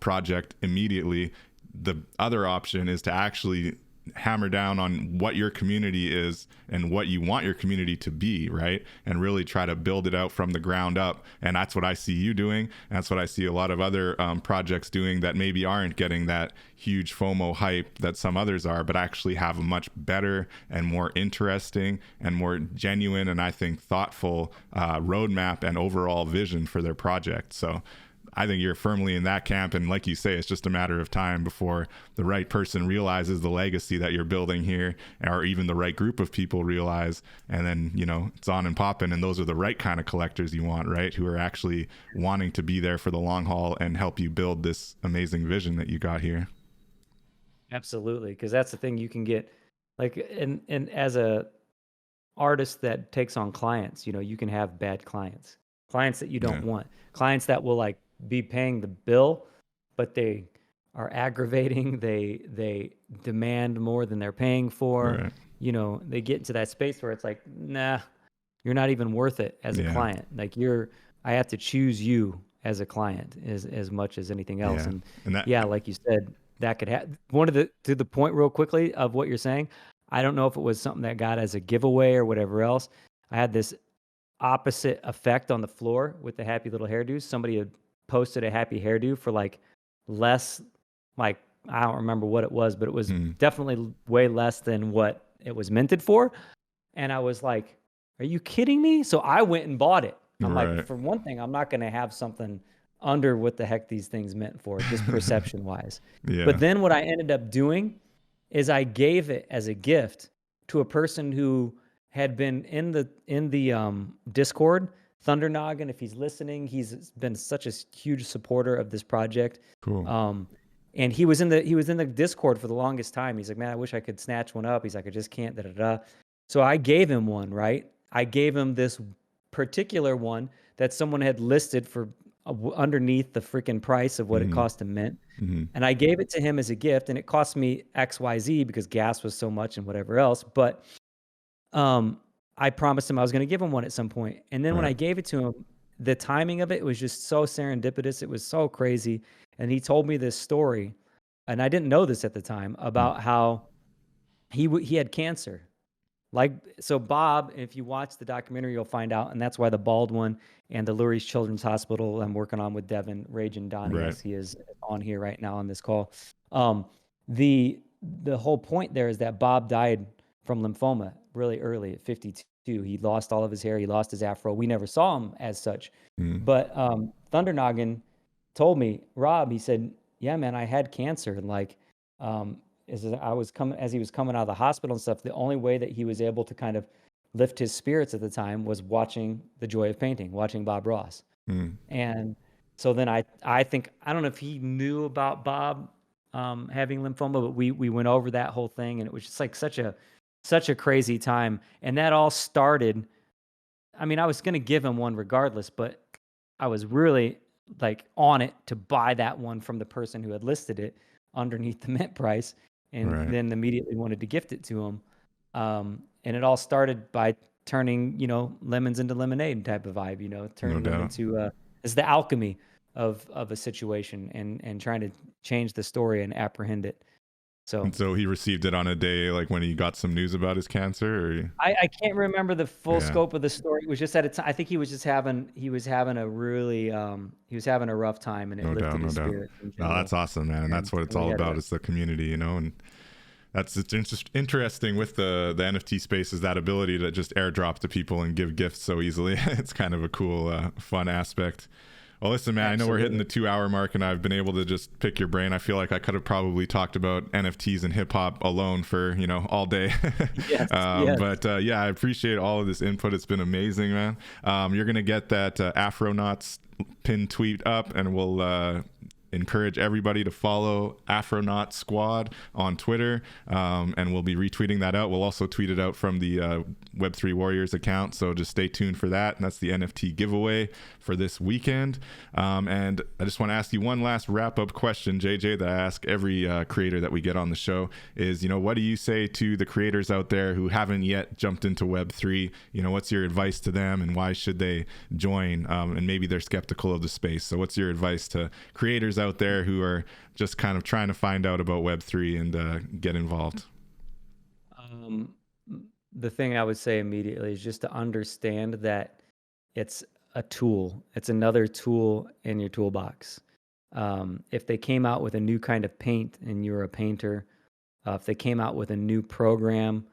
project immediately, the other option is to actually hammer down on what your community is and what you want your community to be, right? And really try to build it out from the ground up. And that's what I see you doing. And that's what I see a lot of other projects doing that maybe aren't getting that huge FOMO hype that some others are, but actually have a much better and more interesting and more genuine and, I think, thoughtful roadmap and overall vision for their project. So I think you're firmly in that camp. And like you say, it's just a matter of time before the right person realizes the legacy that you're building here, or even the right group of people realize. And then, it's on and popping. And those are the right kind of collectors you want, right? Who are actually wanting to be there for the long haul and help you build this amazing vision that you got here. Absolutely, because that's the thing you can get, like, and as a artist that takes on clients, you can have bad clients that you don't Yeah. want, clients that will like be paying the bill, but they are aggravating. They demand more than they're paying for. Right. They get into that space where it's like, nah, you're not even worth it as a Yeah. client. Like I have to choose you as a client as much as anything else. Yeah. And And that, yeah, like you said, that could have to the point real quickly of what you're saying. I don't know if it was something that got as a giveaway or whatever else. I had this opposite effect on the floor with the Happy Little Hairdos. Somebody had posted a happy hairdo for like less, like I don't remember what it was, but it was Hmm. definitely way less than what it was minted for. And I was like, are you kidding me? So I went and bought it. I'm like, Right. for one thing, I'm not going to have something under what the heck these things meant for, just perception wise. But Yeah. then what I ended up doing is I gave it as a gift to a person who had been in the Discord. Thunder Noggin, if he's listening, he's been such a huge supporter of this project. Cool. And he was in the Discord for the longest time. He's like, man, I wish I could snatch one up. He's like, I just can't. Da da da. So I gave him one. Right, I gave him this particular one that someone had listed for underneath the freaking price of what it cost to mint. Hmm. And I gave it to him as a gift, and it cost me XYZ because gas was so much and whatever else. But I promised him I was going to give him one at some point. And then when Right. I gave it to him, the timing of it was just so serendipitous. It was so crazy. And he told me this story, and I didn't know this at the time, about how he had cancer. Like, so Bob, if you watch the documentary, you'll find out, and that's why the bald one and the Lurie's Children's Hospital I'm working on with Devin, Rage, and Donnie, Right. as he is on here right now on this call. Um, the the whole point there is that Bob died from lymphoma really early at 52. He lost all of his hair. He lost his afro. We never saw him as such. Mm. But Thunder Noggin told me, Rob, he said, yeah, man, I had cancer. And like, as he was coming out of the hospital and stuff, the only way that he was able to kind of lift his spirits at the time was watching The Joy of Painting, watching Bob Ross. Mm. And so then I think, I don't know if he knew about Bob having lymphoma, but we went over that whole thing, and it was just like such a crazy time. And that all started, I mean, I was going to give him one regardless, but I was really like on it to buy that one from the person who had listed it underneath the mint price, and Right. then immediately wanted to gift it to him. And it all started by turning, lemons into lemonade type of vibe, No turning them doubt. into it's the alchemy of a situation, and trying to change the story and apprehend it. So And so he received it on a day like when he got some news about his cancer, or I can't remember the full yeah. scope of the story. It was just at a time. I think he was having a really he was having a rough time, and it No doubt, lifted no his doubt. spirits in No, general. that's awesome, man, and that's what it's We all had about. a It's the community, and it's interesting with the NFT space, is that ability to just airdrop to people and give gifts so easily. It's kind of a cool, fun aspect. Well, listen, man, I know we're hitting the 2-hour mark, and I've been able to just pick your brain. I feel like I could have probably talked about NFTs and hip hop alone for, all day. Yes, yes. But yeah, I appreciate all of this input. It's been amazing, man. You're going to get that Afronauts pin tweet up, and we'll encourage everybody to follow Afronaut Squad on Twitter, and we'll be retweeting that out. We'll also tweet it out from the Web3 Warriors account, so just stay tuned for that. And that's the NFT giveaway for this weekend. And I just want to ask you one last wrap-up question, JJ, that I ask every creator that we get on the show is, what do you say to the creators out there who haven't yet jumped into Web3? What's your advice to them, and why should they join? And maybe they're skeptical of the space. So what's your advice to creators out there who are just kind of trying to find out about Web3 and get involved? The thing I would say immediately is just to understand that it's a tool. It's another tool in your toolbox. If they came out with a new kind of paint and you're a painter, if they came out with a new program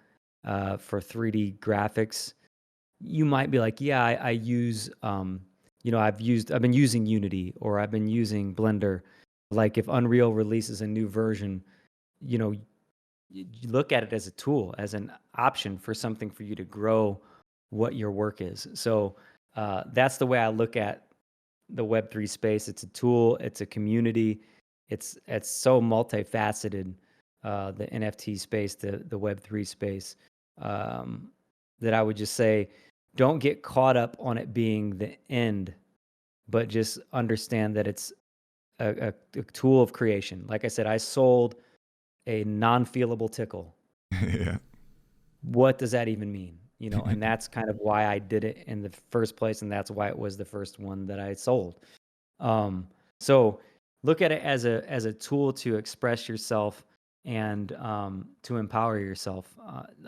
for 3D graphics, you might be like, yeah, I use, I've been using Unity, or I've been using Blender. Like if Unreal releases a new version, you look at it as a tool, as an option for something for you to grow what your work is. So that's the way I look at the Web3 space. It's a tool. It's a community. It's so multifaceted. The NFT space, the Web3 space, that I would just say, don't get caught up on it being the end, but just understand that it's a tool of creation. Like I said, I sold a non-feelable tickle. Yeah. What does that even mean? And that's kind of why I did it in the first place, and that's why it was the first one that I sold. So look at it as a tool to express yourself and to empower yourself.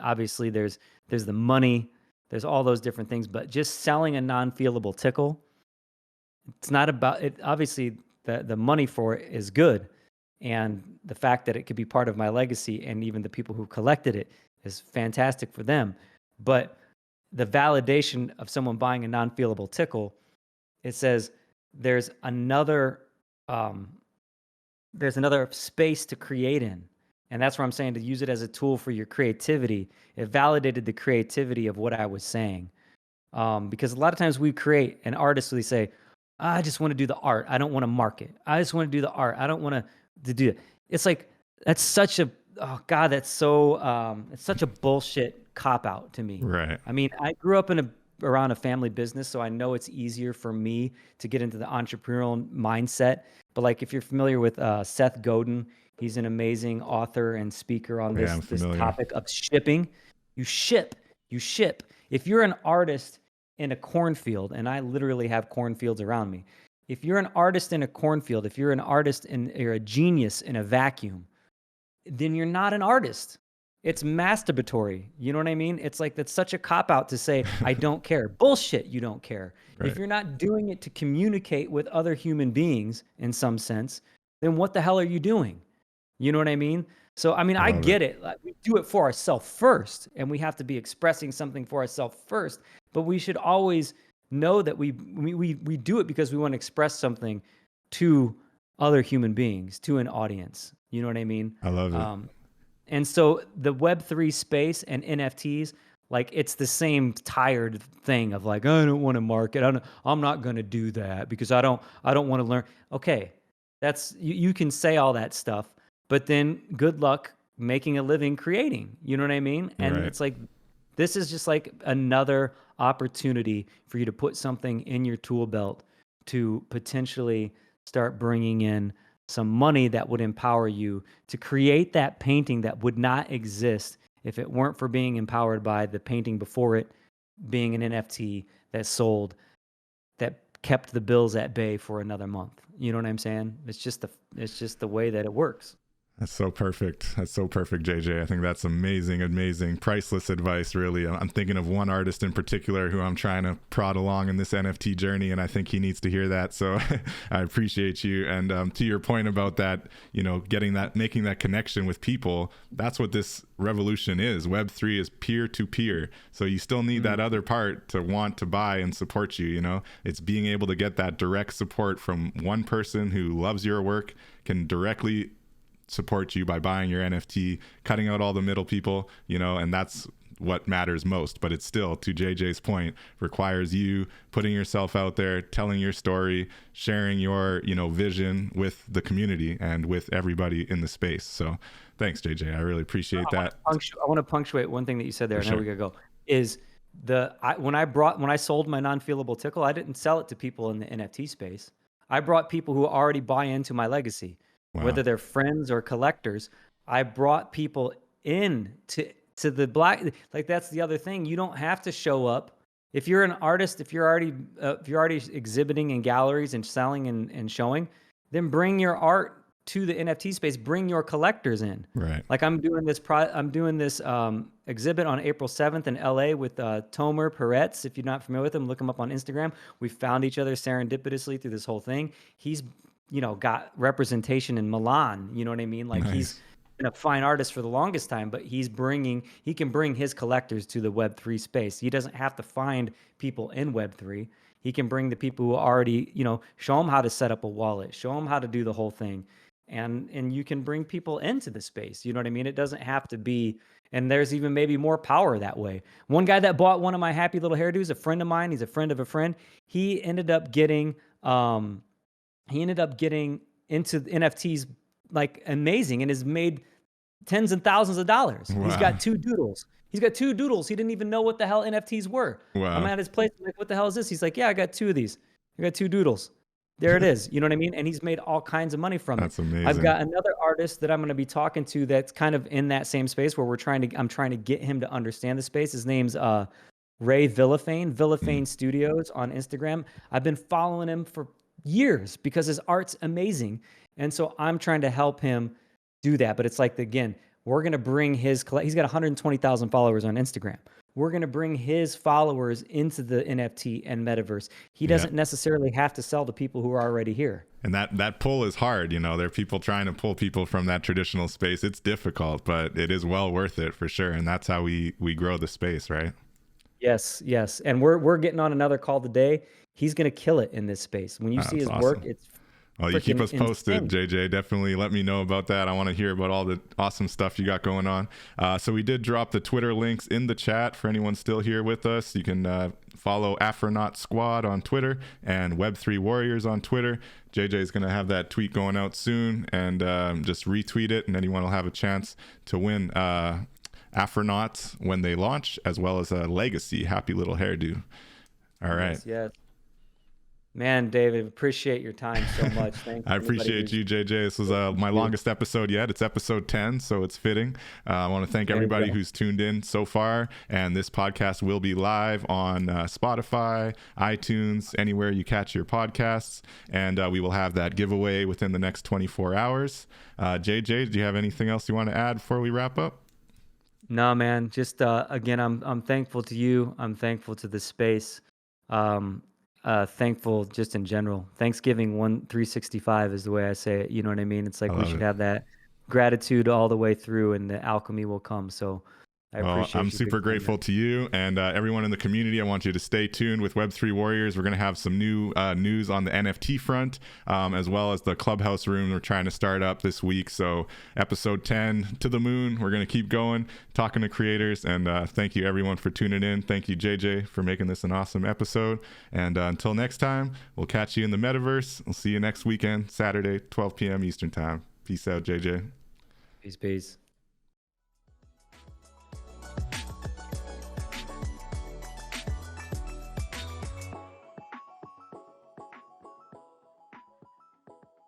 Obviously, there's the money, there's all those different things, but just selling a non-feelable tickle, it's not about it. Obviously, the money for it is good. And the fact that it could be part of my legacy and even the people who collected it is fantastic for them. But the validation of someone buying a non-feelable tickle, it says there's another space to create in. And that's where I'm saying to use it as a tool for your creativity. It validated the creativity of what I was saying. Because a lot of times we create, and artists really say, I just want to do the art. I don't want to market. I just want to do the art. I don't want to do it. It's like, that's such a, oh God, that's so, it's such a bullshit cop out to me. Right. I mean, I grew up around a family business, so I know it's easier for me to get into the entrepreneurial mindset. But like, if you're familiar with Seth Godin, he's an amazing author and speaker on this topic of shipping. You ship. If you're an artist in a cornfield, and I literally have cornfields around me. If you're an artist in a cornfield, if you're an artist and you're a genius in a vacuum, then you're not an artist. It's masturbatory. You know what I mean? It's like, that's such a cop-out to say, I don't care. Bullshit, you don't care. Right. If you're not doing it to communicate with other human beings in some sense, then what the hell are you doing? You know what I mean? So, I mean, I get it. Like, we do it for ourselves first, and we have to be expressing something for ourselves first, but we should always know that we do it because we want to express something to other human beings, to an audience. You know what I mean? I love it. And so the Web3 space and NFTs, like, it's the same tired thing of like, I don't want to market. I'm not going to do that because I don't want to learn. Okay, that's you can say all that stuff, but then good luck making a living creating. You know what I mean? And It's like, this is just like another opportunity for you to put something in your tool belt to potentially start bringing in some money that would empower you to create that painting that would not exist if it weren't for being empowered by the painting before it being an NFT that sold, that kept the bills at bay for another month. You know what I'm saying? It's just the way that it works. That's so perfect. That's so perfect, JJ. I think that's amazing, amazing, priceless advice, really. I'm thinking of one artist in particular who I'm trying to prod along in this NFT journey, and I think he needs to hear that. So I appreciate you. And to your point about that, you know, making that connection with people, that's what this revolution is. Web3 is peer-to-peer. So you still need that other part to want to buy and support you, you know? It's being able to get that direct support from one person who loves your work, can directly support you by buying your NFT, cutting out all the middle people, you know, and that's what matters most. But it's still, to JJ's point, requires you putting yourself out there, telling your story, sharing your, you know, vision with the community and with everybody in the space. So thanks, JJ. I really appreciate that. I want to punctuate one thing that you said there, and then we gotta go, is when I sold my non-feelable tickle, I didn't sell it to people in the NFT space. I brought people who already buy into my legacy. Wow. Whether they're friends or collectors, I brought people in to the black. Like, that's the other thing. You don't have to show up if you're an artist. If you're already exhibiting in galleries and selling and showing, then bring your art to the NFT space. Bring your collectors in. Right. Like, I'm doing this exhibit on April 7th in LA with Tomer Peretz. If you're not familiar with him, look him up on Instagram. We found each other serendipitously through this whole thing. He's, you know, got representation in Milan. You know what I mean? Like, nice. He's been a fine artist for the longest time, but he can bring his collectors to the Web3 space. He doesn't have to find people in Web3. He can bring the people who already, you know, show them how to set up a wallet, show them how to do the whole thing. And you can bring people into the space. You know what I mean? It doesn't have to be, and there's even maybe more power that way. One guy that bought one of my Happy Little Hairdos, a friend of mine, he's a friend of a friend. He ended up getting into NFTs like amazing, and has made tens and thousands of dollars. Wow. He's got two doodles. He didn't even know what the hell NFTs were. Wow. I'm at his place, I'm like, what the hell is this? He's like, yeah, I got two of these. I got two doodles. There it is. You know what I mean? And he's made all kinds of money from it. That's amazing. I've got another artist that I'm going to be talking to that's kind of in that same space where I'm trying to get him to understand the space. His name's Ray Villafane Studios on Instagram. I've been following him for years because his art's amazing. And so I'm trying to help him do that. But it's like, again, we're going to bring he's got 120,000 followers on Instagram. We're going to bring his followers into the NFT and metaverse. He doesn't necessarily have to sell to people who are already here. And that pull is hard. There are people trying to pull people from that traditional space. It's difficult, but it is well worth it for sure. And that's how we grow the space, right? Yes, yes. And we're getting on another call today. He's gonna kill it in this space. When you see That's his work, awesome. it's Well, you keep freaking us posted, insane. JJ. Definitely let me know about that. I want to hear about all the awesome stuff you got going on. So we did drop the Twitter links in the chat for anyone still here with us. You can follow Afronauts Squad on Twitter and Web3 Warriors on Twitter. JJ is going to have that tweet going out soon, and just retweet it, and anyone will have a chance to win Afronauts when they launch, as well as a legacy Happy Little Hairdo. All right. Yes, yes. Man, David, appreciate your time so much. Thanks. I appreciate you, JJ. This was my longest episode yet. It's episode 10, so it's fitting. I want to thank everybody who's tuned in so far. And this podcast will be live on Spotify, iTunes, anywhere you catch your podcasts. And we will have that giveaway within the next 24 hours. JJ, do you have anything else you want to add before we wrap up? No, man. Just again, I'm thankful to you. I'm thankful to the space. Thankful just in general. Thanksgiving 365 is the way I say it. You know what I mean? It's like we should have that gratitude all the way through, and the alchemy will come. So I appreciate I'm super grateful to you and everyone in the community. I want you to stay tuned with Web3 Warriors. We're going to have some new news on the NFT front, as well as the Clubhouse room we're trying to start up this week. So episode 10 to the moon. We're going to keep going, talking to creators. And thank you, everyone, for tuning in. Thank you, JJ, for making this an awesome episode. And until next time, we'll catch you in the metaverse. We'll see you next weekend, Saturday, 12 p.m. Eastern time. Peace out, JJ. Peace, peace.